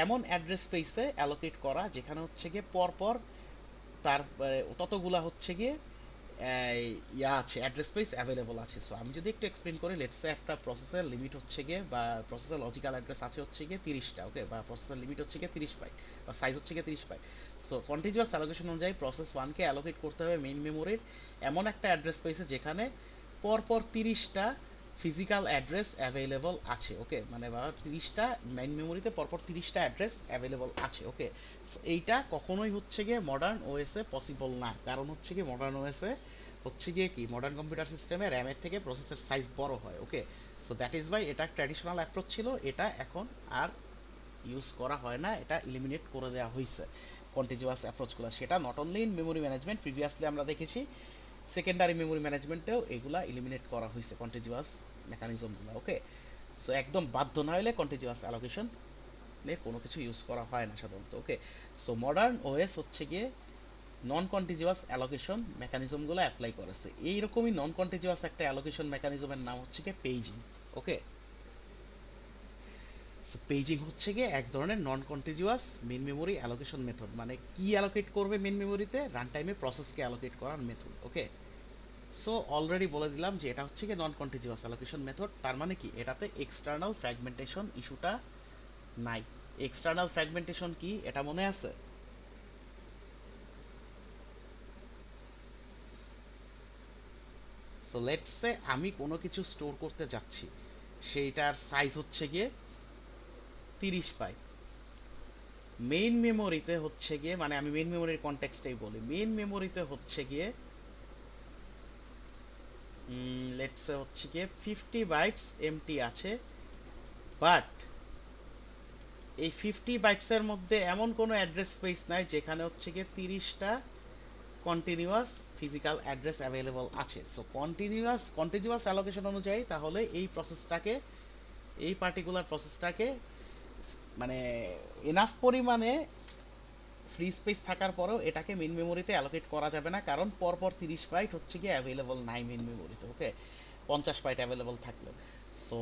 Speaker 1: এমন অ্যাড্রেস স্পেসে অ্যালোকেট করা যেখানে হচ্ছে গিয়ে পরপর তার ততগুলা হচ্ছে গিয়ে ইয়া আছে, অ্যাড্রেস স্পেস অ্যাভেলেবল আছে। সো আমি যদি একটু এক্সপ্লেন করি, লেটসে একটা প্রসেসের লিমিট হচ্ছে গিয়ে বা প্রসেসের লজিক্যাল অ্যাড্রেস আছে হচ্ছে গিয়ে 30টা, ওকে, বা প্রসেসের লিমিট হচ্ছে গিয়ে 30 বাইট বা সাইজ হচ্ছে গিয়ে 30 বাইট। সো কন্টিনিউয়াস অ্যালোকেশন অনুযায়ী প্রসেস 1কে অ্যালোকেট করতে হবে মেইন মেমোরির এমন একটা অ্যাড্রেস স্পেসে যেখানে পরপর 30টা ফিজিক্যাল অ্যাড্রেস অ্যাভেলেবল আছে, ওকে, মানে বা 30টা মেইন মেমোরিতে পরপর 30টা অ্যাড্রেস অ্যাভেলেবল আছে, ওকে। এইটা কখনোই হচ্ছে গিয়ে মডার্ন ওএসে পসিবল না, কারণ হচ্ছে গিয়ে মডার্ন ওএসে হচ্ছে গিয়ে কি মডার্ন কম্পিউটার সিস্টেমে র্যামের থেকে প্রসেসের সাইজ বড় হয়, okay. So that is by এটা ট্র্যাডিশনাল অ্যাপ্রোচ ছিল, এটা এখন আর ইউজ করা হয় না, এটা ইলিমিনেট করে দেওয়া হয়েছে কন্টিজিউয়াস অ্যাপ্রোচগুলো। সেটা not only in memory management, previously আমরা দেখেছি সেকেন্ডারি মেমোরি ম্যানেজমেন্টেও এগুলা ইলিমিনেট করা হয়েছে কন্টিজিউয়াস মেকানিজমগুলো, ওকে। সো একদম বাধ্য না হলে কন্টিজিউয়াস অ্যালোকেশন কোনো কিছু ইউজ করা হয় না সাধারণত, ওকে। সো মডার্ন ওএস হচ্ছে গিয়ে নন কন্টিজিউয়াস অ্যালোকেশন মেকানিজমগুলো অ্যাপ্লাই করেছে। এইরকমই নন কন্টিজিউয়াস একটা অ্যালোকেশন মেকানিজমের নাম হচ্ছে গিয়ে পেজিং, ওকে। সো পেজিং হচ্ছে গিয়ে এক ধরনের non contiguous main memory allocation method, মানে কি অ্যালোকেট করবে মেন মেমোরিতে, রান টাইমে প্রসেসকে অ্যালোকেট করার মেথড, ওকে। সো অলরেডি বলে দিলাম যে এটা হচ্ছে গিয়ে নন কন্টিজিউয়াস অ্যালোকেশন মেথড, তার মানে কি এটাতে এক্সটার্নাল ফ্র্যাগমেন্টেশন ইস্যুটা নাই। এক্সটার্নাল ফ্র্যাগমেন্টেশন কি এটা মনে আছে? সো লেটস সে আমি কোনো কিছু স্টোর করতে যাচ্ছি, সেইটার সাইজ হচ্ছে গিয়ে 30 বাইট। মেইন মেমোরিতে হচ্ছে গিয়ে, মানে আমি মেইন মেমোরির কনটেক্সটেই বলি, মেইন মেমোরিতে হচ্ছে গিয়ে লেটস সে হচ্ছে গিয়ে 50 বাইটস এমটি আছে, বাট এই 50 বাইটসের মধ্যে এমন কোনো অ্যাড্রেস স্পেস নাই যেখানে হচ্ছে গিয়ে 30টা কন্টিনিউয়াস ফিজিক্যাল অ্যাড্রেস অ্যাভেলেবল আছে। সো কন্টিনিউয়াস অ্যালোকেশন অনুযায়ী তাহলে এই প্রসেসটাকে, এই পার্টিকুলার প্রসেসটাকে মানে এনাফ পরিমাণে ফ্রি স্পেস থাকার পরেও এটাকে মেইন মেমোরিতে অ্যালোকেট করা যাবে না, কারণ পরপর 30 বাইট হচ্ছে গিয়ে অ্যাভেলেবল নাই মেইন মেমোরিতে, ওকে, 50 বাইট অ্যাভেলেবল থাকলেও। সো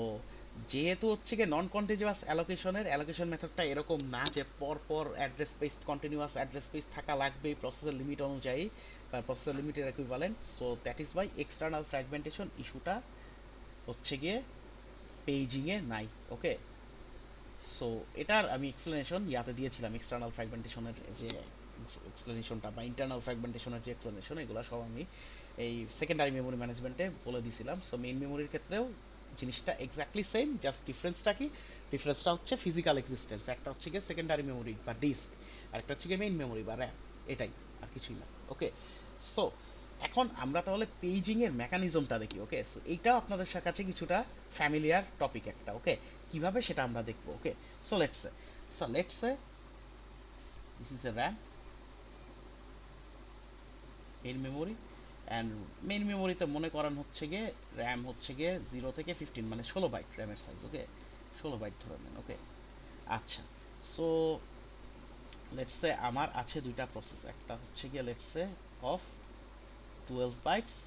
Speaker 1: যেহেতু হচ্ছে গিয়ে নন কন্টিনিউয়াস অ্যালোকেশন মেথডটা এরকম না যে পরপর address space continuous address space থাকা লাগবে প্রসেসের লিমিট অনুযায়ী বা প্রসেসের লিমিটের equivalent. So that is Y external fragmentation ইস্যুটা হচ্ছে গিয়ে পেজিংয়ে নাই, ওকে। সো এটার আমি এক্সপ্লেনেশন ইয়াতে দিয়েছিলাম, এক্সটার্নাল ফ্র্যাগমেন্টেশনের যে এক্সপ্লেনেশনটা বা ইন্টারনাল ফ্র্যাগমেন্টেশনের যে এক্সপ্লেনেশন, এগুলো সব আমি এই সেকেন্ডারি মেমোরি ম্যানেজমেন্টে বলে দিয়েছিলাম। সো মেইন মেমোরির ক্ষেত্রেও জিনিসটা এক্স্যাক্টলি সেম, জাস্ট ডিফারেন্সটা কি? ডিফারেন্সটা হচ্ছে ফিজিক্যাল এক্সিস্টেন্স, একটা হচ্ছে গিয়ে সেকেন্ডারি মেমোরি বা ডিস্ক, আর একটা হচ্ছে গিয়ে মেইন মেমোরি বা র্যাম, এটাই, আর কিছুই না, ওকে। সো এখন আমরা তাহলে পেজিংয়ের মেকানিজমটা দেখি, ওকে। এইটাও আপনাদের কাছে কিছুটা ফ্যামিলিয়ার টপিক একটা, ওকে। কিভাবে সেটা আমরা দেখবো, okay. So let's say this is a RAM, main memory, and main মেমোরিতে মনে করেন হচ্ছে গিয়ে র্যাম হচ্ছে গিয়ে 0 থেকে 15 মানে 16 বাইট র্যামের সাইজ, ওকে, 16 বাইট ধরে নেন, ওকে। আচ্ছা, সো লেটস সে আমার আছে দুইটা প্রসেস, একটা হচ্ছে গিয়ে let's say of 12 bytes,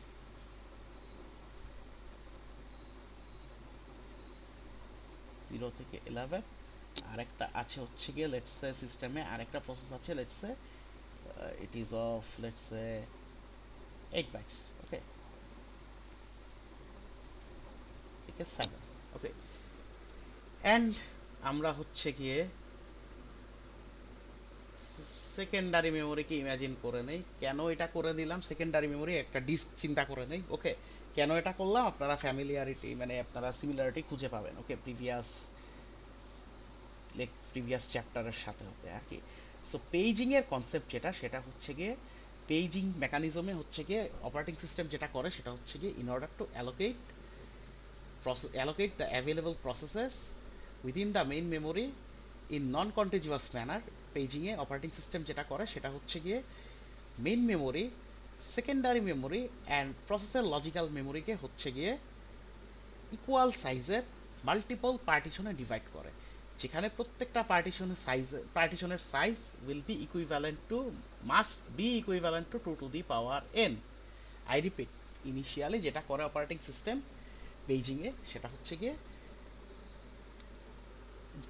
Speaker 1: zero থেকে 11, আরেকটা আছে হচ্ছে গিয়ে লেটস সে সিস্টেমে আরেকটা প্রসেস আছে let's say it is of let's say 8 bytes, okay, থেকে 7, ওকে। অ্যান্ড আমরা হচ্ছে গিয়ে সেকেন্ডারি মেমোরিকে ইমাজিন করে নেই। কেন এটা করে দিলাম? সেকেন্ডারি মেমোরি একটা ডিস্ক চিন্তা করে নেই, ওকে। কেন এটা করলাম? আপনারা ফ্যামিলিয়ারিটি মানে আপনারা সিমিলারিটি খুঁজে পাবেন, ওকে, প্রিভিয়াস চ্যাপ্টারের সাথে হবে আর কি। সো পেজিংয়ের কনসেপ্ট যেটা, সেটা হচ্ছে গিয়ে পেজিং মেকানিজমে হচ্ছে গিয়ে অপারেটিং সিস্টেম যেটা করে সেটা হচ্ছে গিয়ে in order to allocate the available processes within the main memory in non-contiguous manner. পেজিংয়ে অপারেটিং সিস্টেম যেটা করে সেটা হচ্ছে গিয়ে main memory, secondary memory and প্রসেসের লজিক্যাল মেমোরিকে হচ্ছে গিয়ে ইকুয়াল সাইজের মাল্টিপল পার্টিশনে ডিভাইড করে, যেখানে প্রত্যেকটা পার্টিশনের size will be equivalent to must be equivalent to 2 to the power n। I repeat, initially যেটা করে অপারেটিং সিস্টেম পেজিংয়ে সেটা হচ্ছে গিয়ে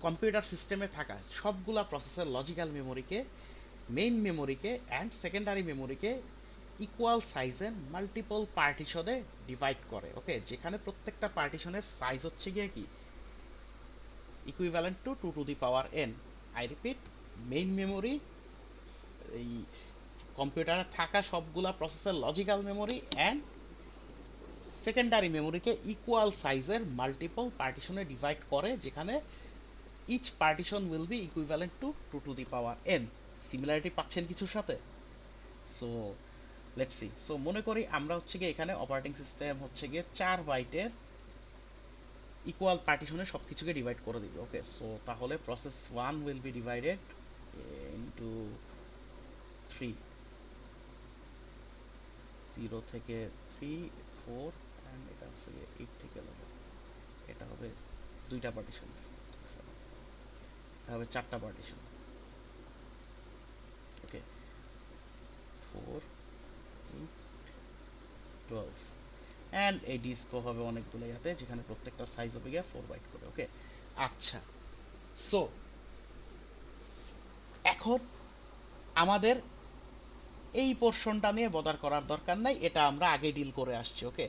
Speaker 1: কম্পিউটার সিস্টেমে থাকা সবগুলা প্রসেসের লজিক্যাল মেমোরিকে, মেইন মেমোরিকে অ্যান্ড সেকেন্ডারি মেমোরিকে ইকুয়াল সাইজের মাল্টিপল পার্টিশনে ডিভাইড করে। ওকে, যেখানে প্রত্যেকটা পার্টিশনের সাইজ হচ্ছে গিয়ে কি equivalent to 2 to the power n। I repeat, main memory, এই কম্পিউটারে থাকা সবগুলা প্রসেসের লজিক্যাল মেমোরি অ্যান্ড সেকেন্ডারি মেমোরিকে ইকুয়াল সাইজের মাল্টিপল পার্টিশনে ডিভাইড করে, যেখানে each partition will be equivalent to 2 to the power n। Similarity পাচ্ছেন কিছুর সাথে? So let's see. সো মনে করি আমরা হচ্ছে গিয়ে এখানে অপারেটিং সিস্টেম হচ্ছে গিয়ে 4 বাইটের ইকুয়াল পার্টিশনে সব কিছুকে ডিভাইড করে দিবে। ওকে, সো তাহলে process 1 will be divided into 3, 0 থেকে 3, 4 অ্যান্ড এটা হচ্ছে গিয়ে 8 থেকে 11। এটা হবে দুইটা পার্টিশন, এটা হবে 4টা পার্টিশন। ওকে, 4, 8, 12 অ্যান্ড এই ডিস্কও হবে অনেকগুলো ইয়াতে, যেখানে প্রত্যেকটা সাইজ হবে গিয়ে 4 বাইট করে। ওকে, আচ্ছা, সো এখন আমাদের এই পোর্শনটা নিয়ে বদার করার দরকার নাই, এটা আমরা আগে ডিল করে আসছি। ওকে,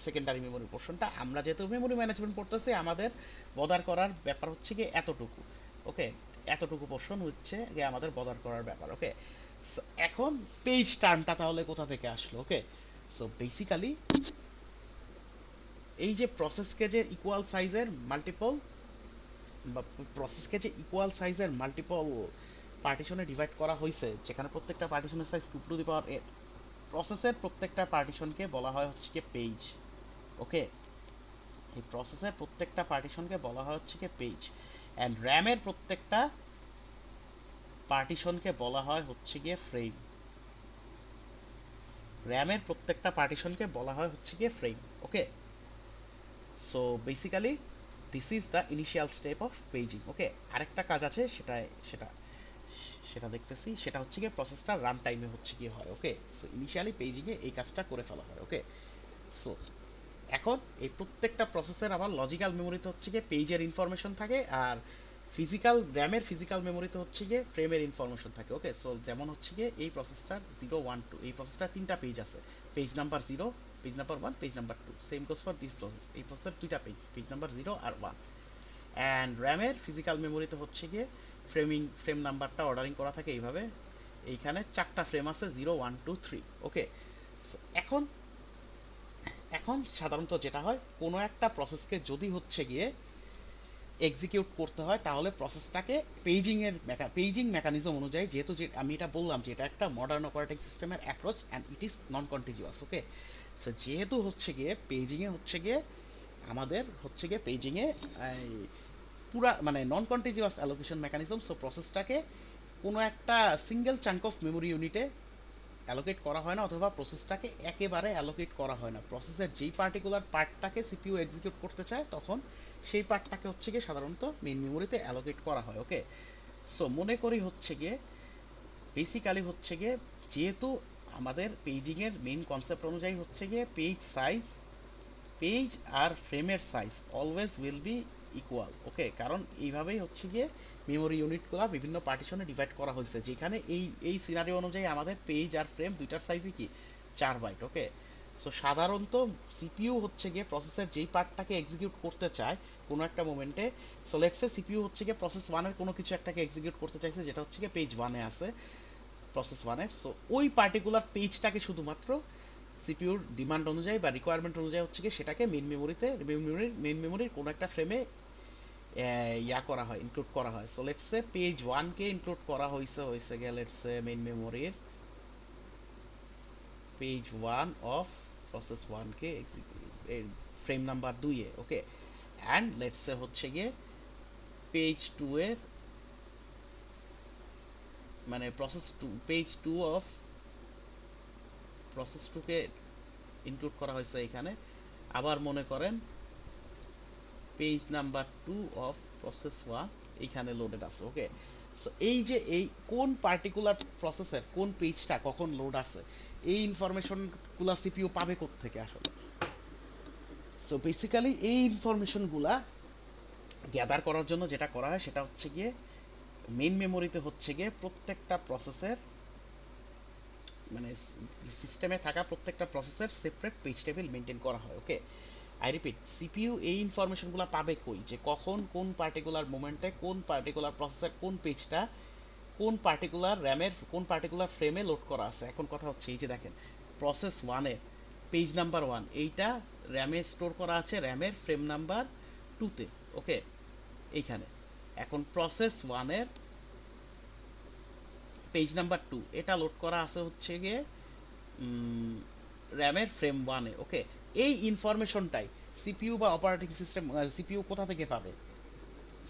Speaker 1: সেকেন্ডারি মেমোরি পোর্শনটা আমরা যেহেতু মেমোরি ম্যানেজমেন্ট পড়তেছি, আমাদের বদার করার ব্যাপার হচ্ছে কি এতটুকু। ওকে, এতটুকু পোর্শন হচ্ছে গিয়ে আমাদের বদার করার ব্যাপার। ওকে, এখন পেজ টার্মটা তাহলে কোথা থেকে আসলো? ওকে, সো বেসিক্যালি এই যে প্রসেসকে যে ইকুয়াল সাইজের মাল্টিপল পার্টিশনে ডিভাইড করা হয়েছে, যেখানে প্রত্যেকটা পার্টিশনের size 2 to the power n, প্রসেসের প্রত্যেকটা পার্টিশনকে বলা হয় হচ্ছে কি পেজ। ওকে, এই প্রসেসের প্রত্যেকটা পার্টিশনকে বলা হয় হচ্ছে কি পেজ, অ্যান্ড র্যামের প্রত্যেকটা পার্টিশনকে বলা হয় হচ্ছে গিয়ে ফ্রেম। র্যামের প্রত্যেকটা পার্টিশনকে বলা হয় হচ্ছে গিয়ে frame. Okay, so basically this is the initial step of paging. Okay, আরেকটা কাজ আছে, সেটা সেটা দেখতেছি, সেটা হচ্ছে গিয়ে প্রসেসটা রান টাইমে হচ্ছে গিয়ে হয়। ওকে, সো ইনিশিয়ালি পেজিংয়ে এই কাজটা করে ফেলা হয়। ওকে, সো এখন এই প্রত্যেকটা প্রসেসের আবার লজিক্যাল মেমোরিতে হচ্ছে গিয়ে পেজের ইনফরমেশন থাকে, আর র্যামের ফিজিক্যাল মেমোরিতে হচ্ছে গিয়ে ফ্রেমের ইনফরমেশন থাকে। ওকে, সো যেমন হচ্ছে গিয়ে এই প্রসেসটার 0, 1, 2, এই প্রসেসটার 3টা পেজ আছে, page number 0, page number 1, page number 2। Same goes for this process, এই প্রসেসের 2টা পেজ, পেজ নাম্বার 0 আর 1। অ্যান্ড র্যামের ফিজিক্যাল মেমোরিতে হচ্ছে গিয়ে ফ্রেম নাম্বারটা অর্ডারিং করা থাকে এইভাবে, এইখানে 4টা ফ্রেম আছে, 0, 1, 2, 3। ওকে, এখন এখন সাধারণত যেটা হয়, কোনো একটা প্রসেসকে যদি হচ্ছে গিয়ে এক্সিকিউট করতে হয়, তাহলে প্রসেসটাকে পেজিং মেকানিজম অনুযায়ী, যেহেতু যে আমি এটা বললাম যে এটা একটা মডার্ন অপারেটিং সিস্টেমের approach and it is non contiguous. Okay, so যেহেতু হচ্ছে গিয়ে পেজিংয়ে হচ্ছে গিয়ে আমাদের হচ্ছে গিয়ে পেজিংয়ে পুরা মানে নন কন্টিজিউয়াস অ্যালোকেশন মেকানিজম, সো প্রসেসটাকে কোনো একটা সিঙ্গেল চাঙ্ক অফ মেমোরি ইউনিটে অ্যালোকেট করা হয় না, অথবা প্রসেসটাকে একেবারে অ্যালোকেট করা হয় না। প্রসেসের যেই পার্টিকুলার পার্টটাকে সিপিইউ এক্সিকিউট করতে চায়, তখন সেই পার্টটাকে হচ্ছে গিয়ে সাধারণত মেইন মেমোরিতে অ্যালোকেট করা হয়। ওকে, সো মনে করি হচ্ছে গিয়ে বেসিক্যালি হচ্ছে গিয়ে যেহেতু আমাদের পেজিংয়ের মেইন কনসেপ্ট অনুযায়ী হচ্ছে গিয়ে পেজ আর ফ্রেমের size always will be equal. Okay, কারণ এইভাবেই হচ্ছে গিয়ে মেমোরি ইউনিটগুলো বিভিন্ন পার্টিশনে ডিভাইড করা হয়েছে, যেখানে এই সিনারিও অনুযায়ী আমাদের পেজ আর ফ্রেম দুইটার সাইজই কি 4 বাইট। ওকে, সো সাধারণত সিপিইউ হচ্ছে গিয়ে প্রসেসের যেই পার্টটাকে এক্সিকিউট করতে চায় কোনো একটা মোমেন্টে, সো লেটসে সিপিইউ হচ্ছে গিয়ে প্রসেস 1-এর কোনো কিছু একটাকে এক্সিকিউট করতে চাইছে, যেটা হচ্ছে গিয়ে পেজ 1-এ আছে প্রসেস 1-এর, সো ওই পার্টিকুলার পেজটাকে শুধুমাত্র সিপিইউর ডিমান্ড অনুযায়ী বা রিকোয়ারমেন্ট অনুযায়ী হচ্ছে গিয়ে সেটাকে মেইন মেমোরির কোনো একটা ফ্রেমে করা হয়, ইনক্লুড করা হয়। সো লেটসে পেজ 1-কে ইনক্লুড করা হয়েছে গিয়ে লেটসে মেইন মেমোরির পেজ 1 অফ প্রসেস 1-কে ফ্রেম নাম্বার 2-এ, ওকে। অ্যান্ড লেটস সে হচ্ছে গিয়ে পেজ 2 এর মানে পেজ 2 অফ প্রসেস 2-কে ইনক্লুড করা হয়েছে এখানে। আবার মনে করেন পেজ নাম্বার 2 অফ প্রসেস 1 এইখানে লোডেড আছে, ওকে। সো এই যে এই কোন পার্টিকুলার প্রসেসের কোন পেজটা কখন লোড আছে, এই ইনফরমেশনগুলো সিপিইউ পাবে কোত্থেকে আসলে? সো বেসিক্যালি এই ইনফরমেশনগুলা গ্যাদার করার জন্য যেটা করা হয় সেটা হচ্ছে গিয়ে মেইন মেমোরিতে হচ্ছে গিয়ে প্রত্যেকটা প্রসেসের মানে সিস্টেমে থাকা প্রত্যেকটা প্রসেসের সেপারেট পেজ টেবিল মেনটেন করা হয়, ওকে। আই রিপিট, সিপিইউ এই ইনফরমেশনগুলো পাবে কই, যে কখন কোন পার্টিকুলার মোমেন্টে কোন পার্টিকুলার প্রসেসের কোন পেজটা কোন পার্টিকুলার র্যামের কোন পার্টিকুলার ফ্রেমে লোড করা আছে। এখন কথা হচ্ছে এই যে দেখেন প্রসেস 1-এর পেজ নাম্বার 1 এইটা র্যামে স্টোর করা আছে র্যামের ফ্রেম নাম্বার 2-তে, ওকে, এইখানে। এখন প্রসেস 1-এর পেজ নাম্বার 2 এটা লোড করা আছে হচ্ছে গিয়ে র্যামের ফ্রেম 1-এ, ওকে। এই ইনফরমেশনটাই সিপিইউ বা অপারেটিং সিস্টেম সিপিইউ কোথা থেকে পাবে?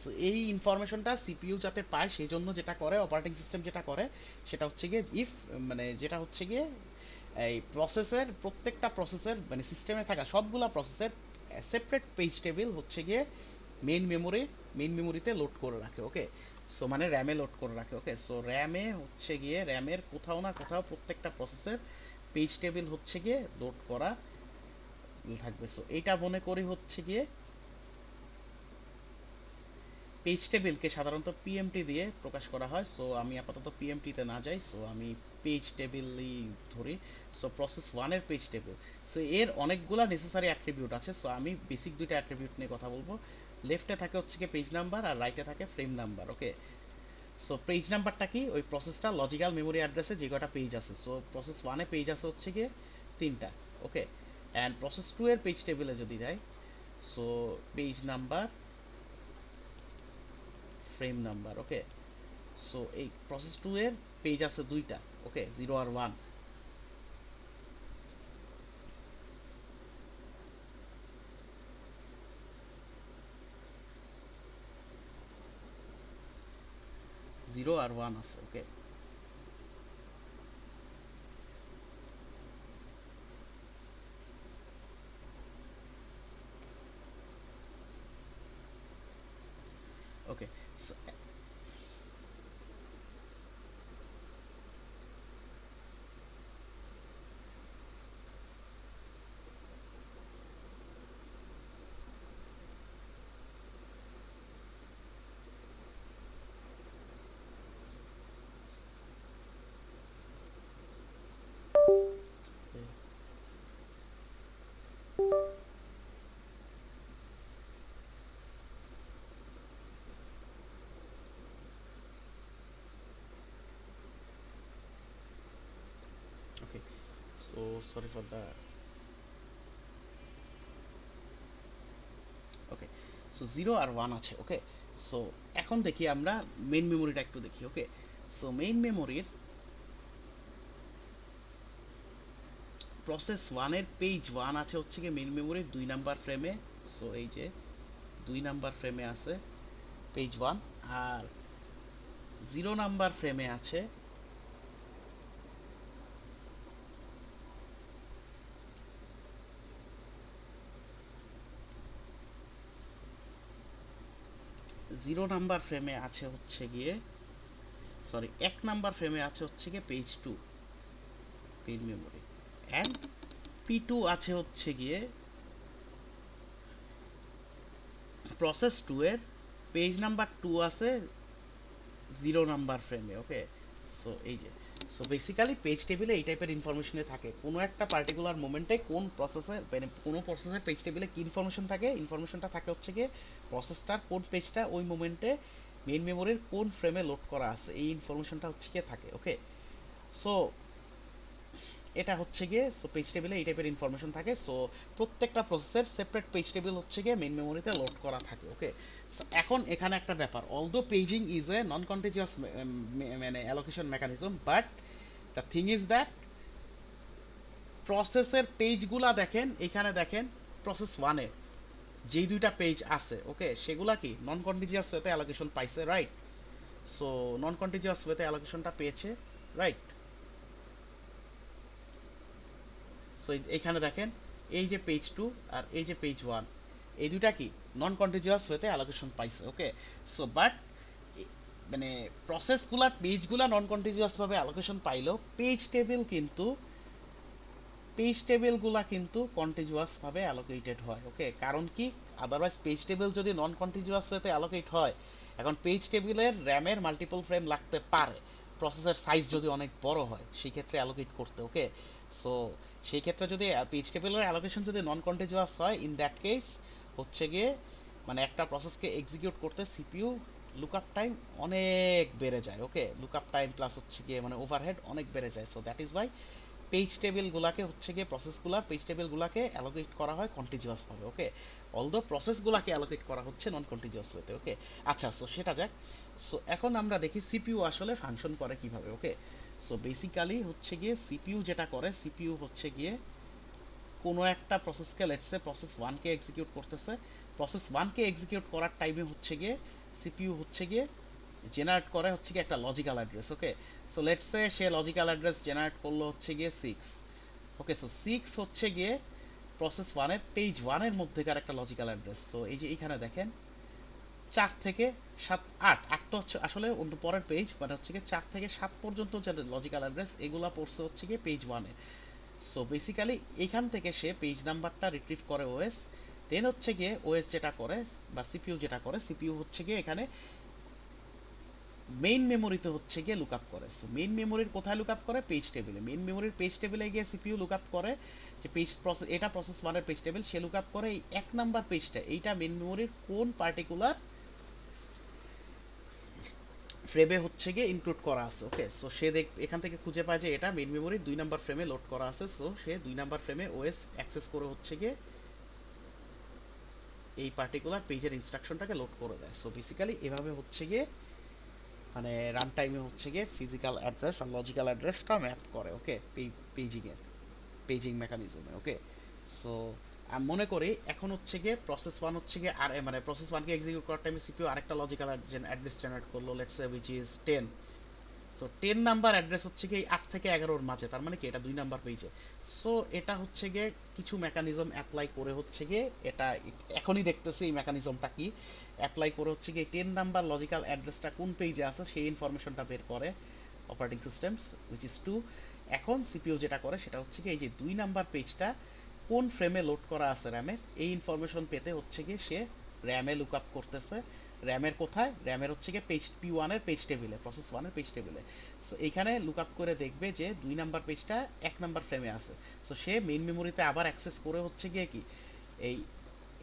Speaker 1: সো এই ইনফরমেশনটা সিপিইউ যাতে পায় সেই জন্য যেটা করে অপারেটিং সিস্টেম যেটা করে সেটা হচ্ছে গিয়ে যেটা হচ্ছে গিয়ে এই প্রত্যেকটা প্রসেসের মানে সিস্টেমে থাকা সবগুলা প্রসেসের সেপারেট পেজ টেবিল হচ্ছে গিয়ে মেইন মেমোরিতে লোড করে রাখে, ওকে। সো মানে র্যামে লোড করে রাখে, ওকে। সো র্যামে হচ্ছে গিয়ে র্যামের কোথাও না কোথাও প্রত্যেকটা প্রসেসের পেজ টেবিল হচ্ছে গিয়ে লোড করা থাকবে। সো এইটা মনে করি হচ্ছে গিয়ে পেজ টেবিলকে সাধারণত পিএমটি দিয়ে প্রকাশ করা হয়। সো আমি আপাতত পিএমটিতে না যাই, সো আমি পেজ টেবিলই ধরি। সো প্রসেস 1-এর পেজ টেবিল, সো এর অনেকগুলা নেসেসারি অ্যাট্রিবিউট আছে। সো আমি বেসিক দুইটা অ্যাট্রিবিউট নিয়ে কথা বলবো। লেফটে থাকে হচ্ছে কি পেজ নাম্বার আর রাইটে থাকে frame number, okay. So page নাম্বারটা কি? ওই প্রসেসটা লজিক্যাল মেমোরি অ্যাড্রেসে যে কটা পেজ আছে। সো প্রসেস 1-এ পেজ আছে হচ্ছে গিয়ে 3টা, ওকে। অ্যান্ড প্রসেস 2-এর পেজ টেবিলে যদি যাই, so page number frame number, okay. So এই প্রসেস 2-এর পেজ আছে 2টা, ওকে, 0 আর 1। জিরো আর 1 আছে, okay. Okay, okay. So sorry for the okay. So 0 আর 1 আছে, ওকে। সো এখন দেখি আমরা মেইন মেমোরিটা একটু দেখি, ওকে। সো মেইন মেমোরির প্রসেস 1-এর পেজ 1 আছে হচ্ছে কি মেইন মেমোরির 2 নাম্বার ফ্রেমে। সো এই যে 2 নাম্বার ফ্রেমে আছে পেজ 1, আর 0 নাম্বার ফ্রেমে আছে 0 নাম্বার ফ্রেমে আছে হচ্ছে গিয়ে সরি 1 নাম্বার ফ্রেমে আছে হচ্ছে গিয়ে page 2 page memory. And P2 আছে হচ্ছে গিয়ে প্রসেস 2-এর পেজ নাম্বার 2 আছে 0 নাম্বার ফ্রেমে, ওকে। সো এই যে সো বেসিক্যালি পেজ টেবিলে এই টাইপের ইনফরমেশনে থাকে কোনো একটা পার্টিকুলার মোমেন্টে কোন প্রসেসের মানে কোনো প্রসেসের পেজ টেবিলে কী ইনফরমেশন থাকে, ইনফরমেশনটা থাকে হচ্ছে গিয়ে প্রসেসটার কোন পেজটা ওই মোমেন্টে মেইন মেমোরির কোন ফ্রেমে লোড করা আছে এই ইনফরমেশনটা হচ্ছে গিয়ে থাকে, ওকে। সো এটা হচ্ছে গিয়ে সো পেজ টেবিলে এই টাইপের ইনফরমেশন থাকে। সো প্রত্যেকটা প্রসেসের সেপারেট পেজ টেবিল হচ্ছে গিয়ে মেইন মেমোরিতে লোড করা থাকে, ওকে। সো এখন এখানে একটা ব্যাপার, although paging is a non contiguous মানে allocation mechanism, but the thing is that প্রসেসের পেজগুলা দেখেন, এখানে দেখেন প্রসেস ওয়ানে যেই দুইটা পেজ আছে ওকে সেগুলা কি নন কন্টিজিয়াস ওয়েতে অ্যালোকেশন পাইছে, রাইট? সো নন কন্টিজিয়াস ওয়েতে অ্যালোকেশনটা পেয়েছে, রাইট? সো এইখানে দেখেন এই যে পেজ 2 আর এই যে পেজ 1 এই দুইটা কি নন কন্টিজিয়াস ওয়েতে অ্যালোকেশন পাইছে, ওকে? সো বাট মানে প্রসেসগুলার পেজগুলা নন কন্টিজিয়াস ভাবে অ্যালোকেশন পাইলেও পেজ টেবিলগুলা কিন্তু কন্টিজিউয়াস ভাবে অ্যালোকেটেড হয়, ওকে? কারণ কি আদারওয়াইজ পেজ টেবিল যদি নন কন্টিজিউয়াস ওয়েতে অ্যালোকেট হয়, এখন পেজ টেবিলের র্যামের মাল্টিপল ফ্রেম লাগতে পারে প্রসেসের সাইজ যদি অনেক বড় হয় সেই ক্ষেত্রে অ্যালোকেট করতে, ওকে? সো সেই ক্ষেত্রে যদি পেজ টেবিলের অ্যালোকেশন যদি নন কন্টিজিউয়াস হয়, ইন দ্যাট কেস হচ্ছে গিয়ে মানে একটা প্রসেসকে এক্সিকিউট করতে সিপিইউ লুকআপ টাইম অনেক বেড়ে যায়, ওকে? লুকআপ টাইম প্লাস হচ্ছে গিয়ে মানে ওভারহেড অনেক বেড়ে যায়। So that is why page টেবিলগুলোকে হচ্ছে গিয়ে প্রসেসগুলোর পেজ টেবিলগুলোকে অ্যালোকেট করা হয় কন্টিজিউয়াসভাবে, ওকে? অলদো প্রসেসগুলোকে অ্যালোকেট করা হচ্ছে নন কন্টিজিউয়াস ওয়েতে, ওকে? আচ্ছা, সো সেটা যাক। সো এখন আমরা দেখি সিপিইউ আসলে ফাংশন করে কিভাবে, ওকে? সো বেসিক্যালি হচ্ছে গিয়ে সিপিইউ যেটা করে, সিপিইউ হচ্ছে গিয়ে কোনো একটা প্রসেসকে লেটসে প্রসেস ওয়ানকে এক্সিকিউট করতেছে, প্রসেস ওয়ানকে এক্সিকিউট করার টাইমে হচ্ছে গিয়ে সিপিইউ হচ্ছে গিয়ে জেনারেট করে হচ্ছে কি একটা logical address, okay? So let's say say logical address generate করলো হচ্ছে গিয়ে 6, ওকে? সো 6 হচ্ছে গিয়ে প্রসেস ওয়ানের পেজ ওয়ানের মধ্যেকার একটা লজিক্যাল অ্যাড্রেস। সো এই যে এইখানে দেখেন 4 থেকে 7 8 8টা হচ্ছে আসলে অন্য পরের পেজ, মানে হচ্ছে গিয়ে 4 থেকে 7 পর্যন্ত যে লজিক্যাল অ্যাড্রেস এগুলা পড়ছে হচ্ছে গিয়ে পেজ ওয়ানে। সো বেসিক্যালি এখান থেকে সে পেজ নাম্বারটা রিট্রিভ করে ওএস, দেন হচ্ছে গিয়ে ওএস যেটা করে বা সিপিইউ যেটা করে, সিপিইউ হচ্ছে গিয়ে এখানে মেইন মেমোরিতে হচ্ছে গিয়ে লুকআপ করে। সো মেইন মেমোরির কোথায় লুকআপ করে? পেজ টেবিলে। মেইন মেমোরির পেজ টেবিলে গিয়ে সিপিইউ লুকআপ করে যে পেজ প্রসেস, এটা প্রসেস ওয়ানের পেজ টেবিল, সে লুকআপ করে এই 1 নাম্বার পেজটা, এইটা মেইন মেমোরির কোন পার্টিকুলার ফ্রেমে হচ্ছে গিয়ে ইনক্লুড করা আছে, ওকে? সো সে এখান থেকে খুঁজে পায় যে এটা মেইন মেমোরির 2 নাম্বার ফ্রেমে লোড করা আছে। সো সে 2 নাম্বার ফ্রেমে ওএস অ্যাক্সেস করে হচ্ছে গিয়ে এই পার্টিকুলার পেজের ইনস্ট্রাকশনটাকে লোড করে দেয়। সো বেসিক্যালি এভাবে হচ্ছে গিয়ে মানে রান টাইমে হচ্ছে গিয়ে ফিজিক্যাল অ্যাড্রেস আর লজিক্যাল অ্যাড্রেসটা ম্যাপ করে, ওকে? পেজিং মেকানিজমে, ওকে? সো আমি মনে করি এখন হচ্ছে গিয়ে প্রসেস ওয়ান হচ্ছে গিয়ে আর মানে প্রসেস ওয়ানকে এক্সিকিউট করার টাইমে সিপিইউ আরেকটা লজিক্যাল অ্যাড্রেস জেনারেট করলো, let's say which is 10। So 10 number address হচ্ছে গিয়ে 8 থেকে 11-র মাঝে, তার মানে কি এটা 2 নাম্বার পেজে। সো এটা হচ্ছে গিয়ে কিছু মেকানিজম অ্যাপ্লাই করে হচ্ছে গিয়ে এটা এখনই দেখতেছি এই মেকানিজমটা কি অ্যাপ্লাই করে হচ্ছে গিয়ে 10 নাম্বার লজিক্যাল অ্যাড্রেসটা কোন পেজে আছে সেই ইনফরমেশনটা বের করে অপারেটিং সিস্টেমস উইচ ইজ 2। এখন সিপিইউ যেটা করে সেটা হচ্ছে গিয়ে এই যে 2 নাম্বার পেজটা কোন ফ্রেমে লোড করা আছে র্যামের এই ইনফরমেশন পেতে হচ্ছে গিয়ে সে র্যামে লুকআপ করতেছে। র্যামের কোথায়? র্যামের হচ্ছে গিয়ে পেজ পি ওয়ানের পেজ টেবিলে, প্রসেস ওয়ানের পেজ টেবিলে। সো এইখানে লুকআপ করে দেখবে যে 2 নাম্বার পেজটা 1 নাম্বার ফ্রেমে আছে। সো সে মেইন মেমোরিতে আবার অ্যাক্সেস করে হচ্ছে গিয়ে কি এই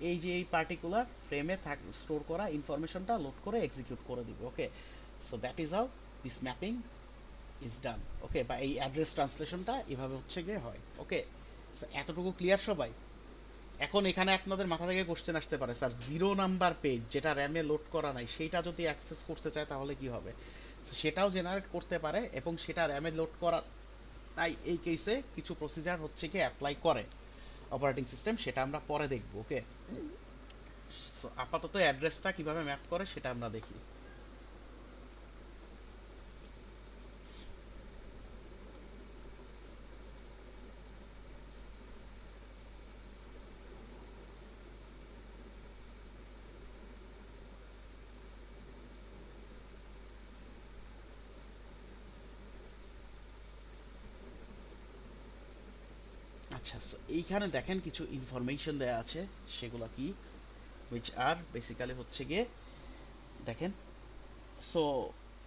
Speaker 1: এই যে এই পার্টিকুলার ফ্রেমে স্টোর করা ইনফরমেশনটা লোড করে এক্সিকিউট করে দিবে, okay? So that is how this mapping is done, okay? বা এই অ্যাড্রেস ট্রান্সলেশনটা এভাবে হচ্ছে গিয়ে হয়, ওকে? সো এতটুকু ক্লিয়ার সবাই? এখন এখানে আপনাদের মাথা থেকে কোশ্চেন আসতে পারে, স্যার 0 নাম্বার পেজ যেটা র্যামে লোড করা নাই সেইটা যদি অ্যাক্সেস করতে চায় তাহলে কি হবে? সো সেটাও জেনারেট করতে পারে এবং সেটা র্যামে লোড করা নাই এই কেসে কিছু প্রসিজার হচ্ছে কি অ্যাপ্লাই করে অপারেটিং সিস্টেম, সেটা আমরা পরে দেখব, ওকে? সো আপাতত অ্যাড্রেসটা কিভাবে ম্যাপ করে সেটা আমরা দেখি। আচ্ছা, সো এইখানে দেখেন কিছু ইনফরমেশন দেয়া আছে, সেগুলো কি which আর বেসিক্যালি হচ্ছে গিয়ে দেখেন। সো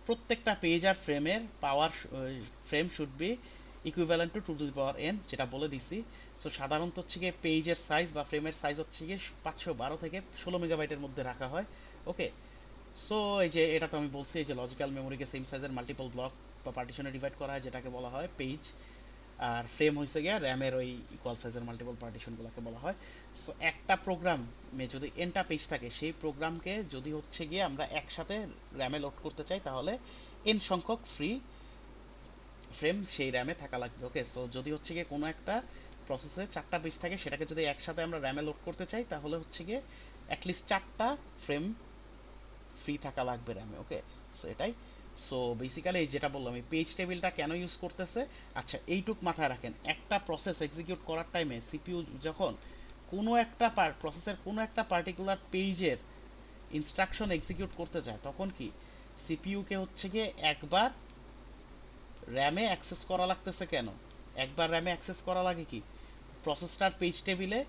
Speaker 1: প্রত্যেকটা পেজ আর ফ্রেমের power frame should be equivalent to 2^n, যেটা বলে দিছি। সো সাধারণত হচ্ছে গিয়ে পেজের সাইজ বা ফ্রেমের সাইজ হচ্ছে গিয়ে 512 থেকে 16 মেগাবাইটের মধ্যে রাখা হয়, ওকে? সো এই যে এটা তো আমি বলছি এই যে লজিক্যাল মেমোরিকে সেম সাইজের মাল্টিপল ব্লক বা পার্টিশনে ডিভাইড করা হয় যেটাকে বলা হয় পেজ, আর ফ্রেম হয়েছে গিয়ে র্যামের ওই ইকুয়াল সাইজের মাল্টিপল পার্টিশনগুলোকে বলা হয়। সো একটা প্রোগ্রামে যদি এনটা পেজ থাকে সেই প্রোগ্রামকে যদি হচ্ছে গিয়ে আমরা একসাথে র্যামে লোড করতে চাই তাহলে এন সংখ্যক ফ্রি ফ্রেম সেই র্যামে থাকা লাগবে, ওকে? সো যদি হচ্ছে গিয়ে কোনো একটা প্রসেসে 4টা পেজ থাকে, সেটাকে যদি একসাথে আমরা র্যামে লোড করতে চাই তাহলে হচ্ছে গিয়ে অ্যাটলিস্ট 4টা ফ্রেম ফ্রি থাকা লাগবে র্যামে। ওকে, সো এটাই। সো বেসিক্যালি যেটা বললাম, এই পেজ টেবিলটা কেন ইউজ করতেছে, আচ্ছা এইটুক মাথায় রাখেন, একটা প্রসেস এক্সিকিউট করার টাইমে সিপিইউ যখন কোনো একটা প্রসেসের কোনো একটা পার্টিকুলার পেজের ইনস্ট্রাকশন এক্সিকিউট করতে চায়, তখন কি সিপিইউকে হচ্ছে গিয়ে একবার র্যামে অ্যাক্সেস করা লাগতেছে। কেন একবার র্যামে অ্যাক্সেস করা লাগে? কি প্রসেসটার পেজ টেবিলে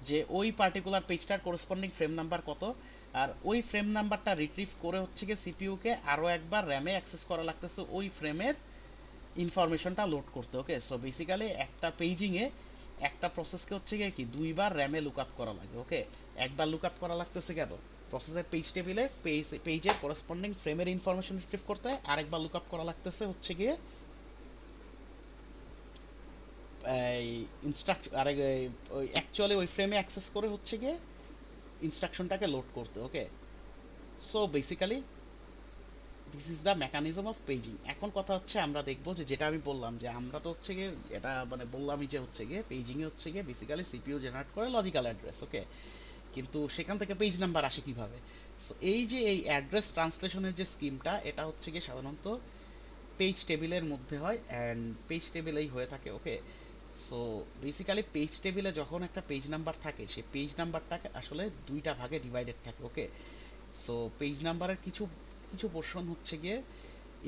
Speaker 1: যে ওই পার্টিকুলার পেজটার করেসপন্ডিং ফ্রেম নাম্বার কত, আর ওই ফ্রেম নাম্বারটা রিট্রিভ করে হচ্ছে গিয়ে সিপিইউকে আরও একবার র্যামে অ্যাক্সেস করা লাগতেছে ওই ফ্রেমের ইনফরমেশনটা লোড করতে। ওকে, সো বেসিক্যালি একটা পেজিংয়ে একটা প্রসেসকে হচ্ছে গিয়ে কি দুইবার র্যামে লুক আপ করা লাগে। ওকে, একবার লুক আপ করা লাগতেছে কেন প্রসেসের পেজ টেবিলে পেজের করেসপন্ডিং ফ্রেমের ইনফরমেশন রিট্রিভ করতে, আরেকবার লুক আপ করা লাগতেছে হচ্ছে গিয়ে এই ওই অ্যাকচুয়ালি ওই ফ্রেমে অ্যাক্সেস করে হচ্ছে গিয়ে ইনস্ট্রাকশনটাকে লোড করতে। Okay, so basically this is the mechanism of paging. এখন কথা হচ্ছে আমরা দেখবো যে যেটা আমি বললাম যে আমরা তো হচ্ছে গিয়ে এটা মানে বললামই যে হচ্ছে গিয়ে পেজিংয়ে হচ্ছে গিয়ে বেসিক্যালি সিপিইউ জেনারেট করে লজিক্যাল অ্যাড্রেস। ওকে, কিন্তু সেখান থেকে পেজ নাম্বার আসে কিভাবে? সো এই যে এই অ্যাড্রেস ট্রান্সলেশনের যে স্কিমটা, এটা হচ্ছে গিয়ে সাধারণত পেজ টেবিলের মধ্যে হয় অ্যান্ড পেজ টেবিলেই হয়ে থাকে। ওকে, সো বেসিক্যালি পেজ টেবিলে যখন একটা পেজ নাম্বার থাকে, সেই পেজ নাম্বারটাকে আসলে দুইটা ভাগে ডিভাইডেড থাকে। ওকে, সো পেজ নাম্বারের কিছু কিছু পোর্শন হচ্ছে গিয়ে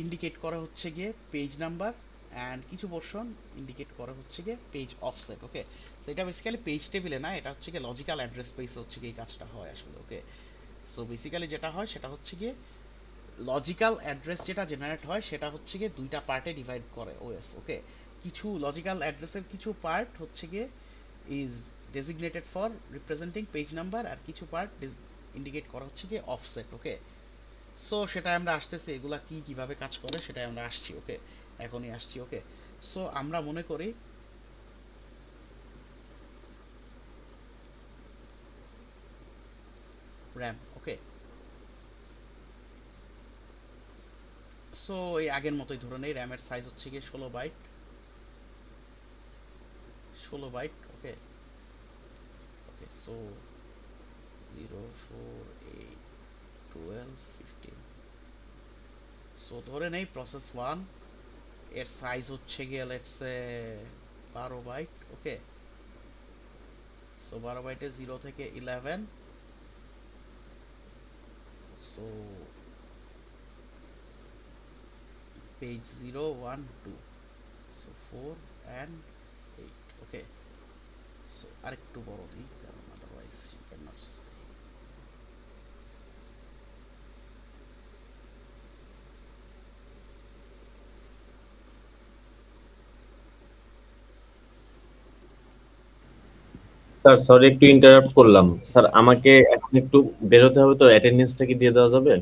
Speaker 1: ইন্ডিকেট করা হচ্ছে গিয়ে পেজ নাম্বার, অ্যান্ড কিছু পোর্শন ইন্ডিকেট করা হচ্ছে গিয়ে পেজ অফসেট। ওকে, সো এটা বেসিক্যালি পেজ টেবিলে না, এটা হচ্ছে গিয়ে লজিক্যাল অ্যাড্রেস স্পেসে হচ্ছে গিয়ে এই কাজটা হয় আসলে। ওকে, সো বেসিক্যালি যেটা হয় সেটা হচ্ছে গিয়ে লজিক্যাল অ্যাড্রেস যেটা জেনারেট হয় সেটা হচ্ছে গিয়ে দুইটা পার্টে ডিভাইড করে ওএস। ওকে, কিছু লজিক্যাল অ্যাড্রেসের কিছু পার্ট হচ্ছে গিয়ে is designated for representing page number, আর কিছু পার্ট ইন্ডিকেট করা হচ্ছে গিয়ে অফসেট। ওকে, সো সেটা আমরা আসতেছি, এগুলা কি কিভাবে কাজ করে সেটাই আমরা আসছি। ওকে, এখনই আসছি। ওকে, সো আমরা মনে করি র্যাম। ওকে, সো এই আগের মতোই ধরে নেই, র্যামের সাইজ হচ্ছে গিয়ে 16 byte. 16 byte. Okay, okay, so 0 4 8 12 15। So ধরে নেই প্রসেস 1 এর সাইজ হচ্ছে গিয়ে let's say 12 byte. Okay, so 12 বাইটে 0 থেকে 11। So page 0 1 2, so 4 and 8। Okay, so আরেকটু বড় দিই কারণ otherwise you can not.
Speaker 5: Sir sorry একটু ইন্টারাপ্ট করলাম স্যার, আমাকে এখন একটু বেরোতে হবে, তো অ্যাটেন্ডেন্সটা কি দিয়ে দেওয়া যাবে?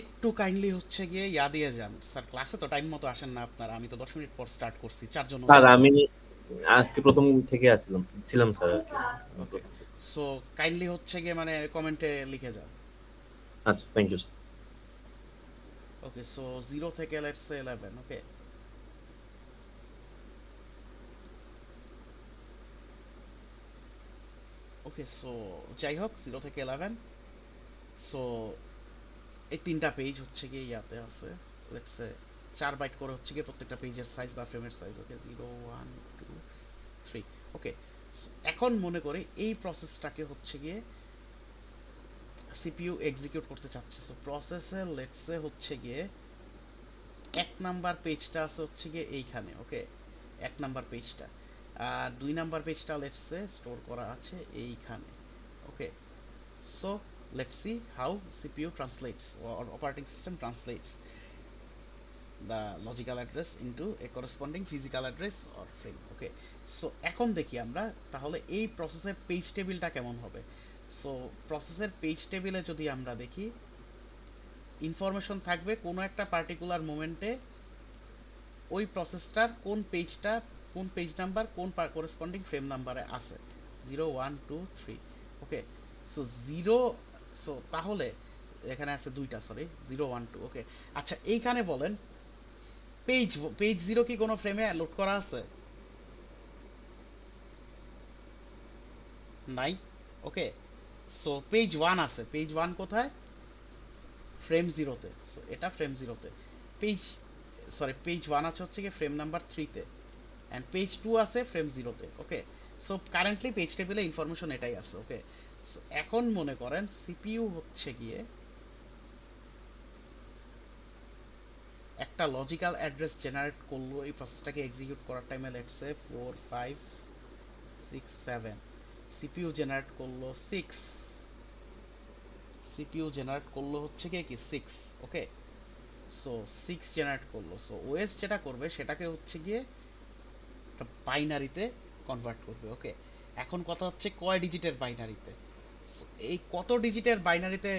Speaker 1: একটু কাইন্ডলি হচ্ছে গিয়ে ইয়া দিয়ে যান স্যার, ক্লাসে তো টাইম মতো আসেন না আপনারা, আমি তো 10 মিনিট পর স্টার্ট করছি, চারজন
Speaker 5: স্যার
Speaker 1: ছিল।
Speaker 5: আমি আজকে প্রথম থেকে ছিলাম স্যার আর
Speaker 1: ওকে,
Speaker 5: কি।
Speaker 1: সো কাইন্ডলি হচ্ছে গিয়ে মানে কমেন্টে লিখে যান।
Speaker 5: আচ্ছা, থ্যাংক ইউ।
Speaker 1: ওকে, সো 0 থেকে let's say 11। Okay, okay, so যাই হোক 0 থেকে 11। সো এই তিনটা পেজ হচ্ছে গিয়ে ইয়াতে আছে, লেটস সে 4 বাইট করে হচ্ছে গিয়ে প্রত্যেকটা পেজের সাইজ বা ফ্রেমের সাইজ। ওকে, 0 1 2 3। ওকে, এখন মনে করি এই প্রসেসটাকে হচ্ছে গিয়ে সিপিইউ এক্সিকিউট করতে চাচ্ছে। সো প্রসেসে লেটস সে হচ্ছে গিয়ে 1 নাম্বার পেজটা আছে হচ্ছে গিয়ে এইখানে। ওকে, 1 নাম্বার পেজটা, আর 2 নাম্বার পেজটা লেটস সে স্টোর করা আছে এইখানে। ওকে, so let's see how CPU translates or operating system translates the logical address into a corresponding physical address or frame. Okay, so এখন দেখি আমরা তাহলে এই প্রসেসের পেজ টেবিলটা কেমন হবে। সো প্রসেসের পেজ টেবিলে যদি আমরা দেখি, ইনফরমেশন থাকবে কোনো একটা পার্টিকুলার মোমেন্টে ওই প্রসেসটার কোন পেজটা, কোন পেজ নাম্বার, কোন করেসপন্ডিং ফ্রেম নাম্বারে আছে, 0 1 2 3। ওকে, সো 0, সো তাহলে এখানে আছে দুইটা, সরি 0 1 2। ওকে, আচ্ছা এইখানে বলেন পেজ 0 কি কোনো ফ্রেমে লোড করা আছে? নাই। ওকে, সো পেজ 1 আছে, পেজ 1 কোথায়? ফ্রেম 0-তে। সো এটা ফ্রেম 0-তে। পেজ পেজ 1 আছে হচ্ছে গিয়ে ফ্রেম নাম্বার 3-তে, অ্যান্ড পেজ 2 আছে ফ্রেম 0-তে। ওকে, সো কারেন্টলি পেজ টেবিলে ইনফরমেশন এটাই আছে। ওকে, সো এখন মনে করেন সিপিইউ হচ্ছে গিয়ে একটা লজিক্যাল অ্যাড্রেস জেনারেট করলো এই প্রসেসটাকে এক্সিকিউট করার টাইমে, লেটস সে 4 5 6 7। সিপিইউ জেনারেট করলো 6, সিপিইউ জেনারেট করলো হচ্ছে গিয়ে কি 6। ওকে, সো 6 জেনারেট করলো। সো ওএস যেটা করবে সেটাকে হচ্ছে গিয়ে একটা বাইনারিতে কনভার্ট করবে। ওকে, এখন কথা হচ্ছে কয় ডিজিটের বাইনারিতে। সো এই কত ডিজিটের বাইনারিতে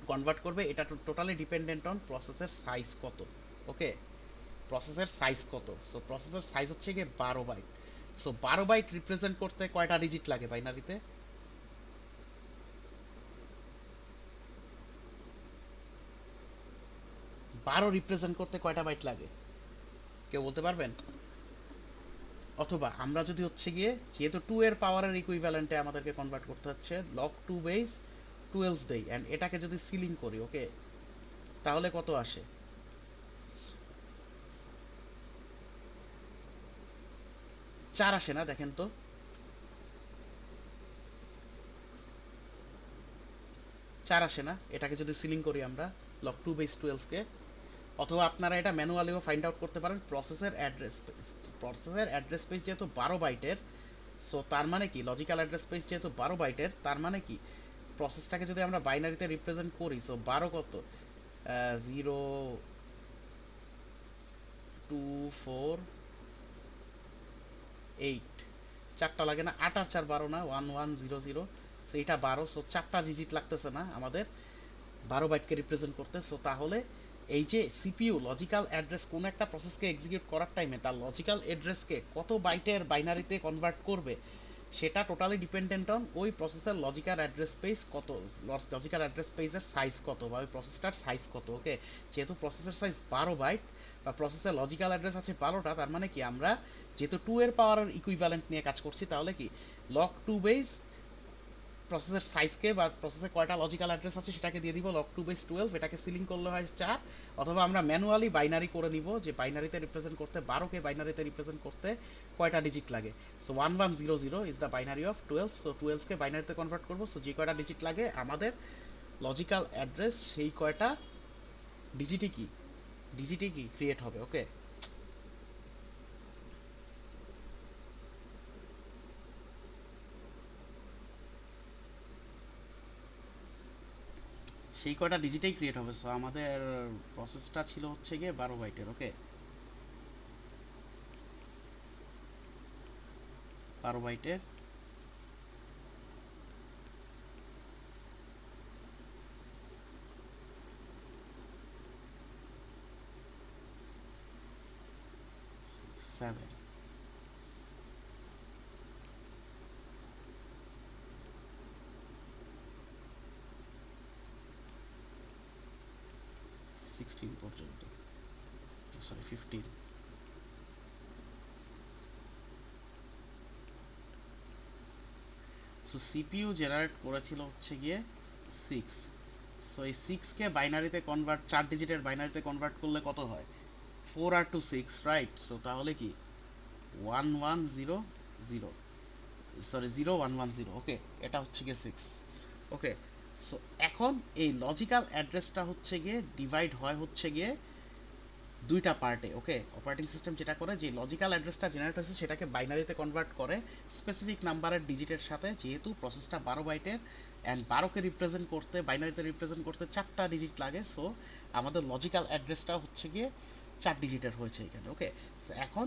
Speaker 1: কনভার্ট করবে এটা টোটালি ডিপেন্ডেন্ট অন প্রসেসের সাইজ কত। ওকে, প্রসেসের সাইজ কত। সো প্রসেসের সাইজ হচ্ছে গিয়ে 12 বাইট। সো 12 বাইট রিপ্রেজেন্ট করতে কয়টা ডিজিট লাগে বাইনারিতে? 12 রিপ্রেজেন্ট করতে কয়টা বাইট লাগে কেউ বলতে পারবেন? অথবা আমরা যদি হচ্ছে গিয়ে যেহেতু 2 এর পাওয়ারের ইকুইভ্যালেন্টে আমাদেরকে কনভার্ট করতে হচ্ছে, লগ 2 বেস 12 দেই, অ্যান্ড এটাকে যদি সিলিং করি, ওকে, তাহলে কত আসে? 4 আসে না? দেখেন তো, 4 আসে না এটাকে যদি সিলিং করি আমরা লগ 2 বেস 12 কে? অথবা আপনারা এটা ম্যানুয়ালিও ফাইন্ড আউট করতে পারেন। প্রসেসের অ্যাড্রেস পেজ যেহেতু 12 বাইটের, সো তার মানে কি লজিক্যাল অ্যাড্রেস পেজ যেহেতু 12 বাইটের, তার মানে কি প্রসেসটাকে যদি আমরা বাইনারিতে রিপ্রেজেন্ট করি, সো 12 কত, 0 2 4 8, 4টা লাগে না? 8 আর 4 12 না? 1 1 0 0, সেইটা 12। সো 4টা ডিজিট লাগতেছে না আমাদের 12 বাইটকে রিপ্রেজেন্ট করতে। সো তাহলে এই যে সিপিইউ লজিক্যাল অ্যাড্রেস কোন একটা প্রসেসকে এক্সিকিউট করার টাইমে তার লজিক্যাল অ্যাড্রেসকে কত বাইটের বাইনারিতে কনভার্ট করবে সেটা টোটালি ডিপেন্ডেন্ট অন ওই প্রসেসের লজিক্যাল অ্যাড্রেস পেজ কত, লজিক্যাল অ্যাড্রেস পেজের সাইজ কত, বা ওই প্রসেসটার সাইজ কত। ওকে, যেহেতু প্রসেসের সাইজ 12 বাইট বা প্রসেসের লজিক্যাল অ্যাড্রেস আছে 12টা, তার মানে কি আমরা যেহেতু 2 এর পাওয়ারের ইকুইভ্যালেন্ট নিয়ে কাজ করছি, তাহলে কি লগ 2 বেস প্রসেসের সাইজকে বা প্রসেসে কয়টা লজিক্যাল অ্যাড্রেস আছে সেটাকে দিয়ে দিব লগ 2 বেস 12, এটাকে সিলিং করলে হয় 4। অথবা আমরা ম্যানুয়ালি বাইনারি করে নিব, যে বাইনারিতে রিপ্রেজেন্ট করতে 12কে বাইনারিতে রিপ্রেজেন্ট করতে কয়টা ডিজিট লাগে। So 1100 is the binary of 12। So 12কে বাইনারিতে কনভার্ট করব। সো যে কয়টা ডিজিট লাগে আমাদের লজিক্যাল অ্যাড্রেস, সেই কয়টা ডিজিটই কি ক্রিয়েট হবে। ওকে, সেই কয়টা ডিজিটেই ক্রিয়েট হবে। সো আমাদের প্রসেসটা ছিল হচ্ছে গিয়ে 12 বাইটের। ওকে, 12 বাইটের। সেভেন, 16 পর্যন্ত, সরি 15। সো সিপিইউ জেনারেট করেছিল হচ্ছে গিয়ে 6। সো এই 6কে বাইনারিতে কনভার্ট, 4 ডিজিটের বাইনারিতে কনভার্ট করলে কত হয়? 4 আর 2 6, রাইট? সো তাহলে কি 1 1 0 0, সরি 0 1 1 0। ওকে, এটা হচ্ছে গিয়ে 6। ওকে, সো এখন এই লজিক্যাল অ্যাড্রেসটা হচ্ছে গিয়ে ডিভাইড হয় হচ্ছে গিয়ে দুইটা পার্টে। ওকে, অপারেটিং সিস্টেম যেটা করে, যে লজিক্যাল অ্যাড্রেসটা জেনারেট হয়েছে সেটাকে বাইনারিতে কনভার্ট করে স্পেসিফিক নাম্বারের ডিজিটের সাথে, যেহেতু প্রসেসটা 12 বাইটের অ্যান্ড 12কে রিপ্রেজেন্ট করতে, বাইনারিতে রিপ্রেজেন্ট করতে 4টা ডিজিট লাগে। সো আমাদের লজিক্যাল অ্যাড্রেসটা হচ্ছে গিয়ে 4 ডিজিটের হয়েছে এখানে। ওকে, এখন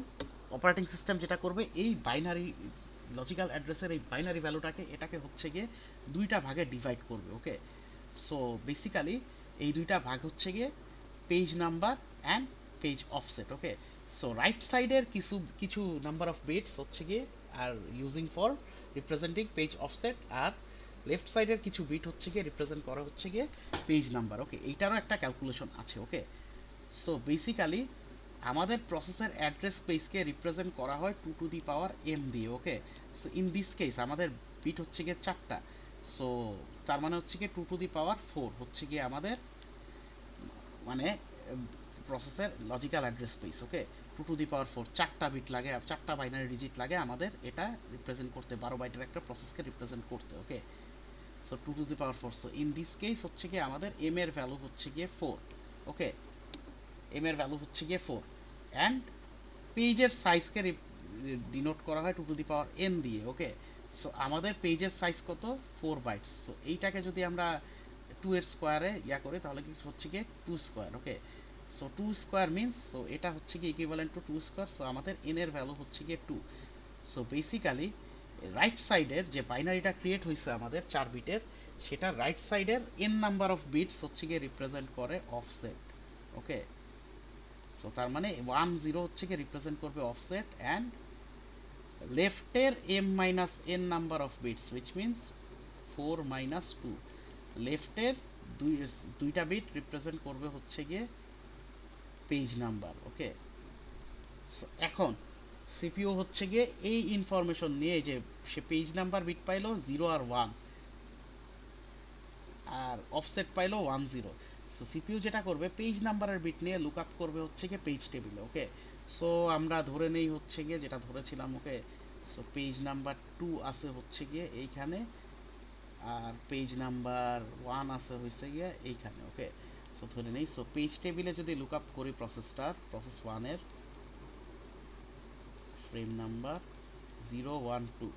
Speaker 1: অপারেটিং সিস্টেম যেটা করবে, এই বাইনারি লজিক্যাল অ্যাড্রেসের এই বাইনারি ভ্যালুটাকে এটাকে হচ্ছে গিয়ে দুইটা ভাগে ডিভাইড করবে। ওকে, সো বেসিক্যালি এই দুইটা ভাগ হচ্ছে গিয়ে page number and page offset. Okay, so right সাইডের কিছু নাম্বার অফ বিটস হচ্ছে গিয়ে are using for representing page offset, আর লেফট সাইডের কিছু বিট হচ্ছে গিয়ে রিপ্রেজেন্ট করা হচ্ছে গিয়ে পেজ নাম্বার। ওকে, এইটারও একটা ক্যালকুলেশন আছে। ওকে, সো বেসিক্যালি আমাদের প্রসেসের অ্যাড্রেস স্পেসকে রিপ্রেজেন্ট করা হয় 2 টু দি পাওয়ার m দিয়ে, ওকে। সো ইন দিস কেস আমাদের বিট হচ্ছে গিয়ে 4টা, সো তার মানে হচ্ছে গিয়ে 2 টু দি পাওয়ার 4 হচ্ছে গিয়ে আমাদের মানে প্রসেসের logical address space, okay. 2 to the power 4 4টা বিট লাগে, 4টা বাইনারি ডিজিট লাগে আমাদের এটা রিপ্রেজেন্ট করতে, 12 বাইটের একটা প্রসেসকে রিপ্রেজেন্ট করতে, okay. So 2 to the power 4, so in this case হচ্ছে গিয়ে আমাদের m এর ভ্যালু হচ্ছে গিয়ে 4, ওকে। m এর ভ্যালু হচ্ছে গিয়ে 4 অ্যান্ড পেজের সাইজকে ডিনোট করা হয় 2 টু দি পাওয়ার n দিয়ে, ওকে। সো আমাদের পেজের সাইজ কত? 4 বাইটস। সো এইটাকে যদি আমরা 2 এর স্কোয়ারে করি তাহলে কি হচ্ছে গিয়ে 2 স্কোয়ার, ওকে। সো 2 স্কোয়ার মিনস, সো এটা হচ্ছে গিয়ে ইকুইভ্যালেন্ট টু 2 স্কোয়ার, সো আমাদের n এর ভ্যালু হচ্ছে গিয়ে 2। সো বেসিক্যালি রাইট সাইডের যে বাইনারিটা ক্রিয়েট হয়েছে আমাদের 4 বিটের, সেটা রাইট সাইডের n নাম্বার অফ বিটস হচ্ছে গিয়ে রিপ্রেজেন্ট করে অফসেট, ওকে। সো তার মানে 1 0 হচ্ছে গিয়ে রিপ্রেজেন্ট করবে অফসেট অ্যান্ড লেফটের m minus n number of bits which means 4 minus 2, লেফটের দুইটা বিট রিপ্রেজেন্ট করবে হচ্ছে গিয়ে পেজ নাম্বার, ওকে। এখন সিপিইউ হচ্ছে গিয়ে এই ইনফরমেশন নিয়ে যে সে পেজ নাম্বার বিট পাইলো 0 আর 1 আর অফসেট পাইলো 1 0, সো সিপিইউ যেটা করবে পেজ নাম্বারের বিট নিয়ে লুক আপ করবে হচ্ছে গিয়ে পেজ টেবিলে, ওকে। সো আমরা ধরে নেই হচ্ছে গিয়ে যেটা ধরেছিলাম, ওকে। সো পেজ নাম্বার 2 আছে হচ্ছে গিয়ে এইখানে, আর পেজ নাম্বার 1 আছে হয়েছে গিয়ে এইখানে, ওকে। সো ধরে নেই, সো পেজ টেবিলে যদি লুক আপ করি প্রসেস 1 এর ফ্রেম নাম্বার 0 1 2,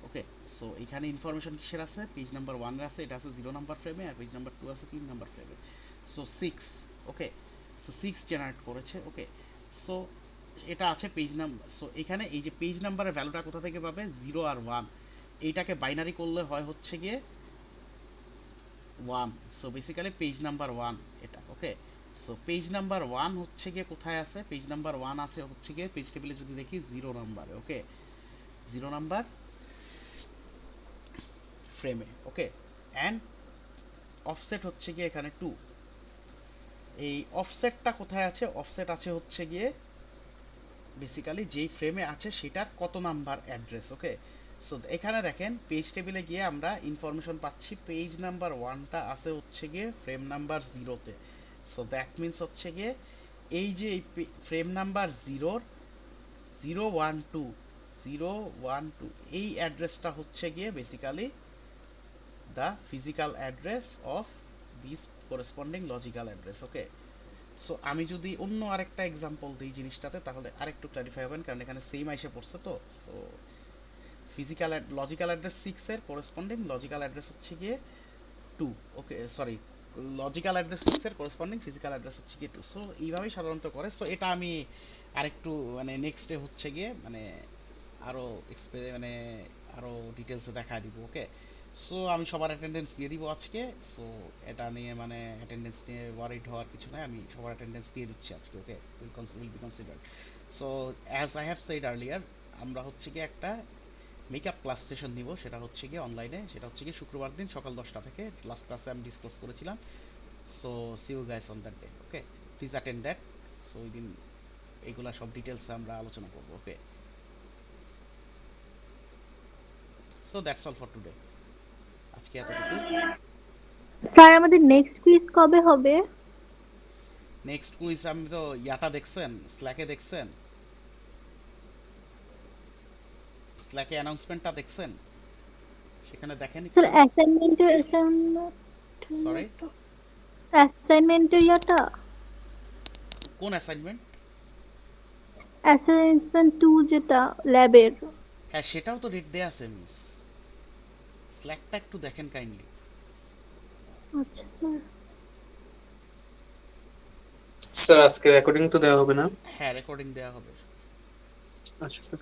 Speaker 1: ওকে। সো এখানে ইনফরমেশন কিসের আছে? পেজ নাম্বার 1 এর আছে, এটা আছে 0 নাম্বার ফ্রেমে, আর পেজ নাম্বার 2 আছে 3 নাম্বার ফ্রেমে। সো 6, ওকে। সো 6 জেনারেট করেছে, ওকে। সো এটা আছে পেজ নাম্বার। সো এখানে এই যে পেজ নাম্বারের ভ্যালুটা কোথা থেকে পাবে? 0 আর 1, এইটাকে বাইনারি করলে হয় হচ্ছে গিয়ে 1। সো বেসিক্যালি পেজ নাম্বার 1 এটা, ওকে। সো পেজ নাম্বার 1 হচ্ছে গিয়ে কোথায় আছে? পেজ নাম্বার 1 আছে হচ্ছে গিয়ে পেজ টেবিলে যদি দেখি 0 নাম্বারে, ওকে। 0 নাম্বার ফ্রেমে, ওকে। অ্যান্ড অফসেট হচ্ছে গিয়ে এখানে 2। এই অফসেটটা কোথায় আছে? অফসেট আছে হচ্ছে গিয়ে বেসিক্যালি যেই ফ্রেমে আছে সেটার কত নাম্বার অ্যাড্রেস, ওকে। সো এখানে দেখেন পেজ টেবিলে গিয়ে আমরা ইনফরমেশন পাচ্ছি পেজ নাম্বার 1টা আছে হচ্ছে গিয়ে ফ্রেম নাম্বার 0-তে। সো দ্যাট মিনস হচ্ছে গিয়ে এই যে এই ফ্রেম নাম্বার 0-র 0 1 2 0 1 2 এই অ্যাড্রেসটা হচ্ছে গিয়ে basically the physical address of this corresponding logical address, okay. So আমি যদি অন্য আরেকটা এক্সাম্পল দিই জিনিসটাতে তাহলে আরেকটু ক্ল্যারিফাই হবেন, কারণ এখানে সেম আইসে পড়ছে তো। সো ফিজিক্যাল লজিক্যাল অ্যাড্রেস 6 এর করেসপন্ডিং লজিক্যাল অ্যাড্রেস হচ্ছে গিয়ে 2, ওকে। সরি, লজিক্যাল অ্যাড্রেস 6 এর করেসপন্ডিং ফিজিক্যাল অ্যাড্রেস হচ্ছে গিয়ে 2। সো এইভাবেই সাধারণত করে। সো এটা আমি আরেকটু মানে নেক্সট ডে হচ্ছে গিয়ে মানে আরও মানে আরও ডিটেলসে দেখা দিব, ওকে। সো আমি সবার অ্যাটেন্ডেন্স দিয়ে দিব আজকে। সো এটা নিয়ে মানে অ্যাটেন্ডেন্স নিয়ে ওয়ারিড হওয়ার কিছু নাই, আমি সবার অ্যাটেন্ডেন্স দিয়ে দিচ্ছি আজকে, okay. Will be considered. So as I have said earlier, আমরা হচ্ছে গিয়ে একটা মেকআপ ক্লাস সেশন নিব, সেটা হচ্ছে গিয়ে অনলাইনে, সেটা হচ্ছে গিয়ে শুক্রবার দিন সকাল 10টা থেকে। লাস্ট ক্লাসে আমি ডিসক্লোজ করেছিলাম। So see you guys on that day, okay. Please attend that. So ওই দিন এইগুলা সব ডিটেলসে আমরা আলোচনা করবো, okay. So that's all for today, আজকে এতটুকু।
Speaker 6: স্যার আমাদের নেক্সট কুইজ কবে হবে?
Speaker 1: নেক্সট কুইজ আমি তো ইয়াটা দেখছেন, স্ল্যাকে দেখছেন, স্ল্যাকে অ্যানাউন্সমেন্টটা দেখছেন? সেখানে দেখেন
Speaker 6: স্যার
Speaker 1: একটু। সরি,
Speaker 6: অ্যাসাইনমেন্টের ইয়াটা
Speaker 1: কোন অ্যাসাইনমেন্ট?
Speaker 6: অ্যাসাইনমেন্ট 2 যেটা ল্যাবের।
Speaker 1: হ্যাঁ, সেটাও তো ডেট দেয়া আছে মিস। স্ল্যাকটা একটু দেখেন কাইন্ডলি।
Speaker 6: আচ্ছা স্যার।
Speaker 7: স্যার আজকে রেকর্ডিং তো দেওয়া হবে না?
Speaker 1: হ্যাঁ, রেকর্ডিং দেওয়া হবে।
Speaker 7: আচ্ছা স্যার।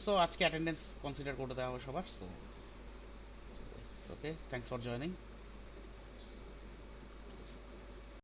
Speaker 1: সো আজকে অ্যাটেন্ডেন্স কনসিডার করে দেওয়া হবে সবার। So okay, thanks for joining.